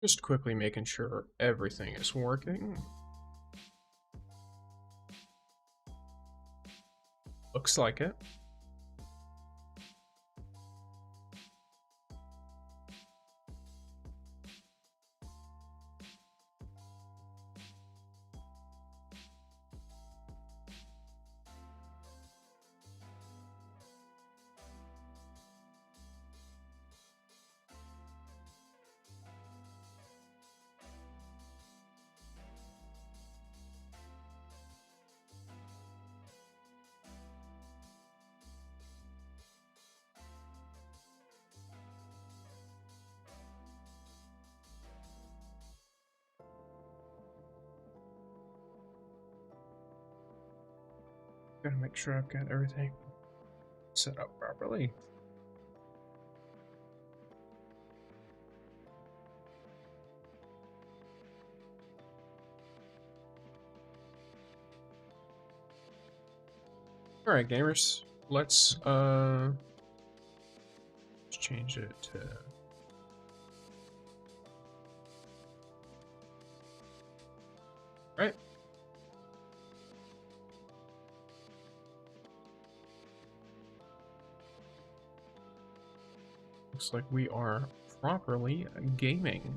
Just quickly making sure everything is working. Looks like it. Gotta make sure I've got everything set up properly. Alright, gamers. Let's change it to right. Looks like we are properly gaming.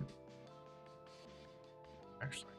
Actually.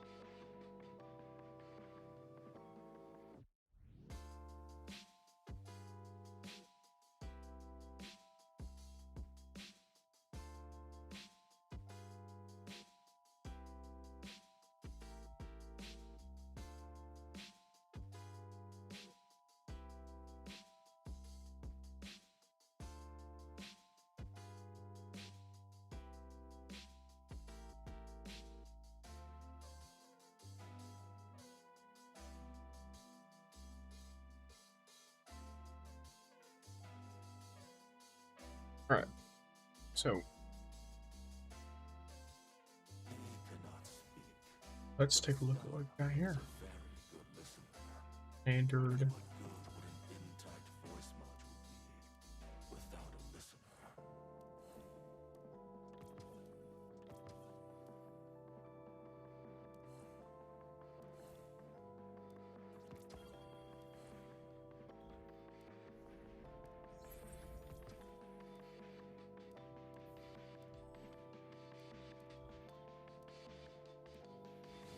Alright. So let's take a look at what we've got here. Standard.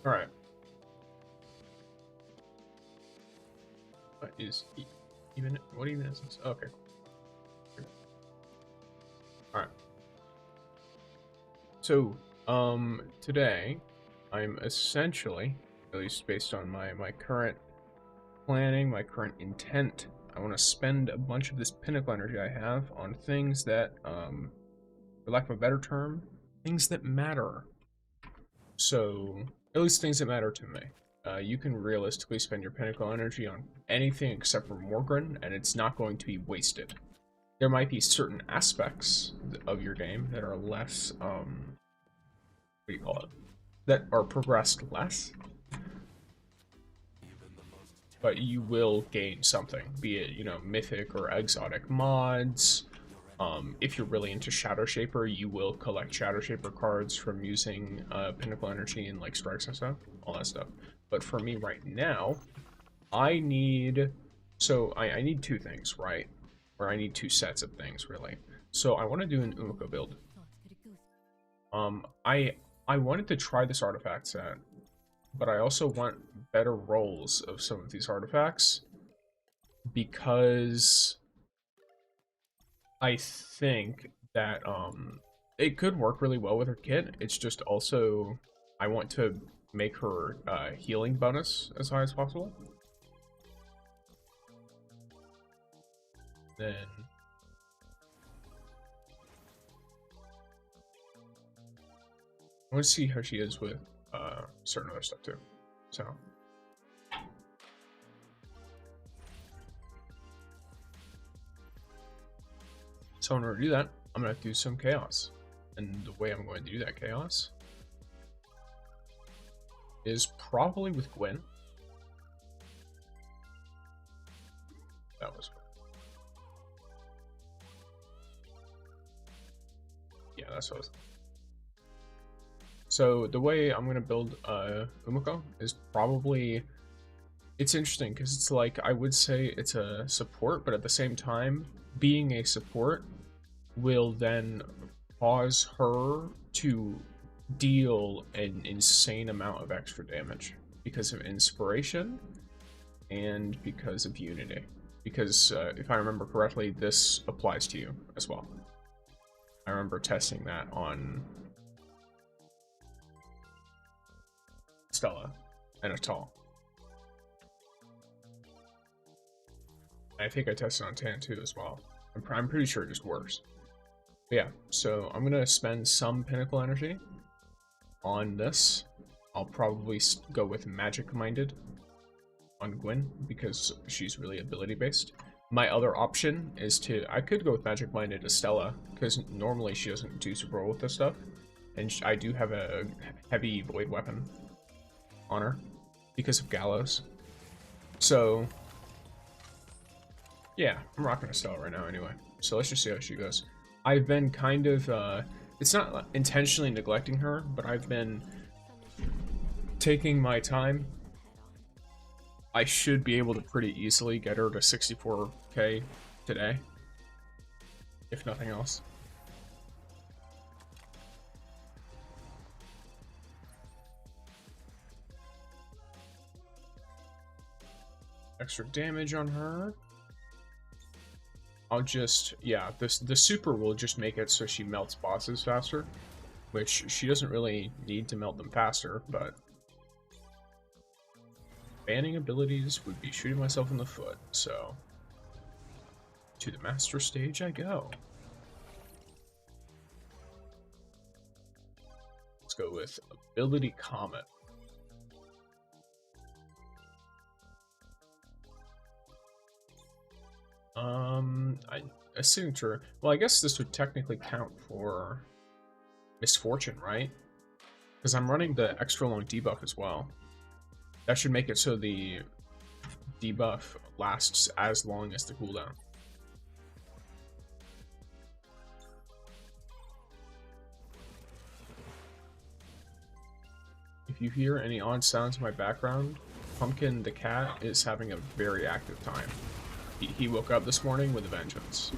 Alright. What is even? What even is this? Okay. Alright. So, today, I'm essentially, at least based on my current planning, my current intent, I want to spend a bunch of this pinnacle energy I have on things that, for lack of a better term, things that matter. So, at least things that matter to me. You can realistically spend your pinnacle energy on anything except for Morgren, and it's not going to be wasted. There might be certain aspects of your game that are less, what do you call it? That are progressed less, but you will gain something, be it, you know, mythic or exotic mods. If you're really into Shadow Shaper, you will collect Shadow Shaper cards from using Pinnacle Energy and like strikes and stuff, all that stuff. But for me right now, I need, I need two things, right? Or I need two sets of things, really. So I want to do an Umiko build. I wanted to try this artifact set, but I also want better rolls of some of these artifacts because I think that it could work really well with her kit. It's just also I want to make her healing bonus as high as possible. Then I want to see how she is with certain other stuff too. So in order to do that, I'm going to do some chaos. And the way I'm going to do that chaos is probably with Gwen. That was... yeah, that's what I was... So the way I'm gonna build Umiko is probably, it's interesting because it's like, I would say it's a support, but at the same time, being a support will then cause her to deal an insane amount of extra damage because of inspiration and because of unity. Because if I remember correctly, this applies to you as well. I remember testing that on Stella and Atal. I think I tested on Tan too as well. I'm pretty sure it just works. But yeah, so I'm gonna spend some Pinnacle energy on this. I'll probably go with Magic Minded on Gwen because she's really ability based. My other option is I could go with Magic Minded to Stella because normally she doesn't do super well with this stuff, and I do have a heavy void weapon on her because of Gallows. So yeah, I'm rocking a Stella right now anyway. So let's just see how she goes. I've been kind of, it's not intentionally neglecting her, but I've been taking my time. I should be able to pretty easily get her to 64k today, if nothing else. Extra damage on her. I'll just, yeah, the super will just make it so she melts bosses faster, which she doesn't really need to melt them faster, but banning abilities would be shooting myself in the foot, so to the master stage I go. Let's go with Ability Comet. A signature. Well, I guess this would technically count for Misfortune, right? Because I'm running the extra long debuff as well. That should make it so the debuff lasts as long as the cooldown. If you hear any odd sounds in my background, Pumpkin the cat is having a very active time. He woke up this morning with a vengeance.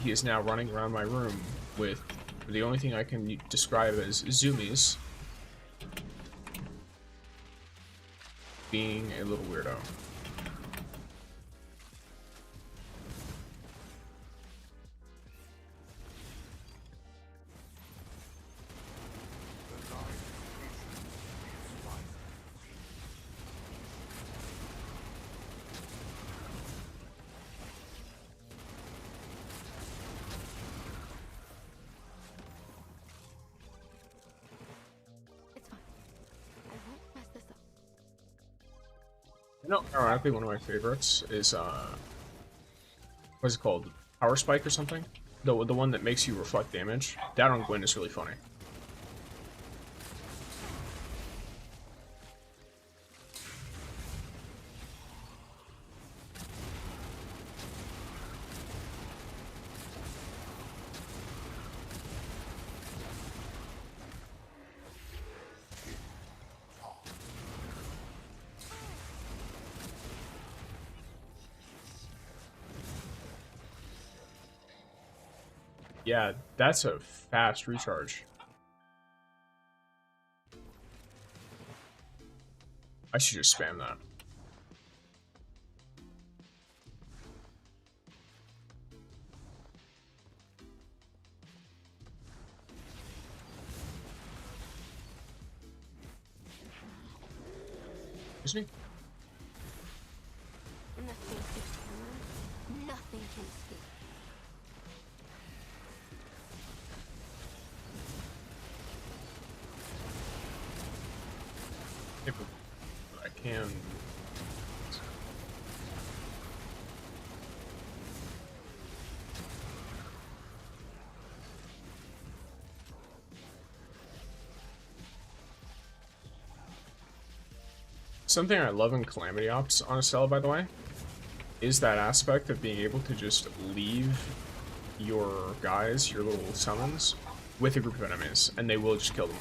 He is now running around my room with the only thing I can describe as zoomies, being a little weirdo. No, ironically, one of my favorites is what's it called? Power Spike or something? The one that makes you reflect damage. That on Gwen is really funny. Yeah, that's a fast recharge. I should just spam that. Excuse me? Nothing can escape. I can. Something I love in Calamity Ops on Estella, by the way, is that aspect of being able to just leave your guys, your little summons, with a group of enemies, and they will just kill them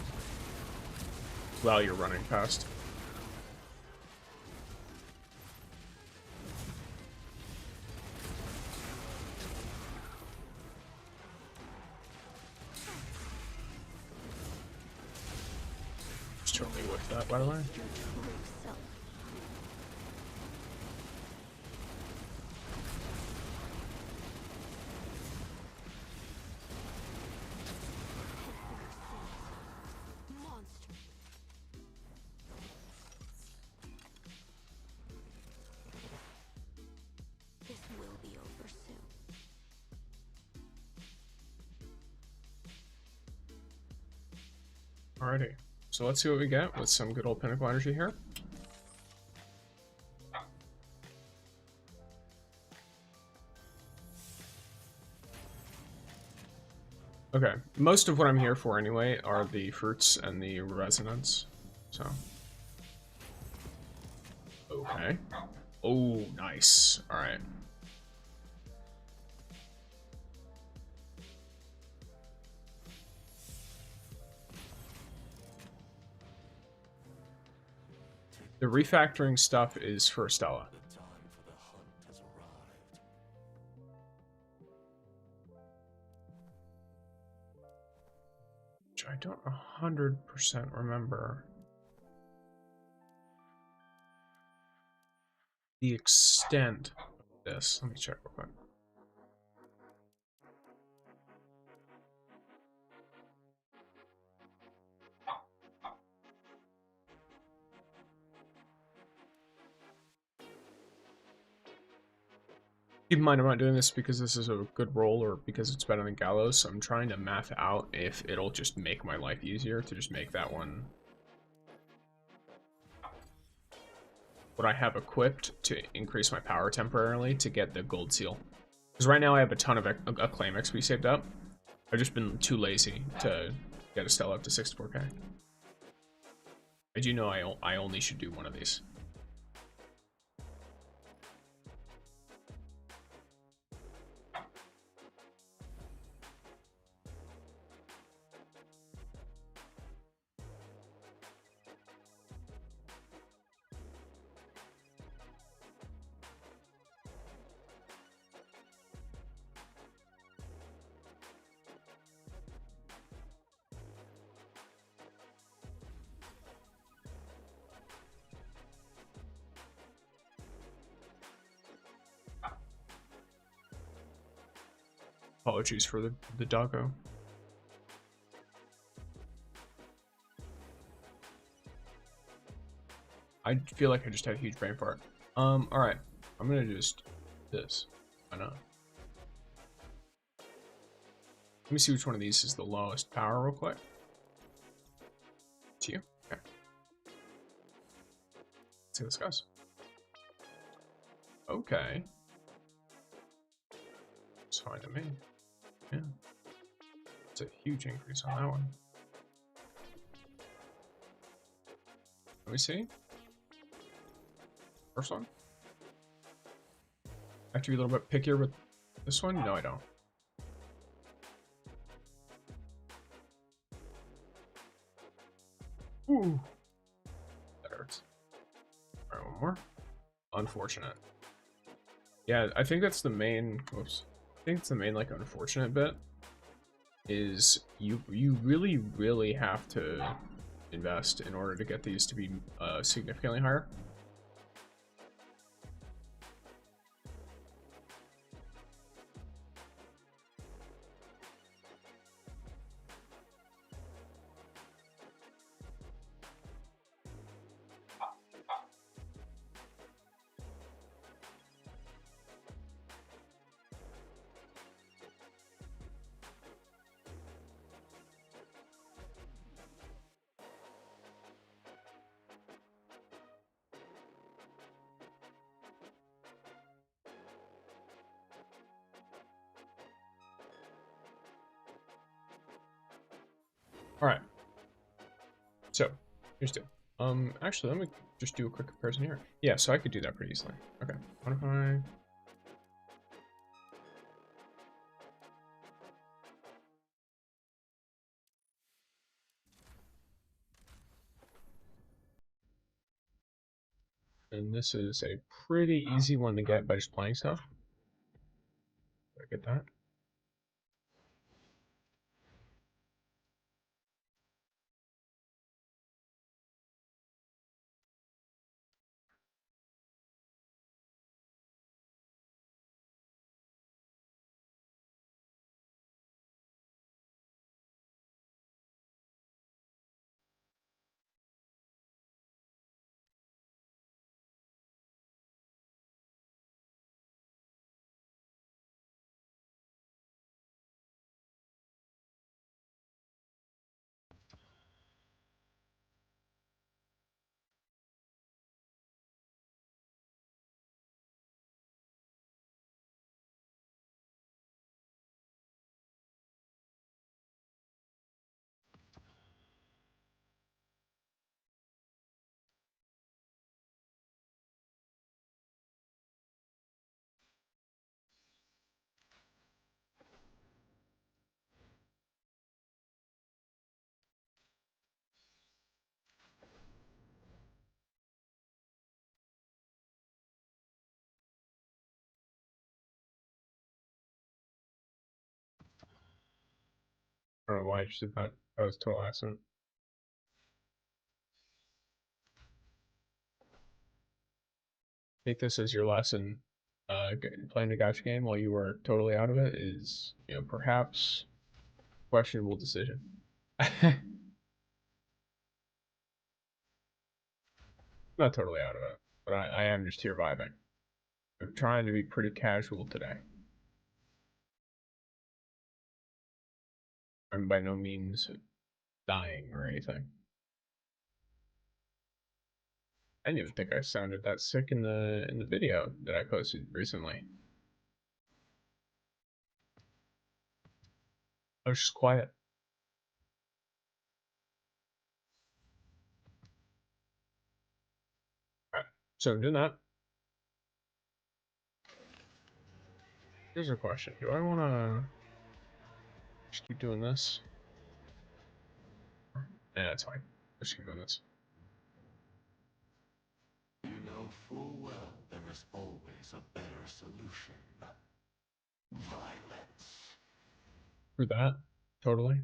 while you're running past. Just totally whiffed that, by the way. Alrighty, so let's see what we get with some good old Pinnacle energy here. Okay, most of what I'm here for anyway are the fruits and the resonance, so. Okay. Oh, nice. Alright. The refactoring stuff is for Stella. Which I don't 100% remember the extent of this. Let me check real quick. Keep in mind, I'm not doing this because this is a good roll or because it's better than Gallows. So I'm trying to math out if it'll just make my life easier to just make that one what I have equipped to increase my power temporarily to get the gold seal. Because right now I have a ton of Acclaim XP saved up. I've just been too lazy to get a Stella up to 64k. I do know I only should do one of these. Apologies for the doggo. I feel like I just had a huge brain fart. Alright. I'm gonna just do this. Why not? Let me see which one of these is the lowest power real quick. It's you? Okay. Let's see how this goes. Okay. It's fine to me. Yeah. It's a huge increase on that one. Let me see. First one. I have to be a little bit pickier with this one? No, I don't. Ooh. That hurts. Alright, one more. Unfortunate. Yeah, I think that's the main... Whoops. I think it's the main, like, unfortunate bit. Is you really have to invest in order to get these to be significantly higher. Alright. So, here's two. Actually, let me just do a quick comparison here. Yeah, so I could do that pretty easily. Okay. What if I... And this is a pretty easy one to get by just playing stuff. Did I get that? I don't know why I just did that. That was a total accident. Take this as your lesson. Playing a gacha game while you were totally out of it is, perhaps questionable decision. Not totally out of it, but I am just here vibing. I'm trying to be pretty casual today. I'm by no means dying or anything. I didn't even think I sounded that sick in the video that I posted recently. I was just quiet. Alright, so doing that. Here's a question. Do I wanna just keep doing this? Yeah, that's fine. Let's keep doing this. You know full well there is always a better solution. Violence. For that, totally.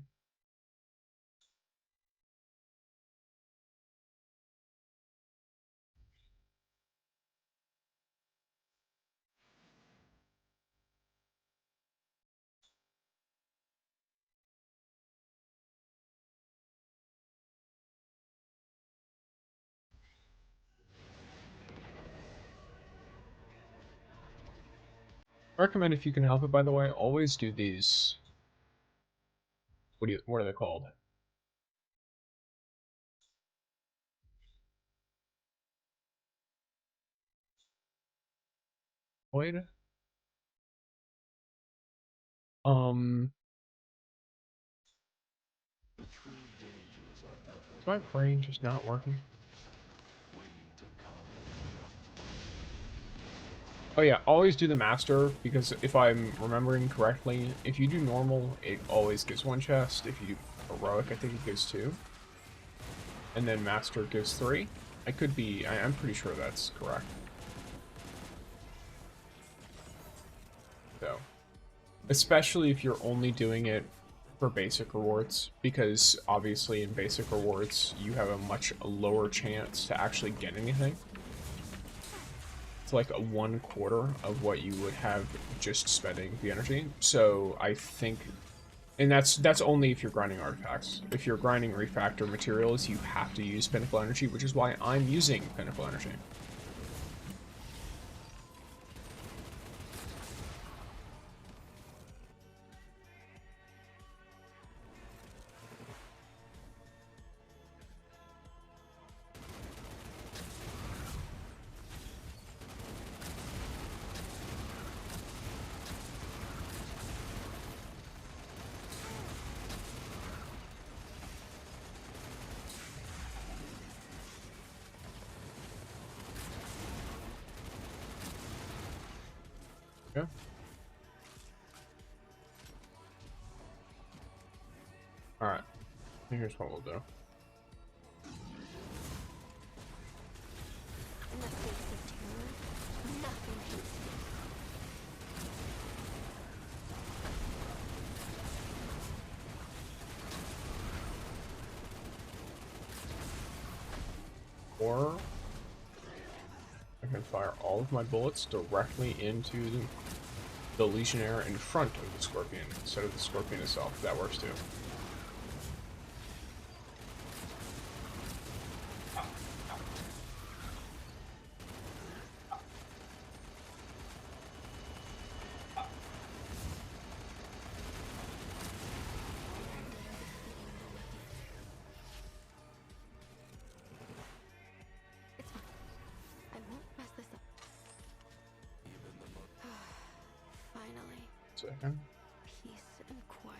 I recommend, if you can help it, by the way, always do these. What are they called? Wait. Um, The true dangers are ever is my brain just not working? waiting to come. Oh yeah, always do the master, because if I'm remembering correctly, if you do normal, it always gives one chest. If you do heroic, I think it gives two. And then master gives three. I'm pretty sure that's correct. So, especially if you're only doing it for basic rewards, because obviously in basic rewards, you have a much lower chance to actually get anything. It's like a 1/4 of what you would have just spending the energy. So I think, and that's only if you're grinding artifacts. If you're grinding refactor materials, you have to use Pinnacle Energy, which is why I'm using Pinnacle Energy. Yeah. Alright. Here's what we'll do. In the face Or I can fire all of my bullets directly into the Legionnaire in front of the Scorpion instead of the Scorpion itself. That works too. Second. Peace and quiet.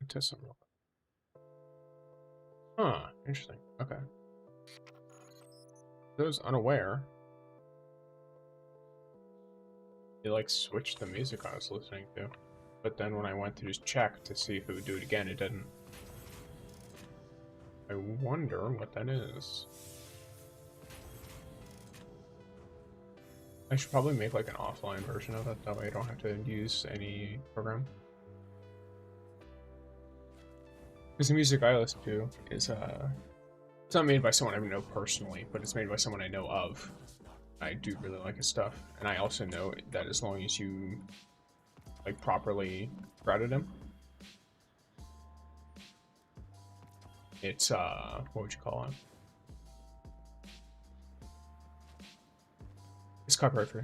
Test some. Huh, interesting. Okay. Those unaware, it like switched the music I was listening to. But then when I went to just check to see if it would do it again, it didn't. I wonder what that is. I should probably make like an offline version of it, that way I don't have to use any program. Because the music I listen to is it's not made by someone I know personally, but it's made by someone I know of. I do really like his stuff, and I also know that as long as you like properly credit him, it's what would you call it? It's copyright free.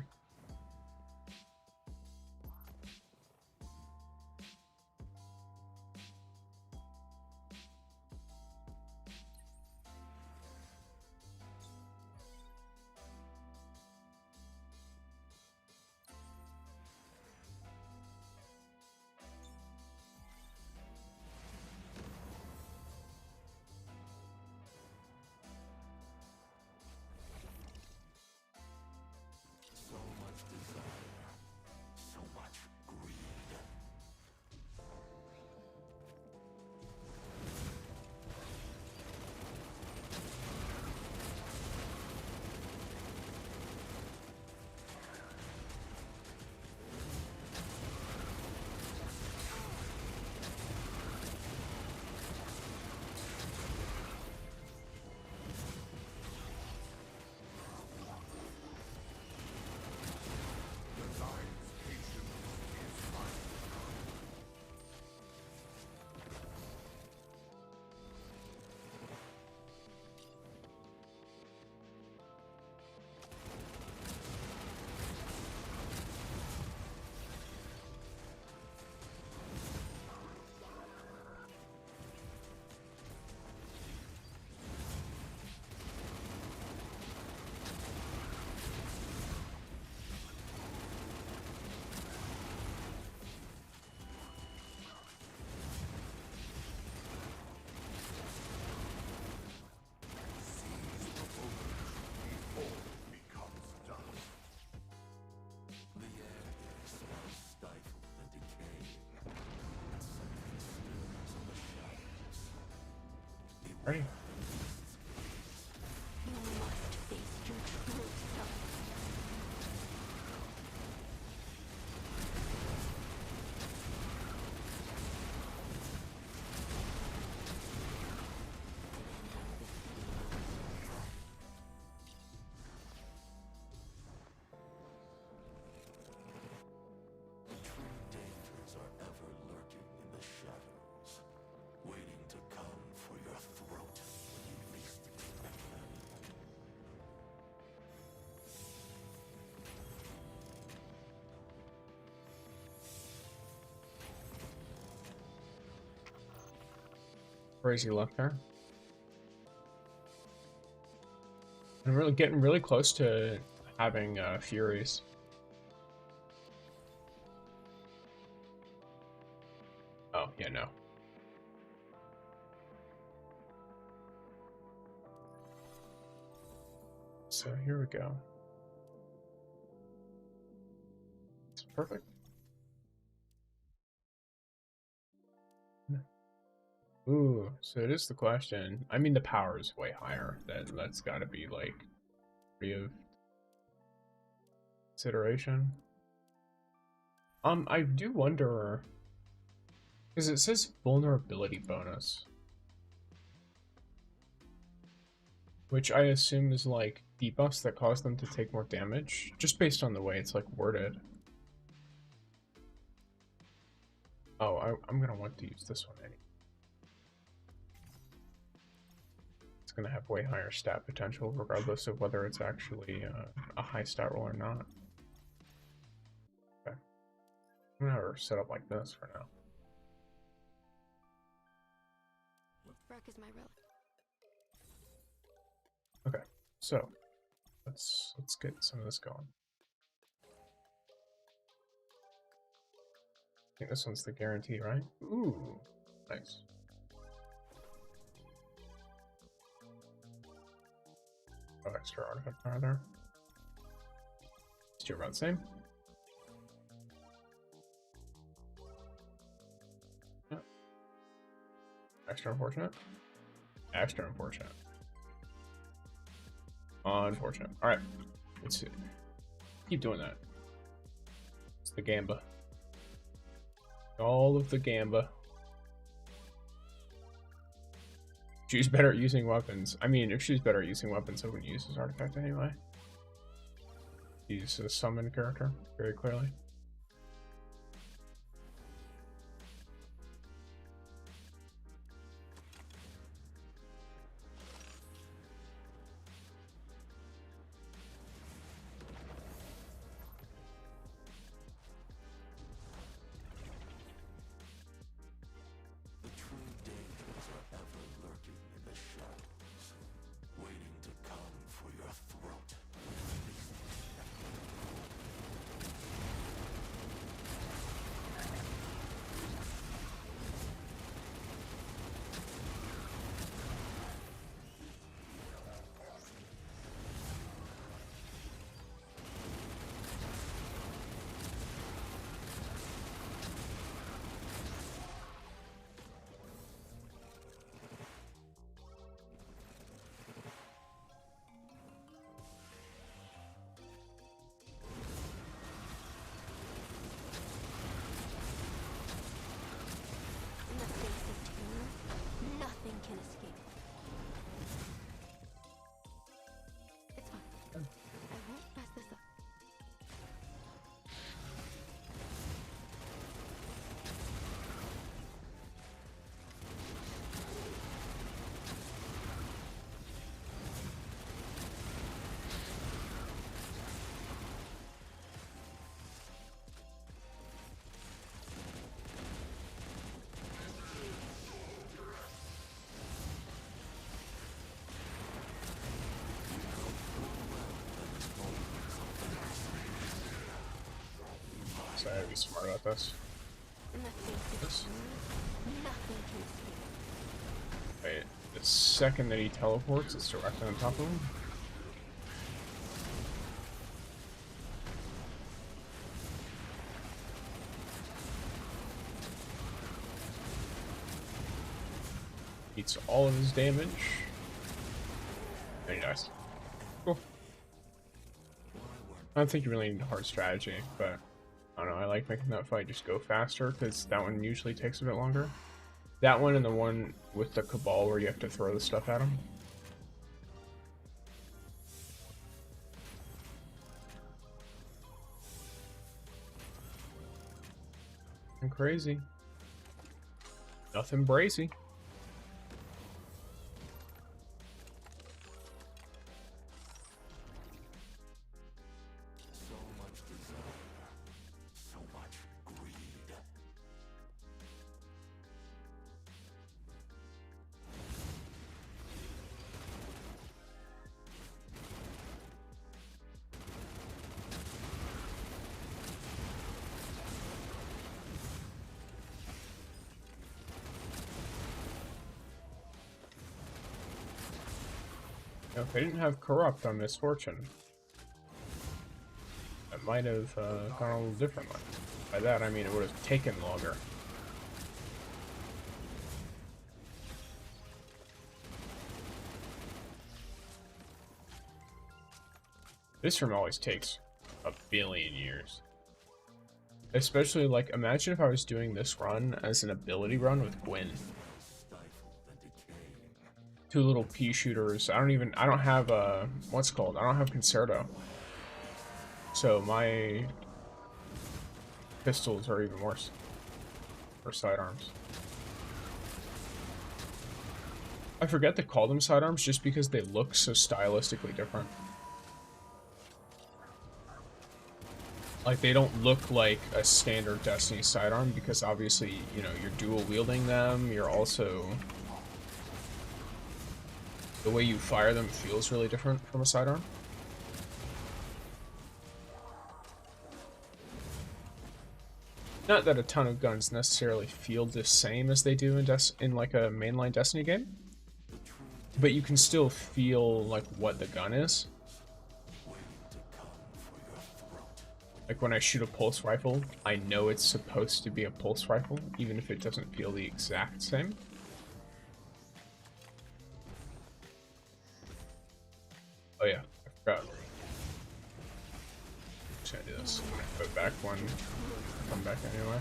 Ready? You must face your true self. True dangers are ever lurking in the shadows, waiting to come for your throat when you least expect them. Crazy luck there. I'm really getting really close to having Furies. Oh, yeah, no. So here we go. It's perfect. Ooh, so it is the question. I mean, the power is way higher. That's got to be like 3 of consideration. I do wonder, because it says vulnerability bonus, which I assume is like debuffs that cause them to take more damage, just based on the way it's like worded. Oh, I'm gonna want to use this one anyway. It's gonna have way higher stat potential, regardless of whether it's actually a high stat roll or not. Okay, I'm gonna have her set up like this for now. Breck is my relic. Okay, so let's get some of this going. I think this one's the guarantee, right? Ooh, nice. Oh, extra artifact power there. Still about the same. Yeah. Extra unfortunate. Extra unfortunate. Unfortunate. Alright. Let's see. Keep doing that. It's the Gamba. All of the Gamba. She's better at using weapons. I mean, if she's better at using weapons, I wouldn't use this artifact anyway. She's a summon character, very clearly. The true dangers are ever lurking in the shadows, waiting to come for your throat. In the face of terror, nothing can escape. It's fine. I won't mess this up. So I gotta be smart about this. In the face of This. terror, nothing can escape. Wait, the second that he teleports, it's directly on top of him? Eats all of his damage. Very nice. Cool. I don't think you really need a hard strategy, but I don't know, I like making that fight just go faster, because that one usually takes a bit longer. That one and the one with the Cabal where you have to throw the stuff at him. Nothing crazy. Nothing brazy. So much desire, so much greed. Now, if they didn't have Corrupt on Misfortune, it might have gone a little differently. By that, I mean it would have taken longer. This room always takes a billion years. Especially, like, imagine if I was doing this run as an ability run with Gwyn. Two little pea shooters. I don't have, what's it called? I don't have Concerto. So my pistols are even worse. Or sidearms. I forget to call them sidearms just because they look so stylistically different. Like, they don't look like a standard Destiny sidearm because obviously, you know, you're dual wielding them, you're also... The way you fire them feels really different from a sidearm. Not that a ton of guns necessarily feel the same as they do in like a mainline Destiny game, but you can still feel like what the gun is. Like when I shoot a pulse rifle, I know it's supposed to be a pulse rifle, even if it doesn't feel the exact same. Oh yeah, I forgot. Just gonna do this. I'm gonna put back one. Come back anyway.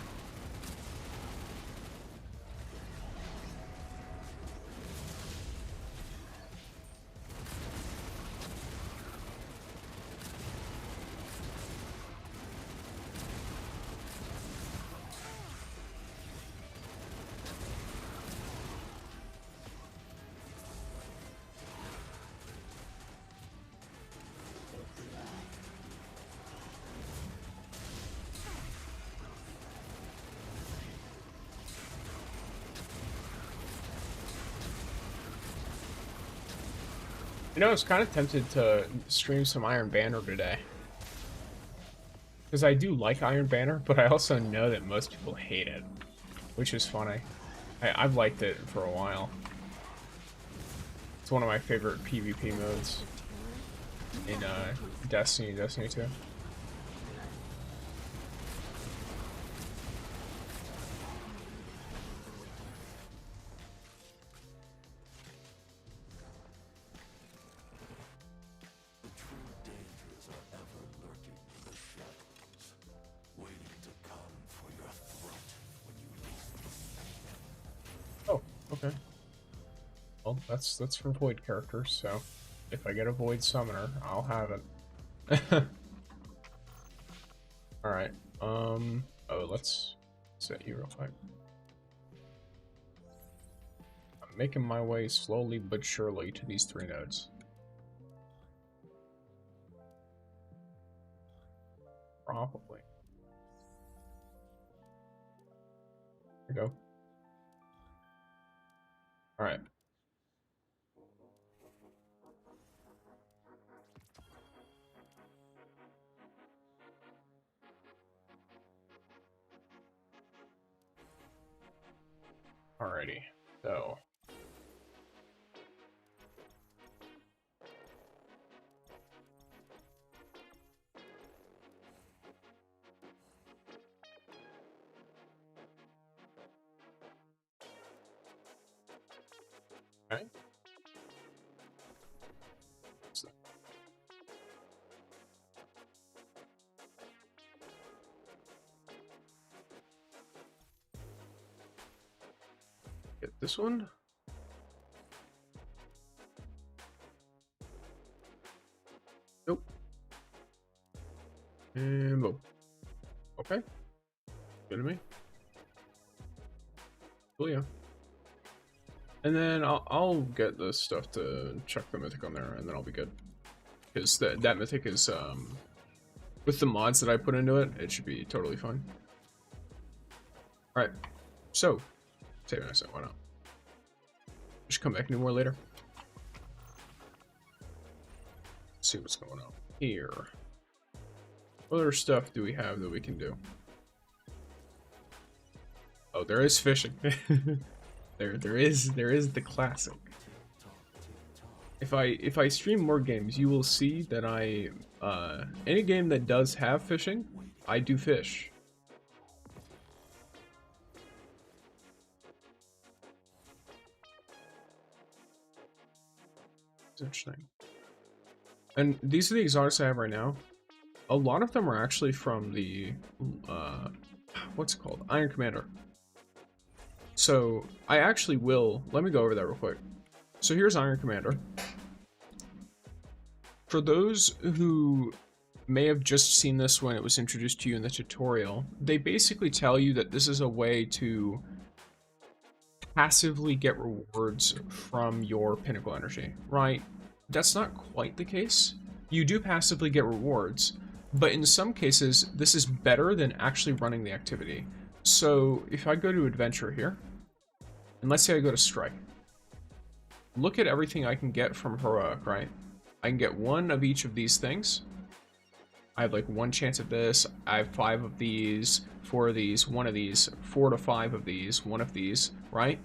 You know, I was kind of tempted to stream some Iron Banner today. Because I do like Iron Banner, but I also know that most people hate it. Which is funny. I've liked it for a while. It's one of my favorite PvP modes in Destiny 2. Oh, okay. Well, that's for Void characters, so if I get a Void Summoner, I'll have it. Alright, oh, let's set you real quick. I'm making my way slowly but surely to these 3 nodes. Probably. Here we go. Alright. Alrighty, so. Okay. So. Get this one. Nope. And boom. Okay. Good to me. Cool, yeah. And then I'll get the stuff to check the mythic on there, and then I'll be good. Because that mythic is with the mods that I put into it, it should be totally fine. All right. So, save it a sec. Why not? Just come back anymore later. See what's going on here. What other stuff do we have that we can do? Oh, there is fishing. there is the classic. If I stream more games, you will see that any game that does have fishing, I do fish. It's interesting. And these are the exotics I have right now. a lot of them are actually from the, what's it called? Iron Commander. So I actually will, let me go over that real quick. So here's Iron Commander. For those who may have just seen this when it was introduced to you in the tutorial, they basically tell you that this is a way to passively get rewards from your Pinnacle energy, right? That's not quite the case. You do passively get rewards, but in some cases, this is better than actually running the activity. So if I go to Adventure here, and let's say I go to Strike, look at everything I can get from Heroic, right? I can get one of each of these things. I have like one chance at this. I have 5 of these, 4 of these, 1 of these, 4 to 5 of these, 1 of these, right?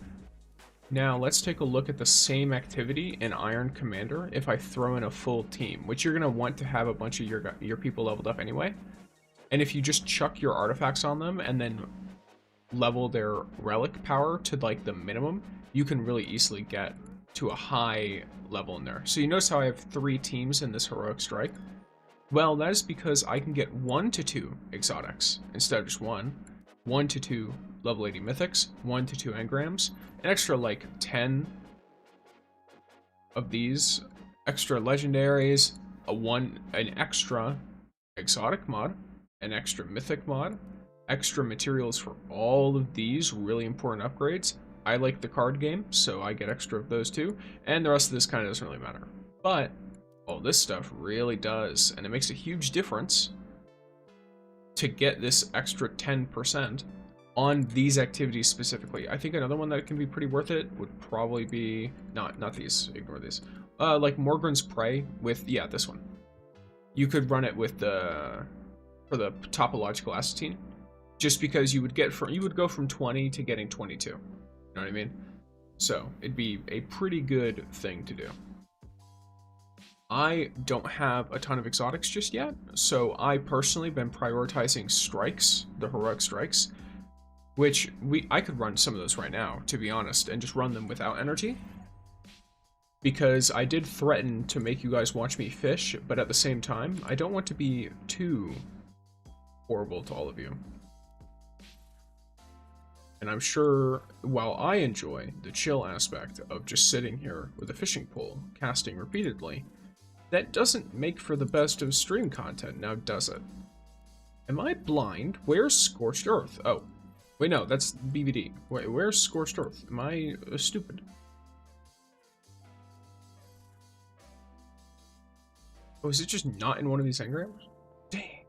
Now let's take a look at the same activity in Iron Commander if I throw in a full team, which you're gonna want to have a bunch of your people leveled up anyway. And if you just chuck your artifacts on them and then level their relic power to like the minimum, you can really easily get to a high level in there. So you notice how I have 3 teams in this Heroic Strike? Well, that is because I can get 1 to 2 exotics instead of just 1. 1 to 2 level 80 mythics, 1 to 2 engrams, an extra like 10 of these extra legendaries, an extra exotic mod, an extra mythic mod, extra materials for all of these really important upgrades. I like the card game, so I get extra of those too, and the rest of this kind of doesn't really matter. But all this stuff really does, and it makes a huge difference to get this extra 10% on these activities specifically. I think another one that can be pretty worth it would probably be, not these, ignore these. Like Morgren's Prey with, yeah, this one. You could run it with for the topological Assassine, just because you would go from 20 to getting 22. You know what I mean? So it'd be a pretty good thing to do. I don't have a ton of exotics just yet, so I personally been prioritizing strikes, the heroic strikes, which I could run some of those right now, to be honest, and just run them without energy. Because I did threaten to make you guys watch me fish, but at the same time, I don't want to be too horrible to all of you. And I'm sure, while I enjoy the chill aspect of just sitting here with a fishing pole, casting repeatedly, that doesn't make for the best of stream content, now does it? Am I blind? Where's Scorched Earth? Oh, wait, no, that's BVD. Wait, where's Scorched Earth? Am I stupid? Oh, is it just not in one of these engrams? Dang.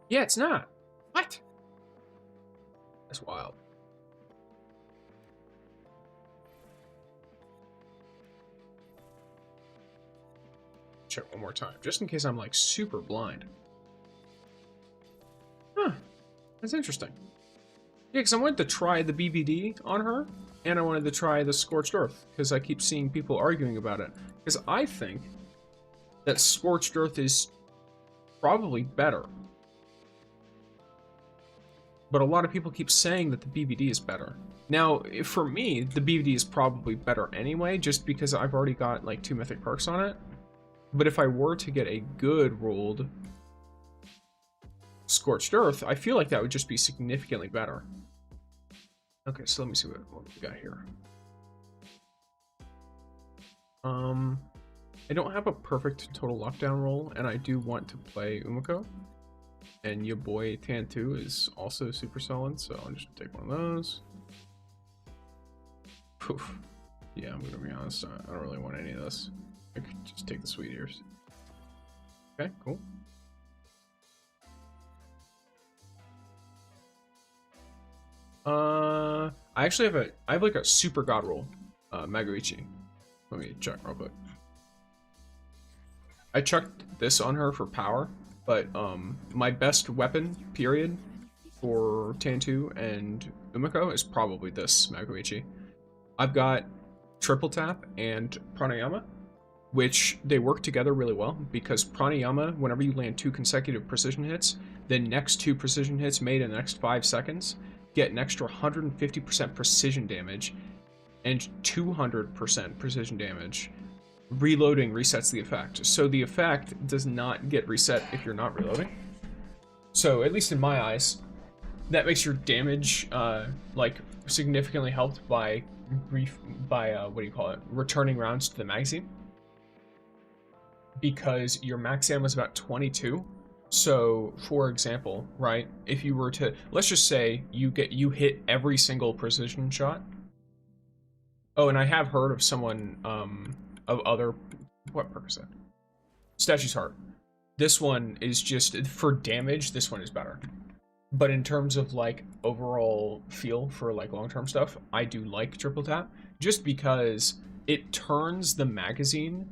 Yeah, it's not. What? That's wild. Check one more time, just in case I'm like super blind. Huh, that's interesting. Yeah, because I wanted to try the BBD on her, and I wanted to try the Scorched Earth, because I keep seeing people arguing about it. Because I think that Scorched Earth is probably better. But a lot of people keep saying that the BBD is better. Now, for me, the BBD is probably better anyway, just because I've already got like 2 mythic perks on it. But if I were to get a good rolled Scorched Earth, I feel like that would just be significantly better. Okay, so let me see what we got here. I don't have a perfect total lockdown roll, and I do want to play Umiko. And your boy Tan2 is also super solid, so I'll just take one of those. Poof. Yeah, I'm gonna be honest, I don't really want any of this. I could just take the sweet ears. Okay, cool. I actually have like a super god roll, Magoichi. Let me check real quick. I chucked this on her for power, but my best weapon, period, for Tan2 and Umiko is probably this Magoichi. I've got triple tap and pranayama, which they work together really well, because pranayama, whenever you land 2 consecutive precision hits, the next 2 precision hits made in the next 5 seconds get an extra 150% precision damage and 200% precision damage reloading resets the effect. So the effect does not get reset if you're not reloading. So at least in my eyes, that makes your damage like significantly helped by what do you call it? Returning rounds to the magazine. Because your max ammo is about 22. So, for example, right, if you were to, let's just say you hit every single precision shot. Oh, and I have heard of someone, of other, what perk is that? Statue's Heart. This one is just, for damage, this one is better. But in terms of, like, overall feel for, like, long-term stuff, I do like triple tap, just because it turns the magazine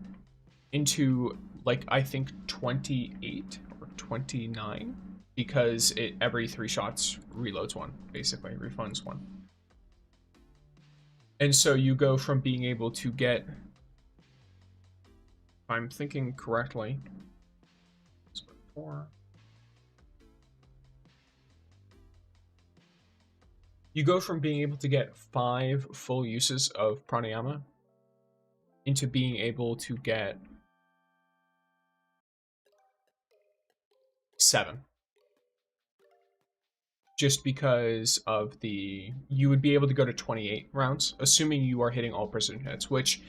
into, like, I think 28 or 29, because it every 3 shots reloads one, basically refunds one. And so you go from being able to get, if I'm thinking correctly, you go from being able to get 5 full uses of pranayama into being able to get 7. Just because of you would be able to go to 28 rounds, assuming you are hitting all precision hits, which,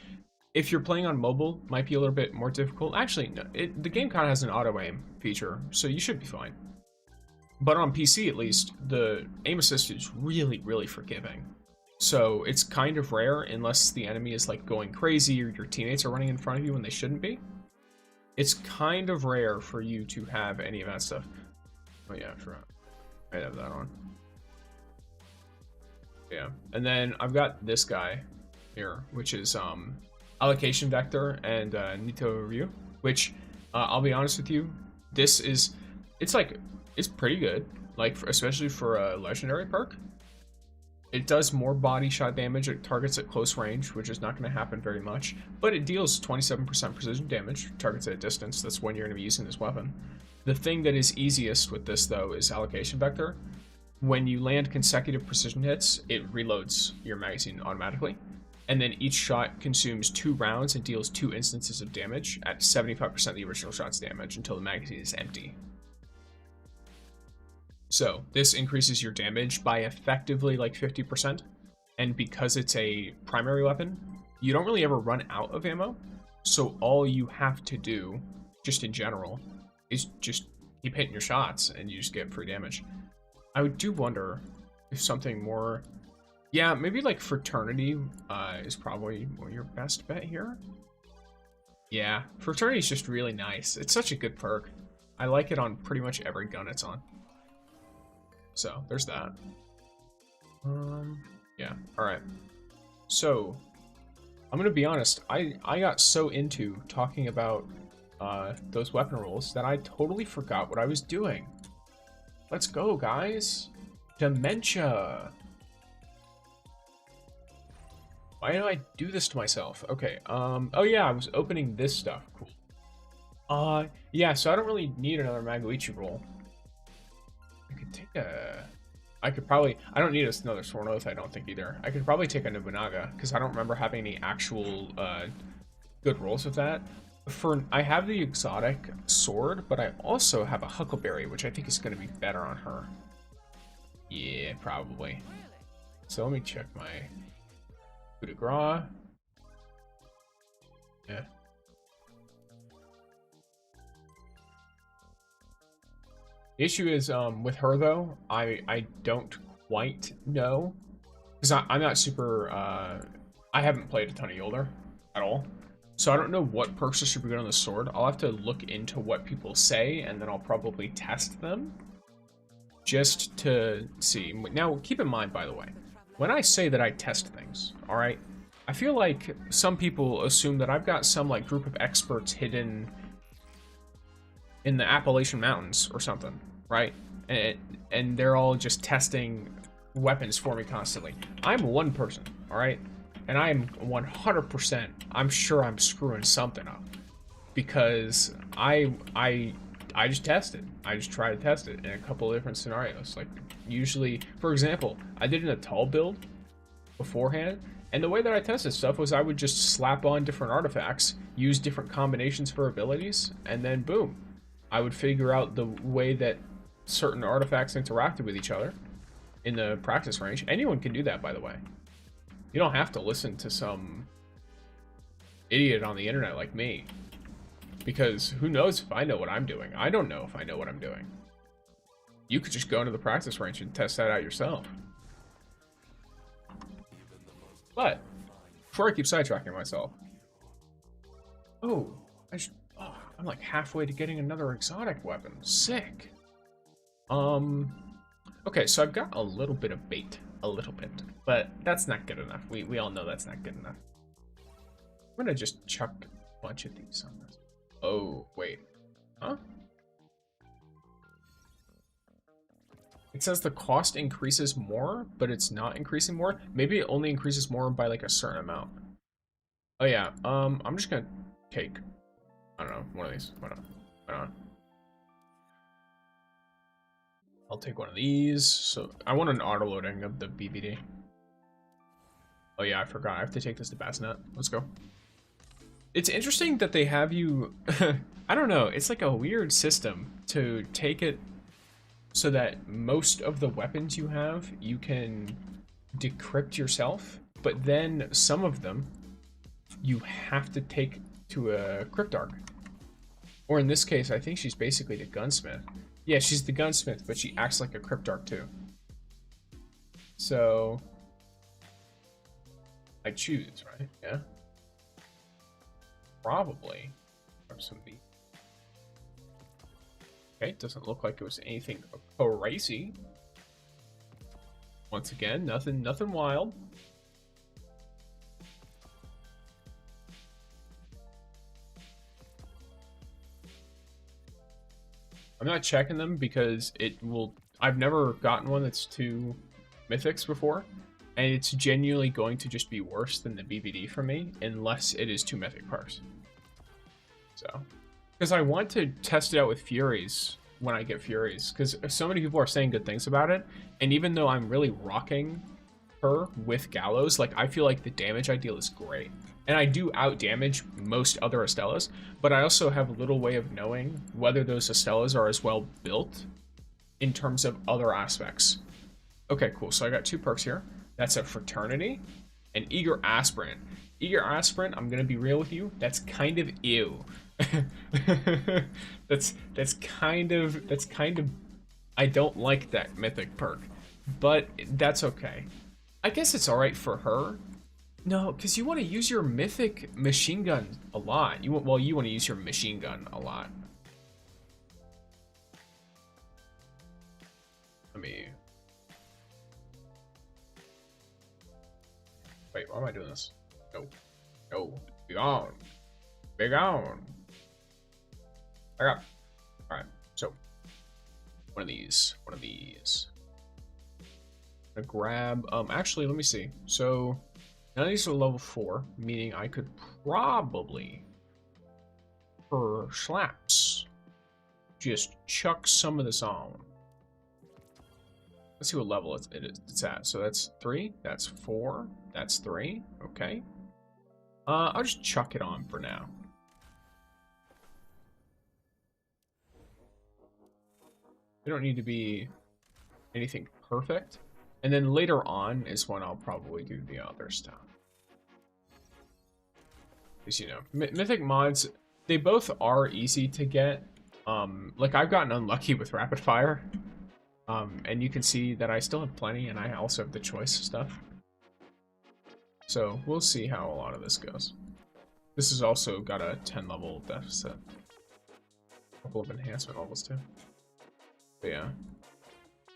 if you're playing on mobile, might be a little bit more difficult. Actually, no, the game kind of has an auto-aim feature, so you should be fine. But on PC, at least, the aim assist is really, really forgiving. So it's kind of rare, unless the enemy is, like, going crazy or your teammates are running in front of you when they shouldn't be. It's kind of rare for you to have any of that stuff. Oh yeah, sure. I have that on. Yeah, and then I've got this guy here, which is Allocation Vector and Nito Ryu, which I'll be honest with you, it's pretty good, like especially for a legendary perk. It does more body shot damage at targets at close range, which is not going to happen very much, but it deals 27% precision damage, targets at a distance. That's when you're going to be using this weapon. The thing that is easiest with this, though, is Allocation Vector. When you land consecutive precision hits, it reloads your magazine automatically, and then each shot consumes 2 rounds and deals 2 instances of damage at 75% of the original shot's damage until the magazine is empty. So this increases your damage by effectively like 50%, and because it's a primary weapon, you don't really ever run out of ammo, so all you have to do, just in general, is just keep hitting your shots and you just get free damage. I do wonder if something more, yeah, maybe like Fraternity is probably your best bet here. Yeah, Fraternity is just really nice. It's such a good perk. I like it on pretty much every gun it's on. So there's that. Yeah, all right. So I'm gonna be honest, I got so into talking about those weapon rolls that I totally forgot what I was doing. Let's go, guys. Dementia. Why do I do this to myself? Okay, oh yeah, I was opening this stuff. Cool. Yeah, so I don't really need another Magoichi roll. I could take I don't need another Sworn Oath, I don't think either. I could probably take a Nobunaga, because I don't remember having any actual good rolls with that. I have the exotic sword, but I also have a Huckleberry, which I think is going to be better on her. Yeah, probably. So let me check my coup de grace. Yeah. The issue is with her though, I don't quite know, because I'm not super. I haven't played a ton of Yolder at all. So I don't know what perks should be good on the sword. I'll have to look into what people say, and then I'll probably test them just to see. Now, keep in mind, by the way, when I say that I test things, all right, I feel like some people assume that I've got some like group of experts hidden in the Appalachian Mountains or something, right? And they're all just testing weapons for me constantly. I'm one person, all right? And I'm 100%, I'm sure I'm screwing something up, because I just test it. I just try to test it in a couple of different scenarios. Like usually, for example, I did an Atal build beforehand, And the way that I tested stuff was I would just slap on different artifacts, use different combinations for abilities, and then boom. I would figure out the way that certain artifacts interacted with each other in the practice range. Anyone can do that, by the way. You don't have to listen to some idiot on the internet like me. Because who knows if I know what I'm doing. I don't know if I know what I'm doing. You could just go into the practice range and test that out yourself. But before I keep sidetracking myself. Oh, I'm like halfway to getting another exotic weapon. Sick. Okay, so I've got a little bit of bait. A little bit. But that's not good enough. We all know that's not good enough. I'm gonna just chuck a bunch of these on this. Oh, wait. Huh? It says the cost increases more, but it's not increasing more. Maybe it only increases more by like a certain amount. Oh yeah, I'm just gonna take, I don't know, one of these. Why not? I'll take one of these. So I want an auto loading of the BBD. Oh yeah, I forgot. I have to take this to Bassinet. Let's go. It's interesting that they have you, I don't know, it's like a weird system to take it so that most of the weapons you have, you can decrypt yourself, but then some of them, you have to take to a cryptarch. Or in this case, I think she's basically the gunsmith. Yeah, she's the gunsmith, but she acts like a cryptarch too. So, I choose, right? Yeah. Probably. Or some beef. Okay, doesn't look like it was anything crazy. Once again, nothing wild. I'm not checking them because it will. I've never gotten one that's 2 mythics before, and it's genuinely going to just be worse than the BBD for me unless it is 2 mythic perks. So, because I want to test it out with Furies when I get Furies, because so many people are saying good things about it, and even though I'm really rocking her with Gallows, like I feel like the damage I deal is great. And I do out-damage most other Estelas, but I also have a little way of knowing whether those Estelas are as well built in terms of other aspects. Okay, cool. So I got 2 perks here. That's a Fraternity and Eager Aspirant. Eager Aspirant, I'm gonna be real with you, that's kind of ew. that's kind of I don't like that mythic perk, but that's okay. I guess it's alright for her. No, because you want to use your mythic machine gun a lot. You want to use your machine gun a lot. Let me. Wait, why am I doing this? No, be gone, be gone. I got. All right, so one of these. I'm gonna grab. Actually, let me see. So. None of these are level 4, meaning I could probably, for slaps, just chuck some of this on. Let's see what level it's at. So that's 3, that's 4, that's 3, okay. I'll just chuck it on for now. They don't need to be anything perfect. And then later on is when I'll probably do the other stuff. Because, you know, mythic mods, they both are easy to get. Like, I've gotten unlucky with rapid fire. And you can see that I still have plenty, and I also have the choice stuff. So, we'll see how a lot of this goes. This has also got a 10 level deficit. A couple of enhancement levels, too. But yeah.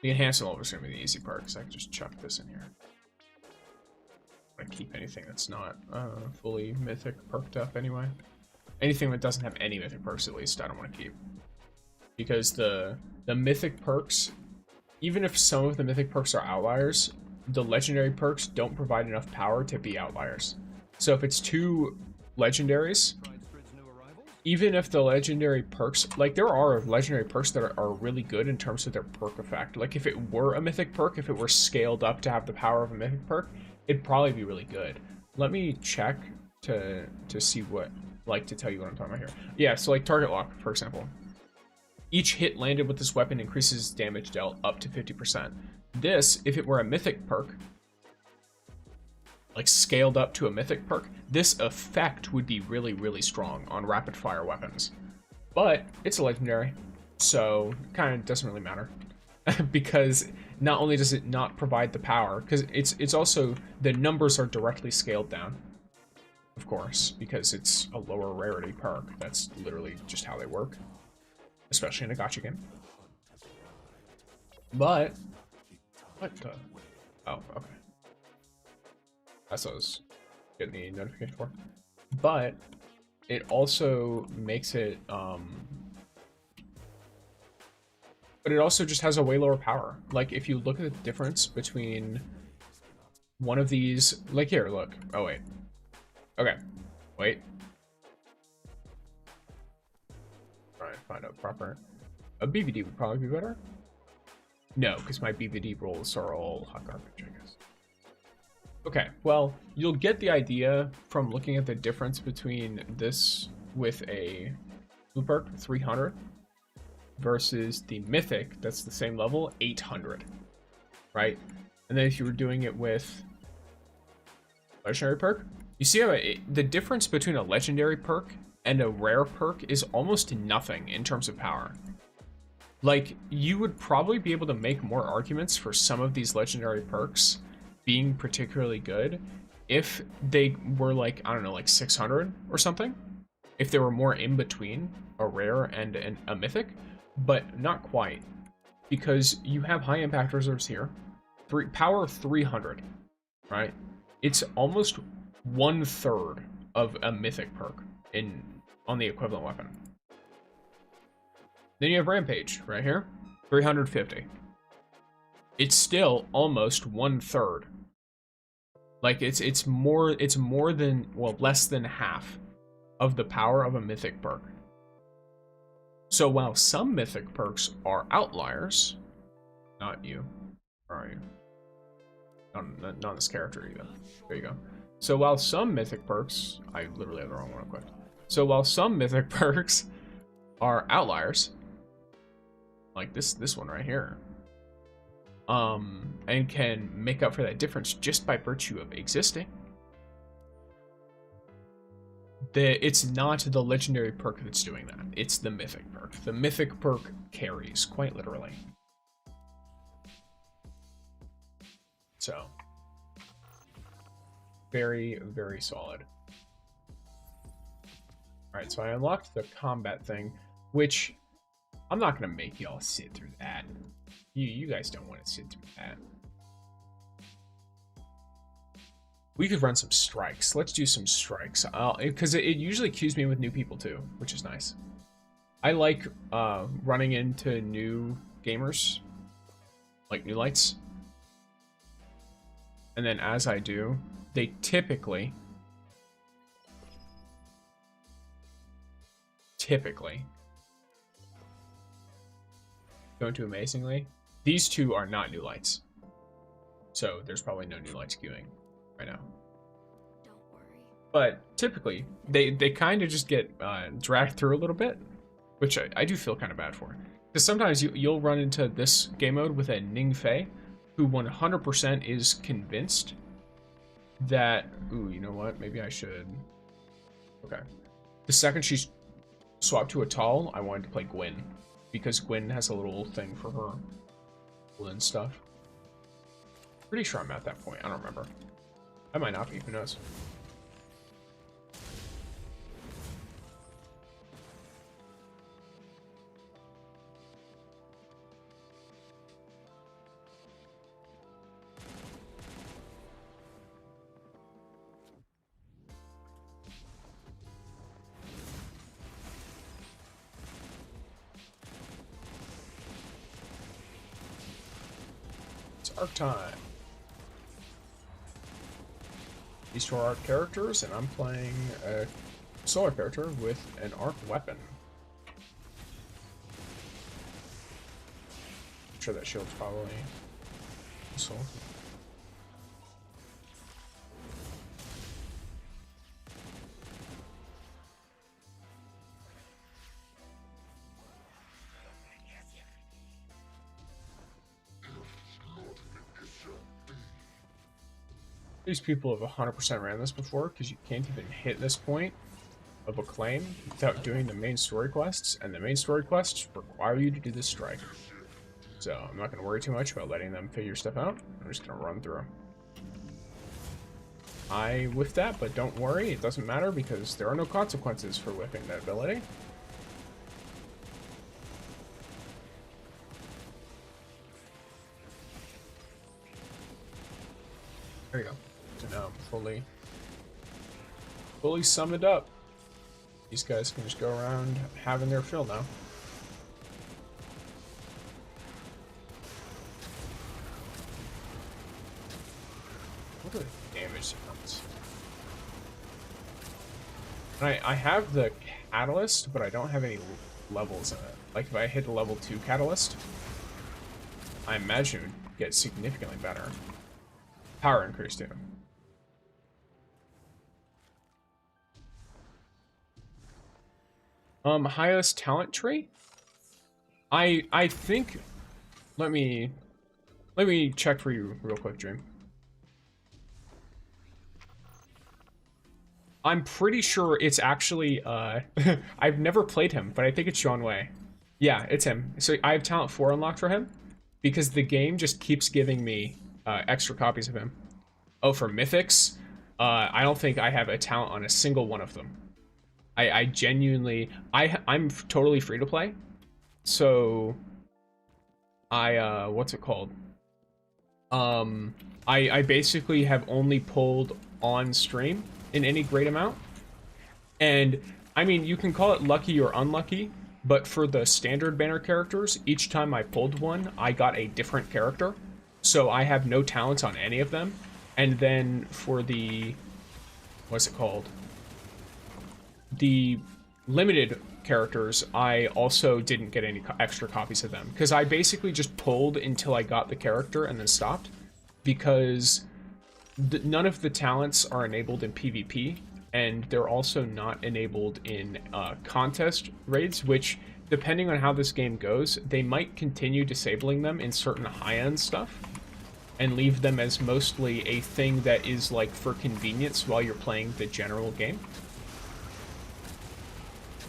The enhancement level is going to be the easy part, because I can just chuck this in here. I keep anything that's not fully mythic perked up anyway. Anything that doesn't have any mythic perks, at least, I don't want to keep. Because the mythic perks, even if some of the mythic perks are outliers, the legendary perks don't provide enough power to be outliers. So if it's 2 legendaries, even if the legendary perks, like there are legendary perks that are really good in terms of their perk effect. Like if it were a mythic perk, if it were scaled up to have the power of a mythic perk, it'd probably be really good. Let me check to see what, like, to tell you what I'm talking about here. Yeah, so like target lock, for example. Each hit landed with this weapon increases damage dealt up to 50%. This, if it were a mythic perk, like scaled up to a mythic perk, this effect would be really, really strong on rapid fire weapons. But it's a legendary, so kind of doesn't really matter. Because not only does it not provide the power, because it's also, the numbers are directly scaled down, of course, because it's a lower rarity perk. That's literally just how they work, especially in a gacha game. But what the? Oh, okay. That's what I was getting the notification for. But it also makes it, but it also just has a way lower power. Like, if you look at the difference between one of these, like here, look. Oh, wait. Okay. Wait. Try and find out proper. A BVD would probably be better. No, because my BVD rolls are all hot garbage, I guess. Okay, well, you'll get the idea from looking at the difference between this with a blue perk 300 versus the mythic that's the same level 800, right? And then if you were doing it with legendary perk, you see how the difference between a legendary perk and a rare perk is almost nothing in terms of power. Like, you would probably be able to make more arguments for some of these legendary perks being particularly good if they were like, I don't know, like 600 or something. If there were more in between a rare and a mythic, but not quite. Because you have high impact reserves here. Power 300, right? It's almost 1/3 of a mythic perk on the equivalent weapon. Then you have Rampage right here, 350. It's still almost 1/3. Like it's more than, well, less than half of the power of a mythic perk. So while some mythic perks are outliers, not you, where are you? Not this character either. There you go. So while some mythic perks, I literally have the wrong one equipped. So while some mythic perks are outliers, like this one right here, and can make up for that difference just by virtue of existing, it's not the legendary perk that's doing that. It's the mythic perk. The mythic perk carries, quite literally. So, very, very solid. Alright, so I unlocked the combat thing, which I'm not going to make y'all sit through that. You guys don't want to sit through that. We could run some strikes. Let's do some strikes. Because it usually queues me with new people too, which is nice. I like running into new gamers, like new lights. And then as I do, they typically don't do amazingly. These two are not new lights. So there's probably no new lights queuing right now. Don't worry. But typically, they kind of just get dragged through a little bit, which I do feel kind of bad for. Because sometimes you'll run into this game mode with a Ning Fei, who 100% is convinced that, ooh, you know what? Maybe I should. Okay. The second she's swapped to a Tall, I wanted to play Gwyn, because Gwyn has a little thing for her and stuff. Pretty sure I'm at that point. I don't remember. I might not be. Who knows? It's arc time. These two are arc characters, and I'm playing a solo character with an arc weapon. I'm sure that shield's probably useful. These people have 100% ran this before, because you can't even hit this point of a claim without doing the main story quests, and the main story quests require you to do this strike. So I'm not going to worry too much about letting them figure stuff out. I'm just going to run through. I whiff that, but don't worry, it doesn't matter because there are no consequences for whiffing that ability. There you go. So now I'm fully summoned up. These guys can just go around having their fill now. Look at the damage difference. I have the catalyst, but I don't have any levels in it. Like if I hit the level 2 catalyst, I imagine it would get significantly better. Power increase too. Highest talent tree? I think let me check for you real quick, Dream. I'm pretty sure it's actually I've never played him, but I think it's Sean Wei. Yeah, it's him. So I have talent 4 unlocked for him because the game just keeps giving me extra copies of him. Oh, for mythics? I don't think I have a talent on a single one of them. I genuinely I'm totally free to play. So what's it called? I basically have only pulled on stream in any great amount. And I mean, you can call it lucky or unlucky, but for the standard banner characters, each time I pulled one, I got a different character. So I have no talents on any of them. And then for the, what's it called? The limited characters, I also didn't get any extra copies of them. Because I basically just pulled until I got the character and then stopped. Because none of the talents are enabled in PvP. And they're also not enabled in contest raids, which, depending on how this game goes, they might continue disabling them in certain high-end stuff. And leave them as mostly a thing that is like for convenience while you're playing the general game.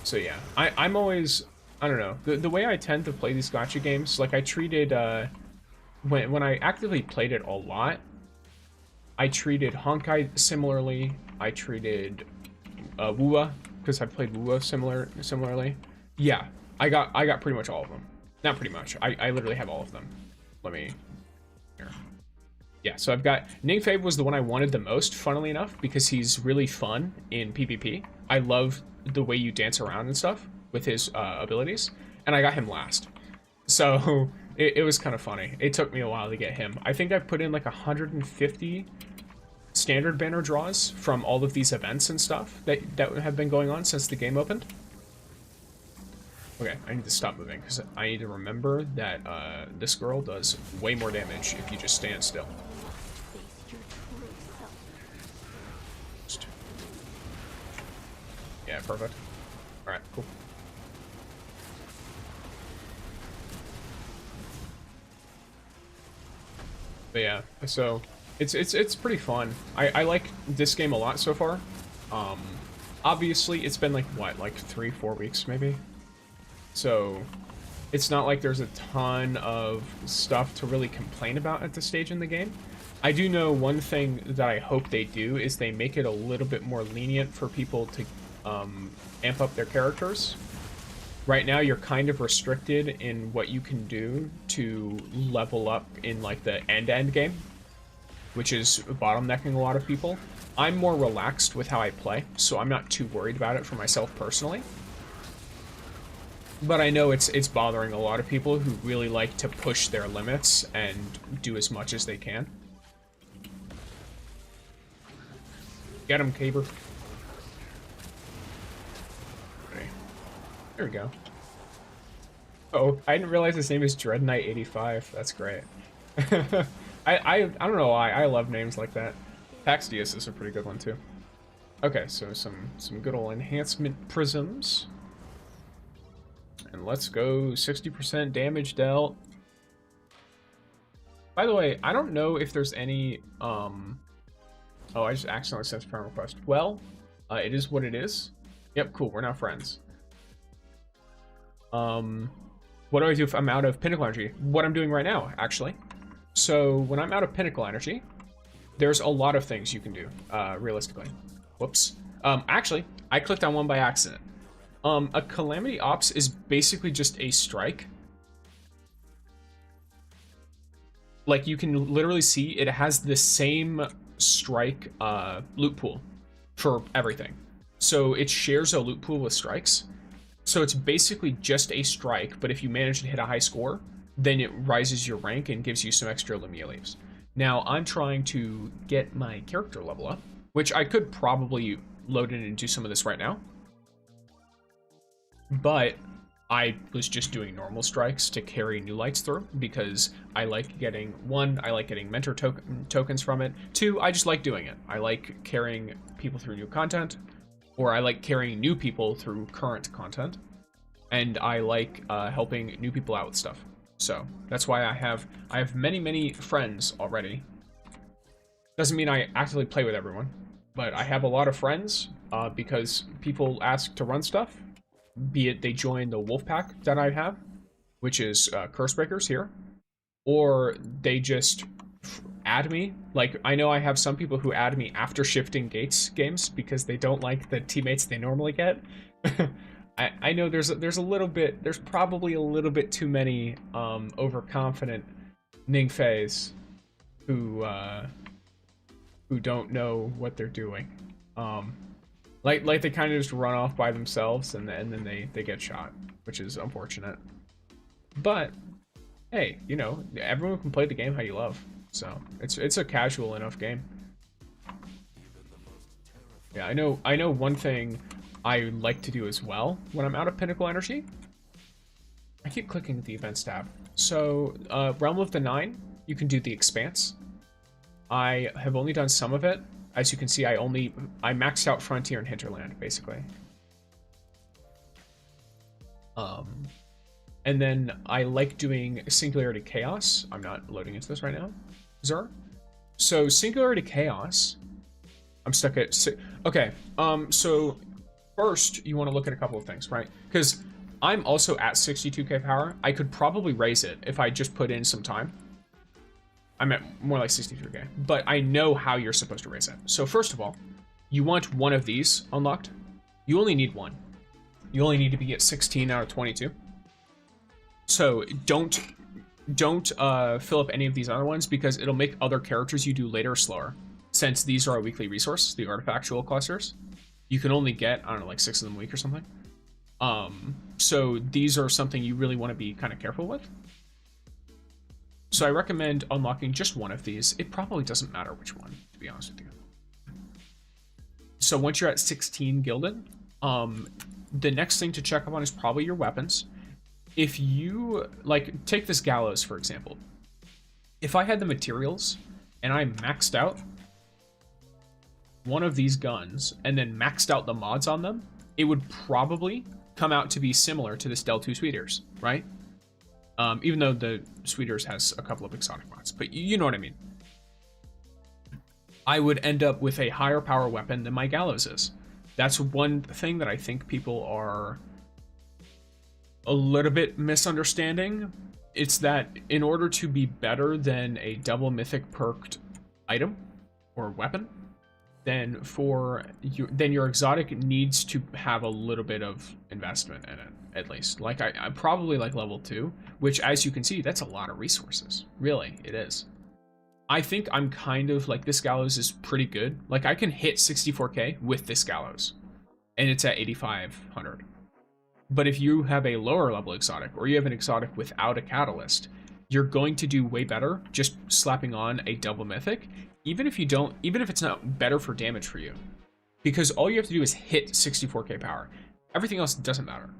So yeah, I'm always, I don't know, the way I tend to play these gacha games, like I treated, when I actively played it a lot, I treated Honkai similarly, I treated Wuwa, because I played Wuwa similarly. Yeah, I got pretty much all of them. Not pretty much, I literally have all of them. Let me, here. Yeah, so I've got, Ningfei was the one I wanted the most, funnily enough, because he's really fun in PvP. I love the way you dance around and stuff with his abilities, and I got him last. So it was kind of funny. It took me a while to get him. I think I put in like 150 standard banner draws from all of these events and stuff that have been going on since the game opened. Okay, I need to stop moving because I need to remember that this girl does way more damage if you just stand still. Face your true self. Yeah, perfect. Alright, cool. But yeah, so it's pretty fun. I like this game a lot so far. Obviously it's been like what, like 3-4 weeks maybe? So it's not like there's a ton of stuff to really complain about at this stage in the game. I do know one thing that I hope they do is they make it a little bit more lenient for people to amp up their characters. Right now you're kind of restricted in what you can do to level up in like the end game, which is bottlenecking a lot of people. I'm more relaxed with how I play, so I'm not too worried about it for myself personally. But I know it's bothering a lot of people who really like to push their limits and do as much as they can. Get him, Caber. Okay. There we go. Oh, I didn't realize his name is Dread Knight 85. That's great. I don't know why. I love names like that. Paxdius is a pretty good one too. Okay, so some good old enhancement prisms. And let's go 60% damage dealt. By the way, I don't know if there's any Oh, I just accidentally sent a friend request. Well, it is what it is. Yep, cool. We're now friends. What do I do if I'm out of Pinnacle Energy? What I'm doing right now, actually. So when I'm out of Pinnacle Energy, there's a lot of things you can do, realistically. Whoops. Actually, I clicked on one by accident. A Calamity Ops is basically just a strike. Like, you can literally see it has the same strike loot pool for everything. So it shares a loot pool with strikes. So it's basically just a strike, but if you manage to hit a high score, then it rises your rank and gives you some extra Lumia leaves. Now, I'm trying to get my character level up, which I could probably load in and do some of this right now. But I was just doing normal strikes to carry new lights through because I like getting, one, I like getting mentor tokens from it. Two, I just like doing it. I like carrying people through new content, or I like carrying new people through current content, and I like helping new people out with stuff. So that's why I have many friends already. Doesn't mean I actively play with everyone, but I have a lot of friends because people ask to run stuff, be it they join the wolf pack that I have, which is Curse Breakers here, or they just add me. Like, I know I have some people who add me after Shifting Gates games because they don't like the teammates they normally get. I know there's probably a little bit too many overconfident Ningfeis who don't know what they're doing. Like they kind of just run off by themselves and then they get shot, which is unfortunate. But hey, you know, everyone can play the game how you love. So it's a casual enough game. Yeah, I know one thing I like to do as well when I'm out of Pinnacle Energy. I keep clicking the events tab. So Realm of the Nine, you can do the Expanse. I have only done some of it. As you can see, I maxed out Frontier and Hinterland, basically. And then I like doing Singularity Chaos. I'm not loading into this right now. Zur. So Singularity Chaos, I'm stuck at okay. So first you want to look at a couple of things, right? Because I'm also at 62k power. I could probably raise it if I just put in some time. I'm at more like 63k, but I know how you're supposed to raise it. So first of all, you want one of these unlocked. You only need one. You only need to be at 16 out of 22. So don't fill up any of these other ones because it'll make other characters you do later slower. Since these are a weekly resource, the artifactual clusters, you can only get, I don't know, like 6 of them a week or something. So these are something you really want to be kind of careful with. So I recommend unlocking just one of these. It probably doesn't matter which one, to be honest with you. So once you're at 16 gilded, the next thing to check up on is probably your weapons. If you, like, take this Gallows, for example. If I had the materials and I maxed out one of these guns and then maxed out the mods on them, it would probably come out to be similar to this Del 2 Sweeters, right? Even though the Sweeters has a couple of exotic mods, but you know what I mean. I would end up with a higher power weapon than my Gallows is. That's one thing that I think people are a little bit misunderstanding. It's that in order to be better than a double mythic perked item or weapon, then your exotic needs to have a little bit of investment in it, at least. Like I probably like level 2, which, as you can see, that's a lot of resources. Really, it is. I think I'm kind of like, this Gallows is pretty good. Like, I can hit 64k with this Gallows, and it's at 8500. But if you have a lower level exotic, or you have an exotic without a catalyst, you're going to do way better just slapping on a double mythic, even if it's not better for damage for you. Because all you have to do is hit 64k power. Everything else doesn't matter.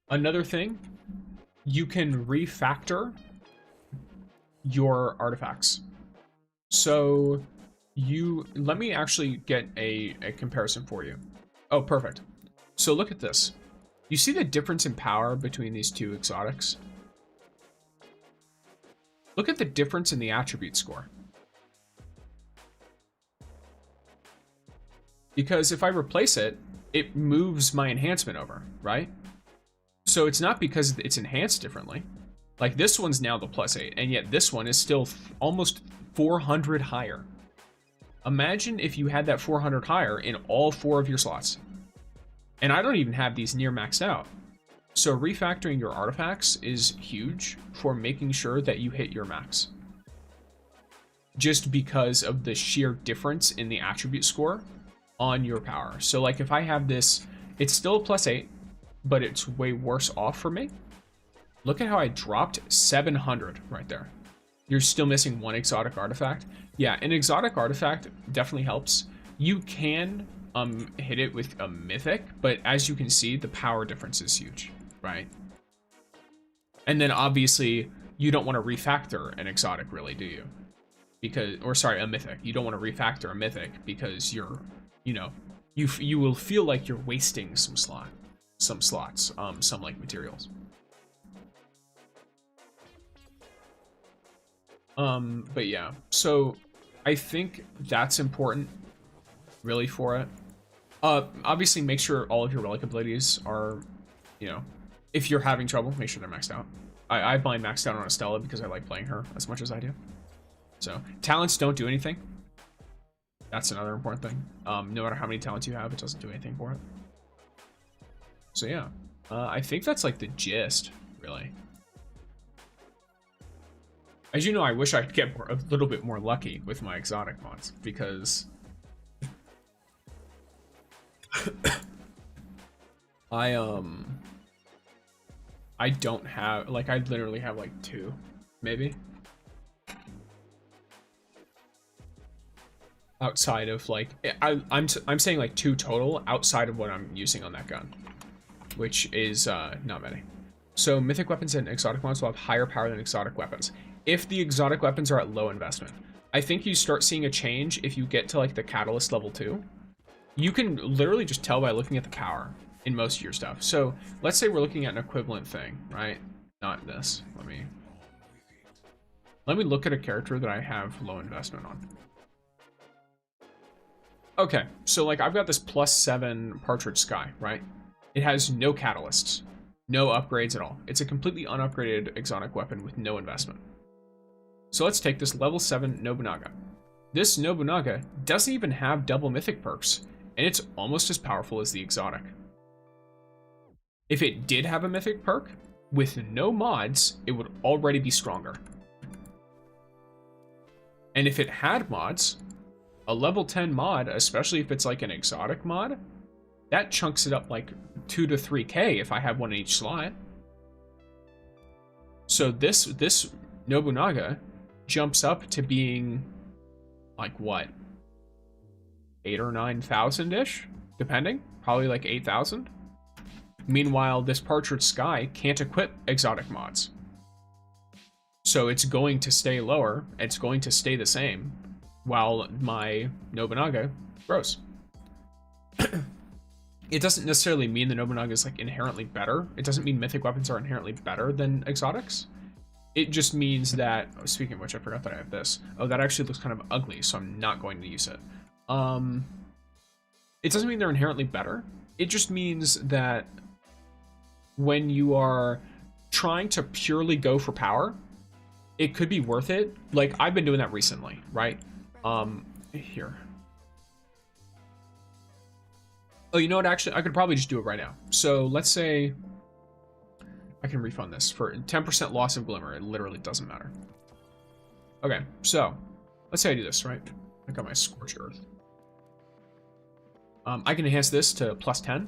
Another thing, you can refactor your artifacts. So let me actually get a comparison for you. Oh, perfect. So look at this. You see the difference in power between these two exotics? Look at the difference in the attribute score. Because if I replace it, it moves my enhancement over, right? So it's not because it's enhanced differently. Like this one's now the +8, and yet this one is still almost 400 higher. Imagine if you had that 400 higher in all 4 of your slots. And I don't even have these near maxed out. So refactoring your artifacts is huge for making sure that you hit your max. Just because of the sheer difference in the attribute score on your power. So like if I have this, it's still a +8, but it's way worse off for me. Look at how I dropped 700 right there. You're still missing 1 exotic artifact. Yeah, an exotic artifact definitely helps. You can hit it with a mythic, but as you can see, the power difference is huge, right? And then obviously you don't want to refactor an exotic, really, do you? Because, or sorry, a mythic. You don't want to refactor a mythic because you're, you know, you will feel like you're wasting some slots, some like materials. But yeah, so I think that's important really for it. Obviously make sure all of your relic abilities are, you know, if you're having trouble, make sure they're maxed out. I blind maxed out on Estella because I like playing her as much as I do. So talents don't do anything. That's another important thing. No matter how many talents you have, it doesn't do anything for it. So yeah, I think that's like the gist, really. As you know, I wish I could get a little bit more lucky with my exotic mods, because I don't have, like, I literally have like 2, maybe. Outside of like, I'm saying like 2 total outside of what I'm using on that gun, which is not many. So mythic weapons and exotic mods will have higher power than exotic weapons if the exotic weapons are at low investment. I think you start seeing a change if you get to like the catalyst level 2. You can literally just tell by looking at the power in most of your stuff. So let's say we're looking at an equivalent thing, right? Not this. Let me look at a character that I have low investment on. Okay, so like I've got this +7 Partridge Sky, right? It has no catalysts, no upgrades at all. It's a completely unupgraded exotic weapon with no investment. So let's take this level 7 Nobunaga. This Nobunaga doesn't even have double mythic perks, and it's almost as powerful as the exotic. If it did have a mythic perk, with no mods, it would already be stronger. And if it had mods, a level 10 mod, especially if it's like an exotic mod, that chunks it up like 2 to 3k if I have one in each slot. So this Nobunaga jumps up to being like what, 8 or 9,000-ish, depending, probably like 8,000. Meanwhile, this Partridge Sky can't equip exotic mods, so it's going to stay lower. It's going to stay the same while my Nobunaga grows. It doesn't necessarily mean the Nobunaga is like inherently better. It doesn't mean mythic weapons are inherently better than exotics. It just means that, oh, speaking of which, I forgot that I have this. Oh, that actually looks kind of ugly, so I'm not going to use it. It doesn't mean they're inherently better. It just means that when you are trying to purely go for power, it could be worth it. Like, I've been doing that recently, right? Here. Oh, you know what? Actually, I could probably just do it right now. So let's say I can refund this for 10% loss of glimmer. It literally doesn't matter. Okay, so let's say I do this, right? I got my Scorched Earth. I can enhance this to +10.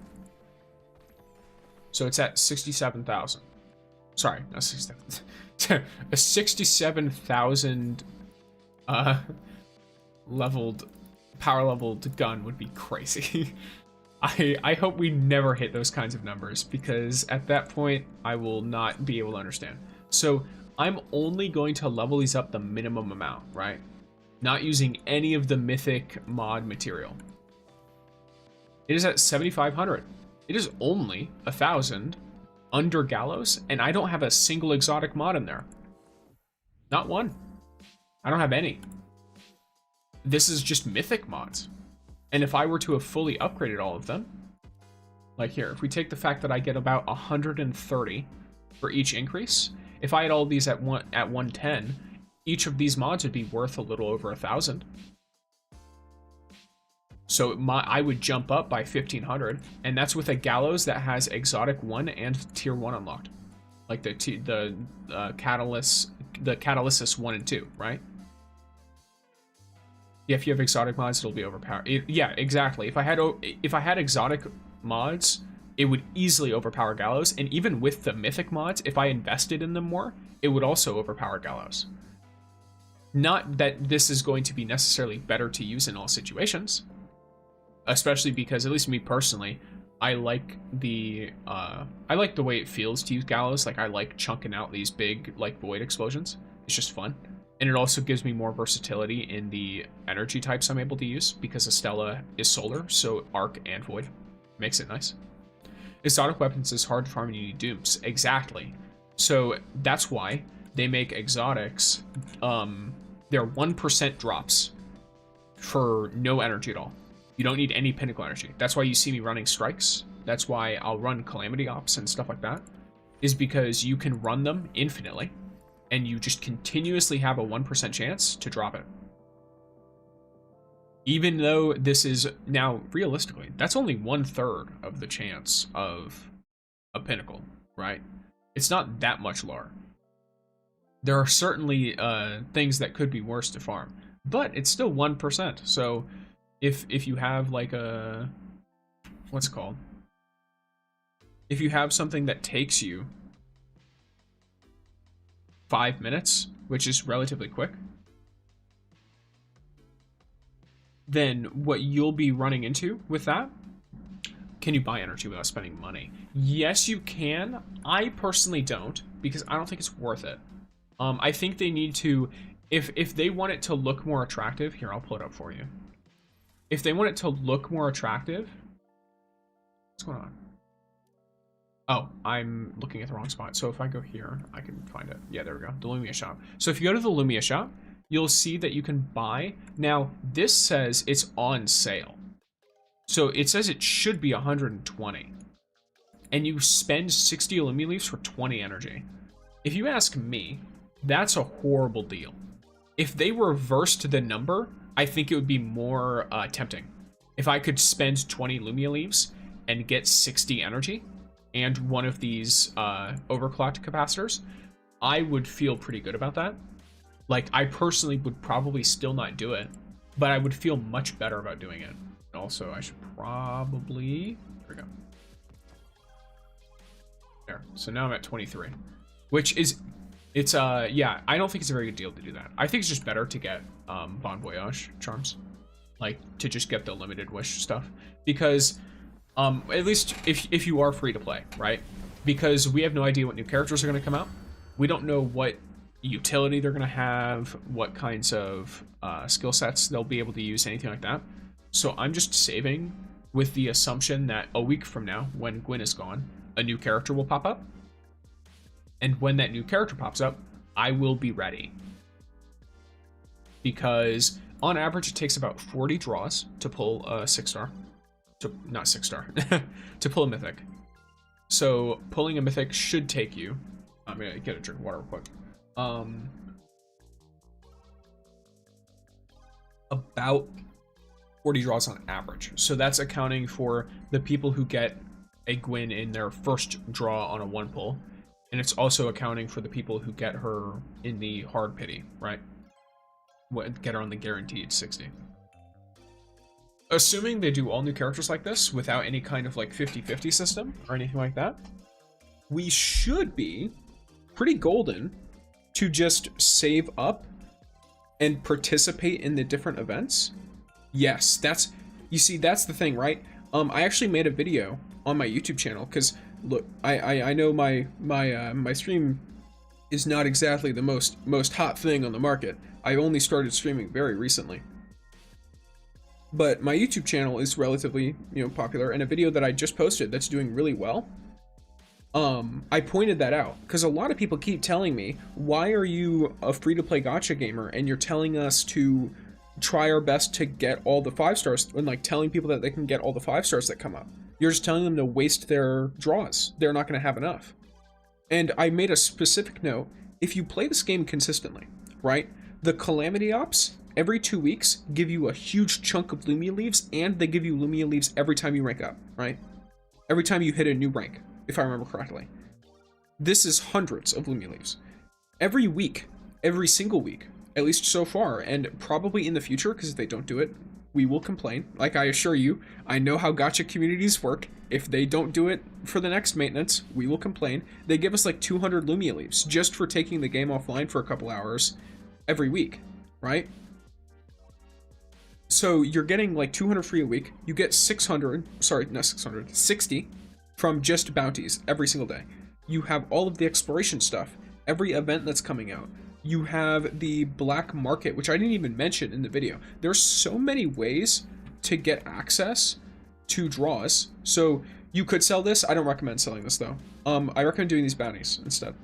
So it's at 67,000. Sorry, not 67. A 67,000 power leveled gun would be crazy. I hope we never hit those kinds of numbers, because at that point I will not be able to understand. So I'm only going to level these up the minimum amount, right? Not using any of the mythic mod material. It is at 7,500. It is only 1,000 under Gallows, and I don't have a single exotic mod in there. Not one. I don't have any. This is just mythic mods. And if I were to have fully upgraded all of them, like here, if we take the fact that I get about 130 for each increase, if I had all these at 110, each of these mods would be worth a little over 1,000. So I would jump up by 1,500, and that's with a Gallows that has Exotic 1 and Tier 1 unlocked. Like the Catalysis 1 and 2, right? Yeah, if you have exotic mods, it'll be overpowered. Yeah, exactly. If I had exotic mods, it would easily overpower Gallows, and even with the mythic mods, if I invested in them more, it would also overpower Gallows. Not that this is going to be necessarily better to use in all situations, especially because, at least me personally, I like the way it feels to use Gallows. Like, I like chunking out these big, like, void explosions. It's just fun. And it also gives me more versatility in the energy types I'm able to use, because Estella is solar, so arc and void. Makes it nice. Exotic weapons is hard to farm and you need dooms. Exactly. So that's why they make exotics, they're 1% drops for no energy at all. You don't need any pinnacle energy. That's why you see me running strikes. That's why I'll run calamity ops and stuff like that, is because you can run them infinitely and you just continuously have a 1% chance to drop it. Even though this is, now realistically, that's only 1/3 of the chance of a pinnacle, right? It's not that much lower. There are certainly things that could be worse to farm, but it's still 1%. So if you have like a, what's it called? If you have something that takes you 5 minutes, which is relatively quick, then what you'll be running into with that, can you buy energy without spending money? Yes, you can. I personally don't, because I don't think it's worth it. I think they need to, if they want it to look more attractive, here, I'll pull it up for you. If they want it to look more attractive, what's going on? Oh, I'm looking at the wrong spot. So if I go here, I can find it. Yeah, there we go. The Lumia shop. So if you go to the Lumia shop, you'll see that you can buy. Now, this says it's on sale. So it says it should be 120. And you spend 60 Lumia Leaves for 20 energy. If you ask me, that's a horrible deal. If they reversed the number, I think it would be more tempting. If I could spend 20 Lumia Leaves and get 60 energy and one of these overclocked capacitors, I would feel pretty good about that. Like, I personally would probably still not do it, but I would feel much better about doing it. Also, I should probably, there we go. There, so now I'm at 23, which is, it's, yeah, I don't think it's a very good deal to do that. I think it's just better to get Bon Voyage charms, like, to just get the limited wish stuff, because at least if you are free to play, right? Because we have no idea what new characters are going to come out. We don't know what utility they're going to have, what kinds of skill sets they'll be able to use, anything like that. So I'm just saving with the assumption that a week from now, when Gwen is gone, a new character will pop up. And when that new character pops up, I will be ready. Because on average, it takes about 40 draws to pull a 6-star. Not 6-star, to pull a mythic. So pulling a mythic should take you, I'm gonna get a drink of water real quick. About 40 draws on average. So that's accounting for the people who get a Gwyn in their first draw on a 1 pull. And it's also accounting for the people who get her in the hard pity, right? Get her on the guaranteed 60. Assuming they do all new characters like this without any kind of like 50-50 system or anything like that, we should be pretty golden to just save up and participate in the different events. Yes, that's, you see, that's the thing, right? I actually made a video on my YouTube channel, because look, I know my stream is not exactly the most hot thing on the market. I only started streaming very recently. But my YouTube channel is relatively, popular, and a video that I just posted that's doing really well, I pointed that out, because a lot of people keep telling me, why are you a free-to-play gacha gamer and you're telling us to try our best to get all the 5-stars and like telling people that they can get all the 5-stars that come up. You're just telling them to waste their draws. They're not going to have enough. And I made a specific note, if you play this game consistently, right? The Calamity Ops every 2 weeks give you a huge chunk of Lumia Leaves, and they give you Lumia Leaves every time you rank up, right? Every time you hit a new rank, if I remember correctly. This is hundreds of Lumia Leaves. Every week, every single week, at least so far, and probably in the future, because if they don't do it, we will complain. Like I assure you, I know how gacha communities work. If they don't do it for the next maintenance, we will complain. They give us like 200 Lumia Leaves just for taking the game offline for a couple hours every week, right? So you're getting like 200 free a week. You get 600, sorry, not 600, 60 from just bounties every single day. You have all of the exploration stuff, every event that's coming out. You have the black market, which I didn't even mention in the video. There's so many ways to get access to draws. So you could sell this. I don't recommend selling this though. I recommend doing these bounties instead.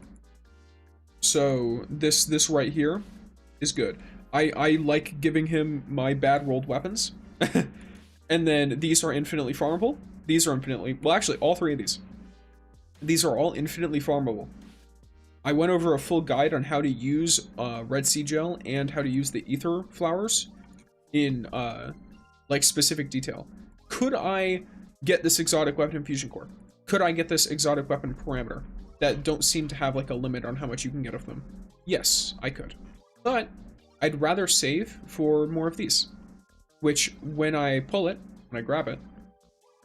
So this right here is good. I like giving him my bad rolled weapons. And then these are infinitely farmable. These are infinitely, well actually all three of these. These are all infinitely farmable. I went over a full guide on how to use Red Sea Gel and how to use the Ether Flowers in like specific detail. Could I get this exotic weapon infusion core? Could I get this exotic weapon parameter that don't seem to have like a limit on how much you can get of them? Yes, I could. But I'd rather save for more of these, which when I pull it, when I grab it,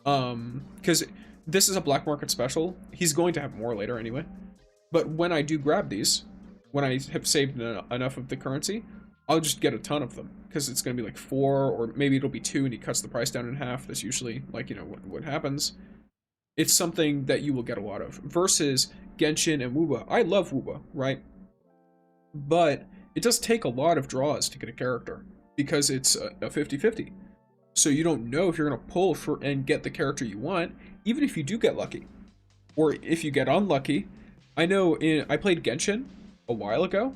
because this is a black market special, he's going to have more later anyway. But when I do grab these, when I have saved enough of the currency, I'll just get a ton of them, because it's going to be like 4, or maybe it'll be 2, and he cuts the price down in half. That's usually, like, you know, what happens. It's something that you will get a lot of. Versus Genshin and Wuba. I love Wuba, right? But it does take a lot of draws to get a character, because it's a 50-50. So you don't know if you're going to pull for and get the character you want, even if you do get lucky. Or if you get unlucky. I know I played Genshin a while ago,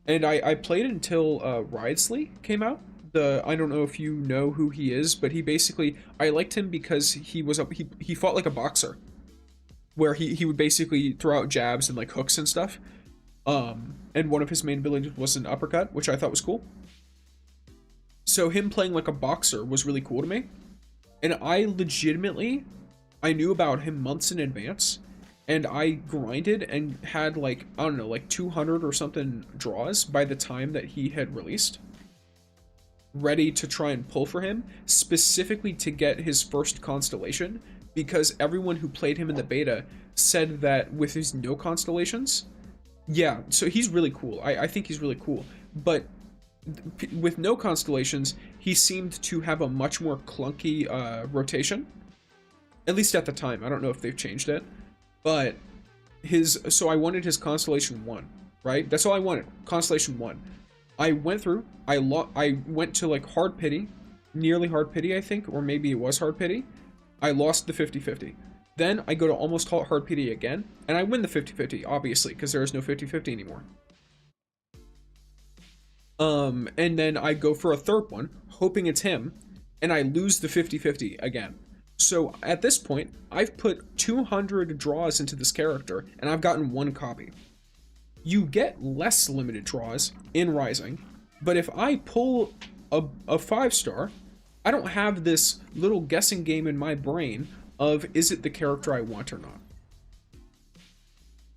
and I played until Ridesley came out. I don't know if you know who he is, but he basically, I liked him because he fought like a boxer, where he would basically throw out jabs and like hooks and stuff. And one of his main abilities was an uppercut, which I thought was cool. So him playing like a boxer was really cool to me. And I knew about him months in advance. And I grinded and had like, I don't know, like 200 or something draws by the time that he had released. Ready to try and pull for him, specifically to get his first constellation. Because everyone who played him in the beta said that with his no constellations, yeah, so he's really cool. I think he's really cool. But with no constellations, he seemed to have a much more clunky rotation. At least at the time. I don't know if they've changed it. But so I wanted his Constellation 1, right? That's all I wanted, Constellation 1. I went through, I went to like Hard Pity, nearly Hard Pity I think, or maybe it was Hard Pity. I lost the 50-50. Then I go to almost Hard Pity again, and I win the 50-50, obviously, because there is no 50-50 anymore. And then I go for a third one, hoping it's him, and I lose the 50-50 again. So at this point, I've put 200 draws into this character, and I've gotten 1 copy. You get less limited draws in Rising, but if I pull a 5-star, I don't have this little guessing game in my brain of is it the character I want or not.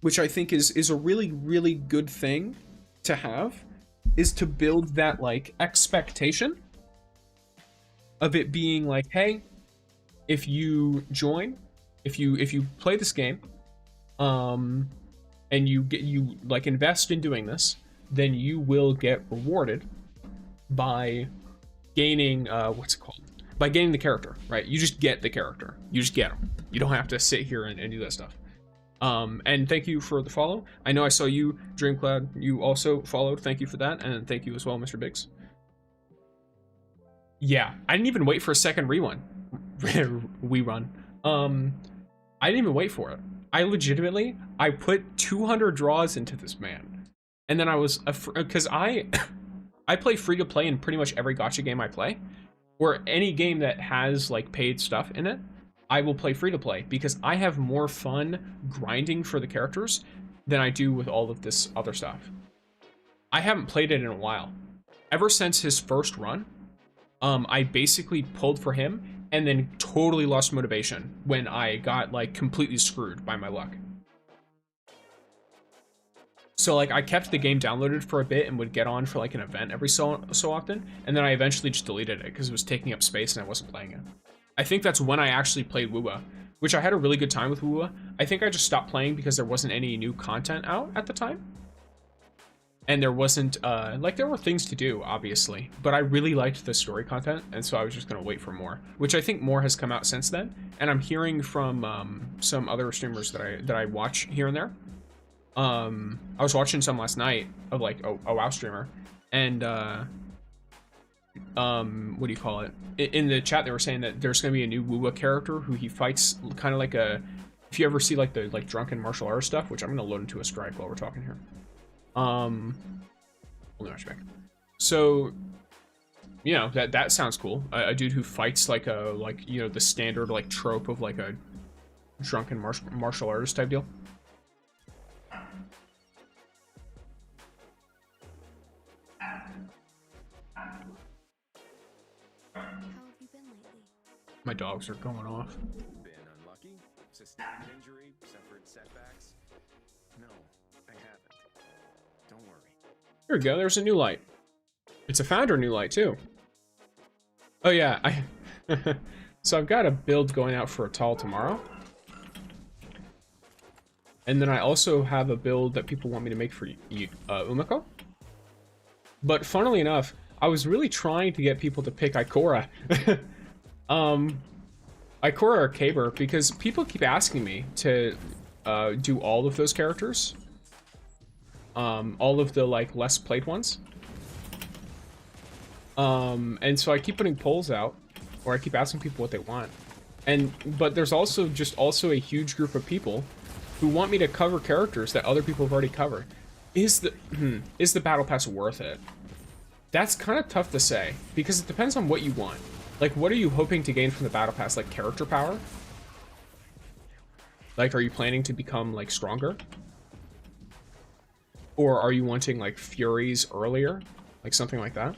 Which I think is a really, really good thing to have, is to build that like expectation of it being like, hey, if you join, if you play this game, and you like invest in doing this, then you will get rewarded by gaining what's it called? By gaining the character, right? You just get the character. You just get them. You don't have to sit here and do that stuff. And thank you for the follow. I know I saw you, Dreamcloud. You also followed. Thank you for that, and thank you as well, Mr. Biggs. Yeah, I didn't even wait for a second rerun. I didn't even wait for it. I put 200 draws into this man, and then I was because I play free to play in pretty much every gacha game I play, or any game that has like paid stuff in it. I will play free to play because I have more fun grinding for the characters than I do with all of this other stuff. I haven't played it in a while. Ever since his first run, I basically pulled for him and then totally lost motivation when I got like completely screwed by my luck. So like I kept the game downloaded for a bit and would get on for like an event every so often, and then I eventually just deleted it because it was taking up space and I wasn't playing it. I think that's when I actually played Wuwa, which I had a really good time with Wuwa. I think I just stopped playing because there wasn't any new content out at the time. And there wasn't, like there were things to do, obviously, but I really liked the story content, and so I was just gonna wait for more, which I think more has come out since then. And I'm hearing from some other streamers that I watch here and there. I was watching some last night of like a WoW streamer, and what do you call it? In the chat, they were saying that there's gonna be a new Wuwa character who he fights kind of like a, if you ever see like the drunken martial arts stuff, which I'm gonna load into a strike while we're talking here. Hold on, back. So, you know, that sounds cool. A dude who fights like you know, the standard like trope of like a drunken martial artist type deal. How have you been lately? My dogs are going off. Been unlucky? Sustained injury? Suffered setbacks? No, I haven't. Don't worry. Here we go, there's a new light. It's a founder new light too. Oh yeah, so I've got a build going out for a tall tomorrow. And then I also have a build that people want me to make for Umiko. But funnily enough, I was really trying to get people to pick Ikora. Ikora or Caber, because people keep asking me to do all of those characters. All of the like less played ones. And so I keep putting polls out, or I keep asking people what they want. But there's also a huge group of people who want me to cover characters that other people have already covered. Is the battle pass worth it? That's kind of tough to say, because it depends on what you want. Like, what are you hoping to gain from the battle pass? Like character power? Like, are you planning to become like stronger? Or are you wanting like Furies earlier? Like something like that?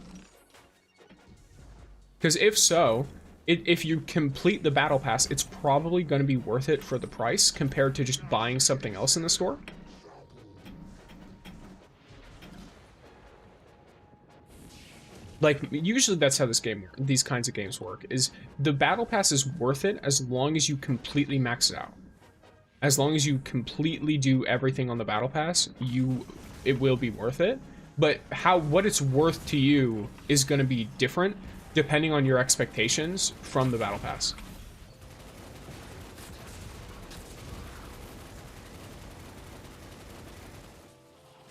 Because if so, if you complete the battle pass, it's probably going to be worth it for the price compared to just buying something else in the store. Like, usually that's how these kinds of games work, is the battle pass is worth it as long as you completely max it out. As long as you completely do everything on the battle pass, it will be worth it. But what it's worth to you is going to be different depending on your expectations from the battle pass.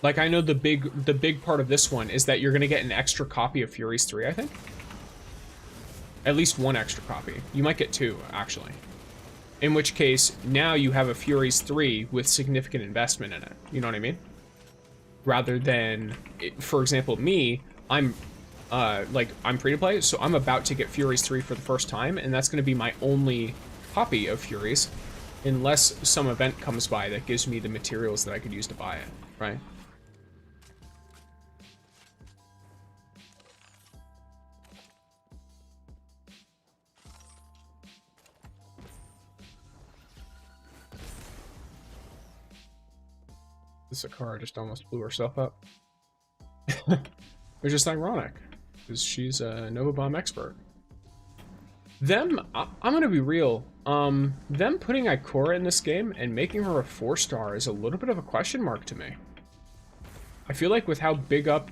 Like, I know the big part of this one is that you're gonna get an extra copy of Furies 3, I think. At least one extra copy. You might get two, actually. In which case, now you have a Furies 3 with significant investment in it. You know what I mean? Rather than, for example, me, I'm free to play, so I'm about to get Furies 3 for the first time, and that's gonna be my only copy of Furies, unless some event comes by that gives me the materials that I could use to buy it, right? This Sakara just almost blew herself up. Which is ironic, because she's a Nova Bomb expert. I'm gonna be real. Them putting Ikora in this game and making her a 4-star is a little bit of a question mark to me. I feel like with how bigged up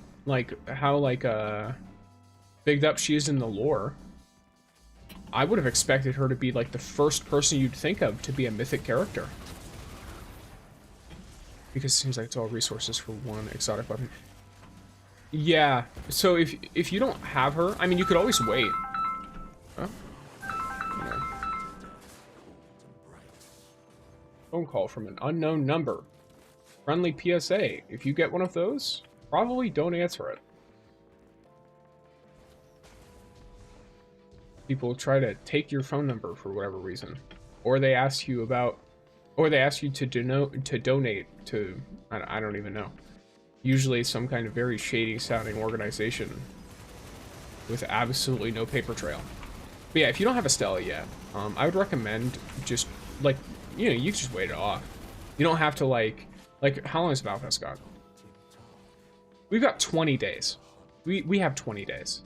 she is in the lore, I would have expected her to be like the first person you'd think of to be a mythic character. Because it seems like it's all resources for one exotic weapon. Yeah, so if you don't have her, I mean, you could always wait. Huh? Yeah. Phone call from an unknown number. Friendly PSA. If you get one of those, probably don't answer it. people try to take your phone number for whatever reason, or they ask you about, or they ask you to donate to, I don't even know. Usually some kind of very shady sounding organization with absolutely no paper trail. But yeah, if you don't have a Stella yet, I would recommend just, like, you know, you just wait it off. You don't have to, like how long has Battle Pass got? We've got 20 days. We have 20 days.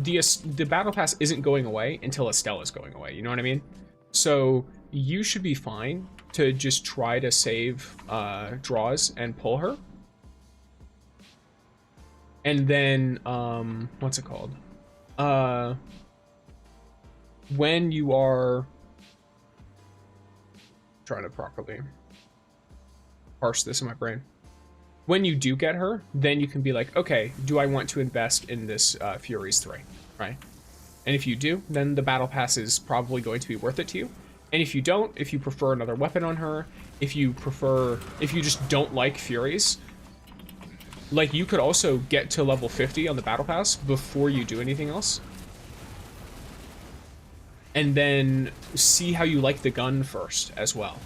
The Battle Pass isn't going away until Estella's going away, you know what I mean? So you should be fine to just try to save draws and pull her. And then, what's it called? When you are trying to properly parse this in my brain. When you do get her, then you can be like, okay, do I want to invest in this Furies 3, right? And if you do, then the Battle Pass is probably going to be worth it to you. And if you don't, if you prefer another weapon on her, if you just don't like Furies, like, you could also get to level 50 on the Battle Pass before you do anything else. And then see how you like the gun first as well.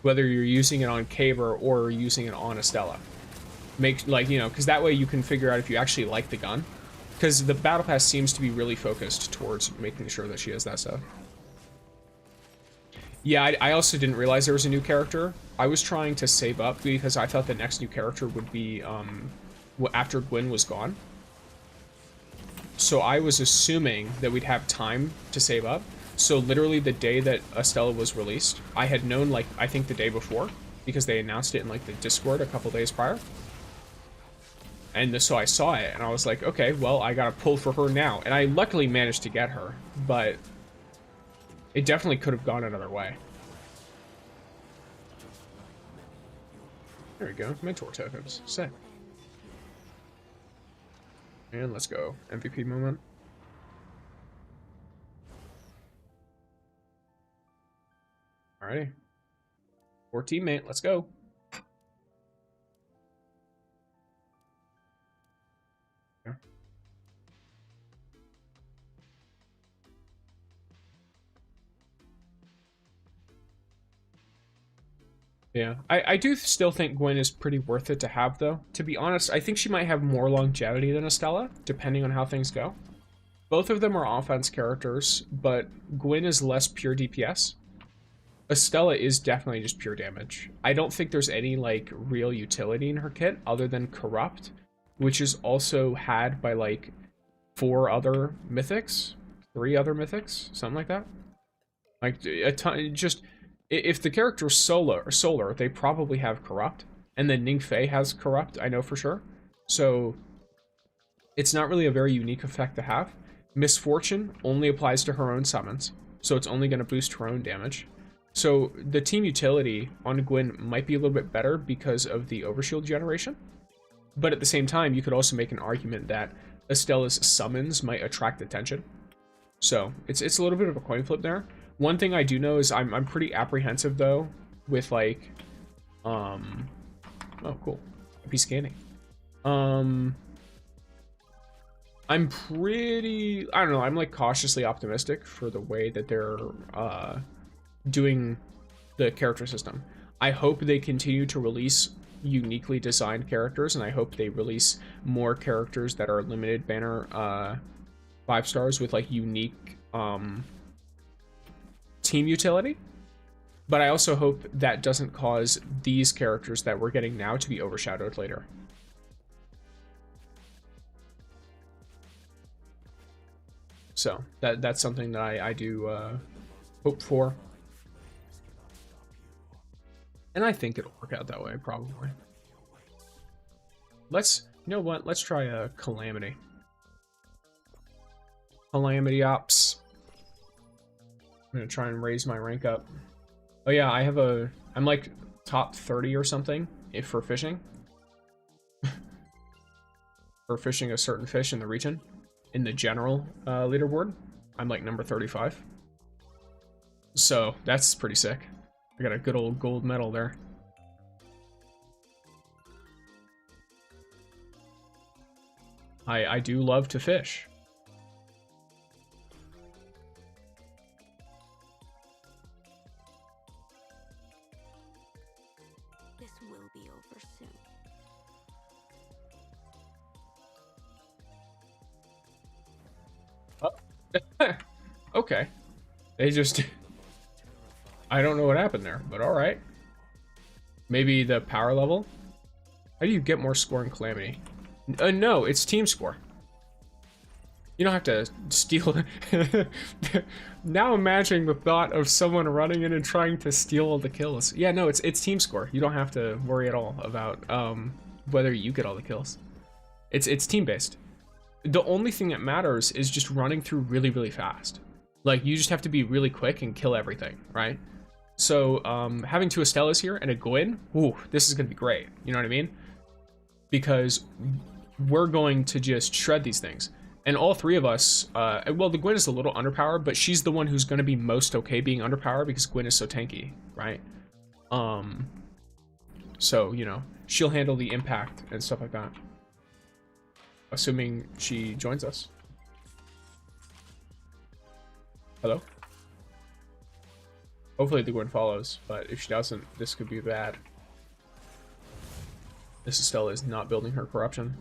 Whether you're using it on Caber or using it on Estella. Make, like, you know, because that way you can figure out if you actually like the gun. Because the Battle Pass seems to be really focused towards making sure that she has that stuff. Yeah, I also didn't realize there was a new character. I was trying to save up because I thought the next new character would be after Gwen was gone. So I was assuming that we'd have time to save up. So literally the day that Estella was released, I had known, like, I think the day before, because they announced it in, like, the Discord a couple days prior. And so I saw it, and I was like, okay, well, I gotta pull for her now. And I luckily managed to get her, but it definitely could have gone another way. There we go, mentor tokens, sick. And let's go, MVP moment. Alrighty. Poor teammate, let's go. Yeah. Yeah, I do still think Gwen is pretty worth it to have, though. To be honest, I think she might have more longevity than Estella, depending on how things go. Both of them are offense characters, but Gwen is less pure DPS. Estella is definitely just pure damage. I don't think there's any, like, real utility in her kit other than Corrupt, which is also had by, like, 4 other mythics, 3 other mythics, something like that. Like, a ton, just, if the character's solar, they probably have Corrupt, and then Ningfei has Corrupt, I know for sure. So, it's not really a very unique effect to have. Misfortune only applies to her own summons, so it's only going to boost her own damage. So the team utility on Gwen might be a little bit better because of the overshield generation. But at the same time, you could also make an argument that Estella's summons might attract attention. So it's a little bit of a coin flip there. One thing I do know is I'm pretty apprehensive, though, with, like, oh, cool. IP scanning. I'm pretty, I don't know, I'm, like, cautiously optimistic for the way that they're doing the character system. I hope they continue to release uniquely designed characters, and I hope they release more characters that are limited banner 5 stars with, like, unique team utility. But I also hope that doesn't cause these characters that we're getting now to be overshadowed later. So that's something that I do hope for. And I think it'll work out that way, probably. Let's, you know what? Let's try a Calamity. Calamity Ops. I'm gonna try and raise my rank up. Oh yeah, I'm like top 30 or something for fishing. For fishing a certain fish in the region. In the general leaderboard, I'm like number 35. So that's pretty sick. I got a good old gold medal there. I do love to fish. okay. They just... I don't know what happened there, but alright. Maybe the power level? How do you get more score in Calamity? No, it's team score. You don't have to steal... Now imagining the thought of someone running in and trying to steal all the kills. Yeah, no, it's team score. You don't have to worry at all about whether you get all the kills. It's team-based. The only thing that matters is just running through really, really fast. Like, you just have to be really quick and kill everything, right? So, having two Estellas here and a Gwyn, ooh, this is gonna be great. You know what I mean? Because we're going to just shred these things. And all three of us, well, the Gwyn is a little underpowered, but she's the one who's going to be most okay being underpowered because Gwyn is so tanky, right? So, you know, she'll handle the impact and stuff like that. Assuming she joins us. Hello? Hopefully the Gwyn follows, but if she doesn't, this could be bad. This Estella is not building her corruption.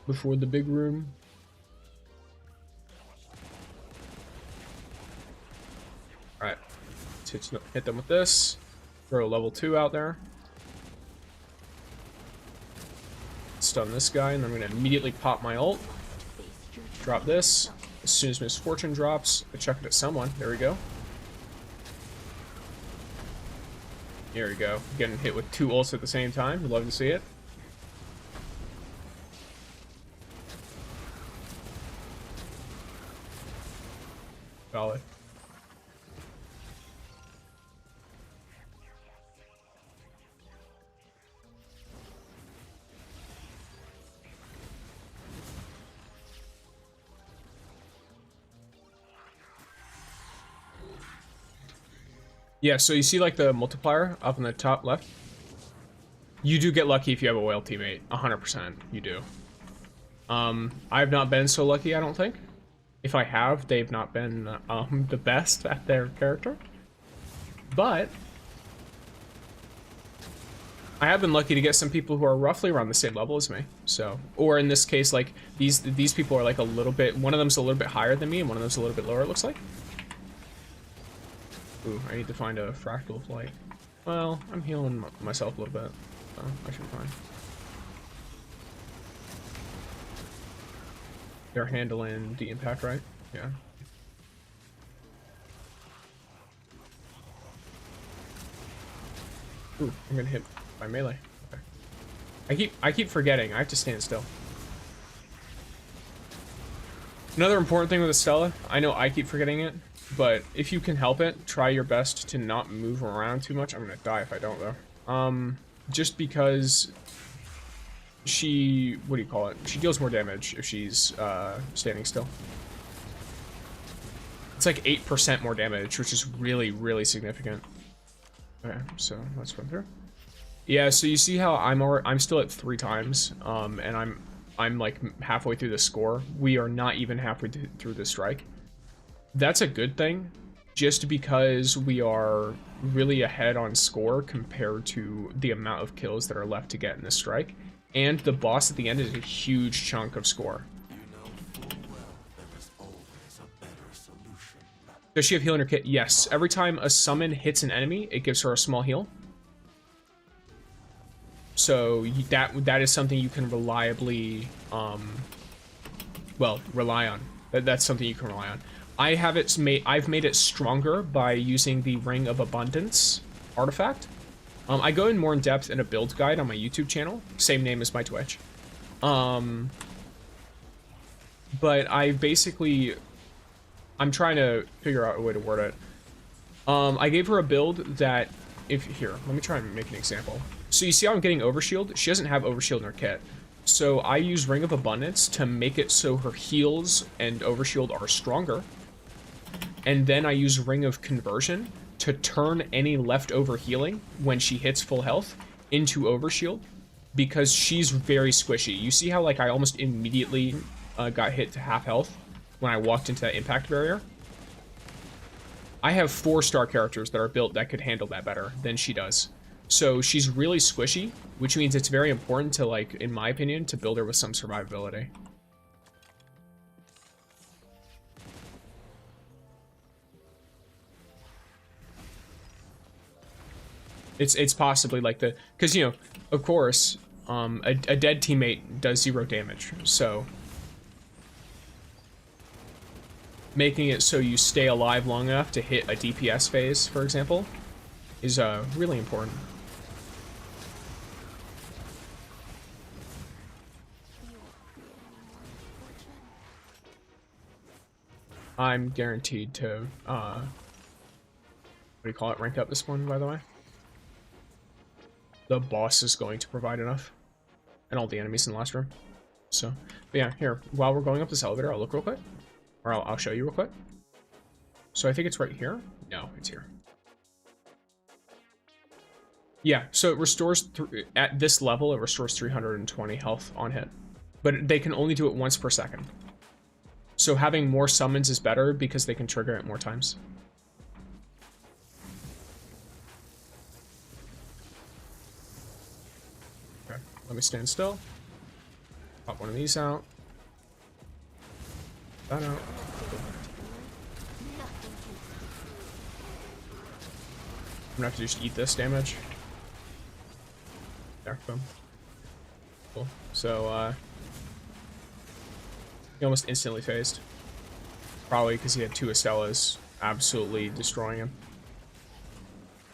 Before the big room. Alright. Let's hit them with this. Throw a level 2 out there. Stun this guy, and I'm going to immediately pop my ult. Drop this. As soon as Misfortune drops, I chuck it at someone. There we go. Here we go. Getting hit with 2 ults at the same time. We'd love to see it. Solid. Yeah, so you see like the multiplier up in the top left? You do get lucky if you have a whale teammate. 100%, you do. I've not been so lucky, I don't think. If I have, they've not been the best at their character. But I have been lucky to get some people who are roughly around the same level as me. So, or in this case, like these people are like a little bit, one of them's a little bit higher than me and one of them's a little bit lower, it looks like. Ooh, I need to find a fractal flight. Well, I'm healing myself a little bit, so I should be fine. They're handling the impact, right? Yeah. Ooh, I'm gonna hit my melee. Okay. I keep forgetting. I have to stand still. Another important thing with Estella, I know I keep forgetting it, but if you can help it, try your best to not move around too much. I'm gonna die if I don't though. Just because she, what do you call it? She deals more damage if she's standing still. It's like 8% more damage, which is really, really significant. Okay, so let's run through. Yeah, so you see how I'm still at 3 times, and I'm like halfway through the score. We are not even halfway through the strike. That's a good thing, just because we are really ahead on score compared to the amount of kills that are left to get in this strike. And the boss at the end is a huge chunk of score. You know full well there is always a better solution. Does she have heal in her kit? Yes. Every time a summon hits an enemy, it gives her a small heal. So that is something you can reliably, well, rely on. That's something you can rely on. I've made it stronger by using the Ring of Abundance artifact. I go in more in depth in a build guide on my YouTube channel, same name as my Twitch. But I'm trying to figure out a way to word it. I gave her a build that, here, let me try and make an example. So you see how I'm getting Overshield? She doesn't have Overshield in her kit. So I use Ring of Abundance to make it so her heals and Overshield are stronger. And then I use Ring of Conversion to turn any leftover healing when she hits full health into Overshield, because she's very squishy. You see how like I almost immediately got hit to half health when I walked into that impact barrier? I have 4-star characters that are built that could handle that better than she does. So she's really squishy, which means it's very important to, like, in my opinion, to build her with some survivability. It's possibly like the, because you know, of course, a dead teammate does 0 damage, so making it so you stay alive long enough to hit a DPS phase, for example, is really important. I'm guaranteed to what do you call it, rank up this one, by the way. The boss is going to provide enough, and all the enemies in the last room. So, but yeah, here, while we're going up this elevator, I'll look real quick, or I'll show you real quick. So I think it's right here. No, it's here. Yeah, so it restores, at this level, it restores 320 health on hit. But they can only do it once per second. So having more summons is better because they can trigger it more times. Okay, let me stand still. Pop one of these out. That out. I'm gonna have to just eat this damage. There, boom. Cool. So, he almost instantly phased. Probably because he had 2 Estellas absolutely destroying him.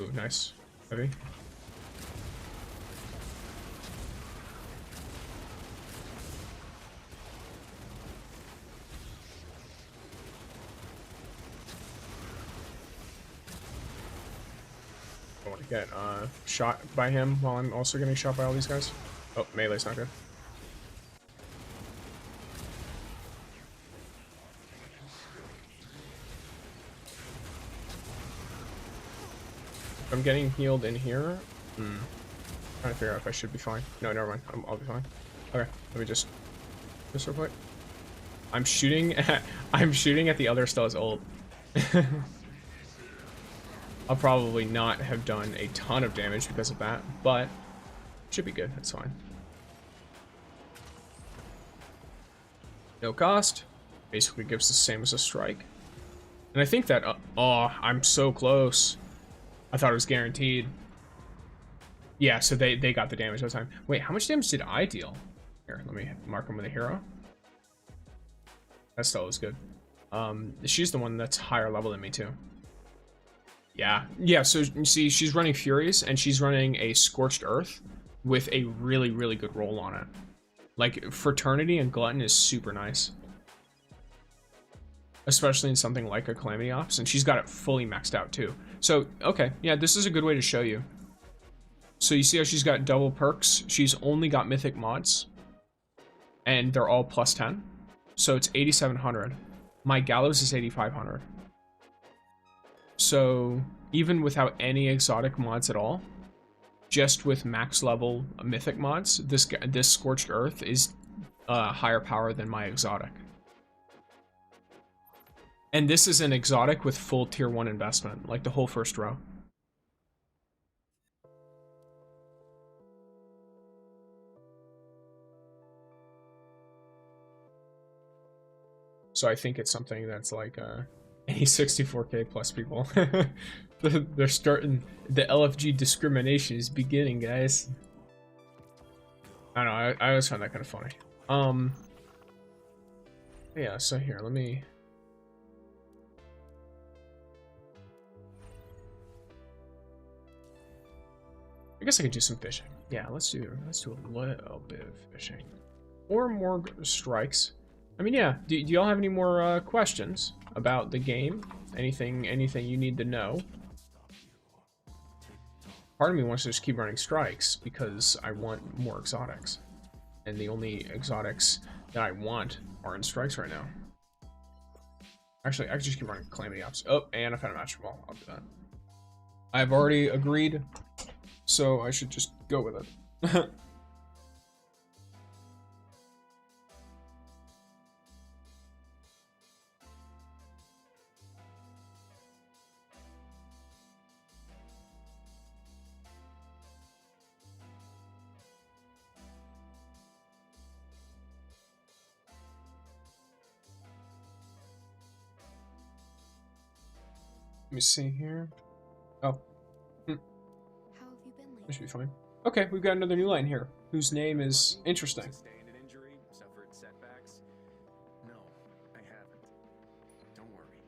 Ooh, nice. Heavy. I want to get shot by him while I'm also getting shot by all these guys. Oh, melee's not good. If I'm getting healed in here, trying to figure out if I should be fine. No, never mind. I'll be fine. Okay, let me just real quick. I'm shooting at the other Stella's ult. I'll probably not have done a ton of damage because of that, but should be good. That's fine. No cost. Basically gives the same as a strike. And I think that, oh, I'm so close. I thought it was guaranteed. Yeah, so they got the damage that time. Wait, how much damage did I deal? Here, let me mark him with a hero. That still is good. She's the one that's higher level than me too. Yeah, so you see, she's running Furies, and she's running a Scorched Earth with a really, really good roll on it. Like, Fraternity and Glutton is super nice. Especially in something like a Calamity Ops, and she's got it fully maxed out too. So, okay, yeah, this is a good way to show you. So you see how she's got double perks? She's only got Mythic mods, and they're all plus 10. So it's 8,700. My Gallows is 8,500. So even without any exotic mods at all, just with max level mythic mods, this Scorched Earth is higher power than my exotic. And this is an exotic with full tier 1 investment, like the whole first row. So I think it's something that's like any 64k plus people. They're starting, the LFG discrimination is beginning, guys. I don't know, I always find that kind of funny. Yeah, so here, let me... I guess I could do some fishing. Yeah, let's do a little bit of fishing. Or more strikes. I mean, yeah, do y'all have any more questions about the game? Anything you need to know? Part of me wants to just keep running strikes because I want more exotics. And the only exotics that I want are in strikes right now. Actually, I could just keep running Calamity Ops. Oh, and I found a match ball. I'll do that. I've already agreed, so I should just go with it. Let me see here. Oh. How have That should be fine. Okay, we've got another new line here, whose name is interesting. Sustained an injury, suffered setbacks? No, I haven't. Don't worry.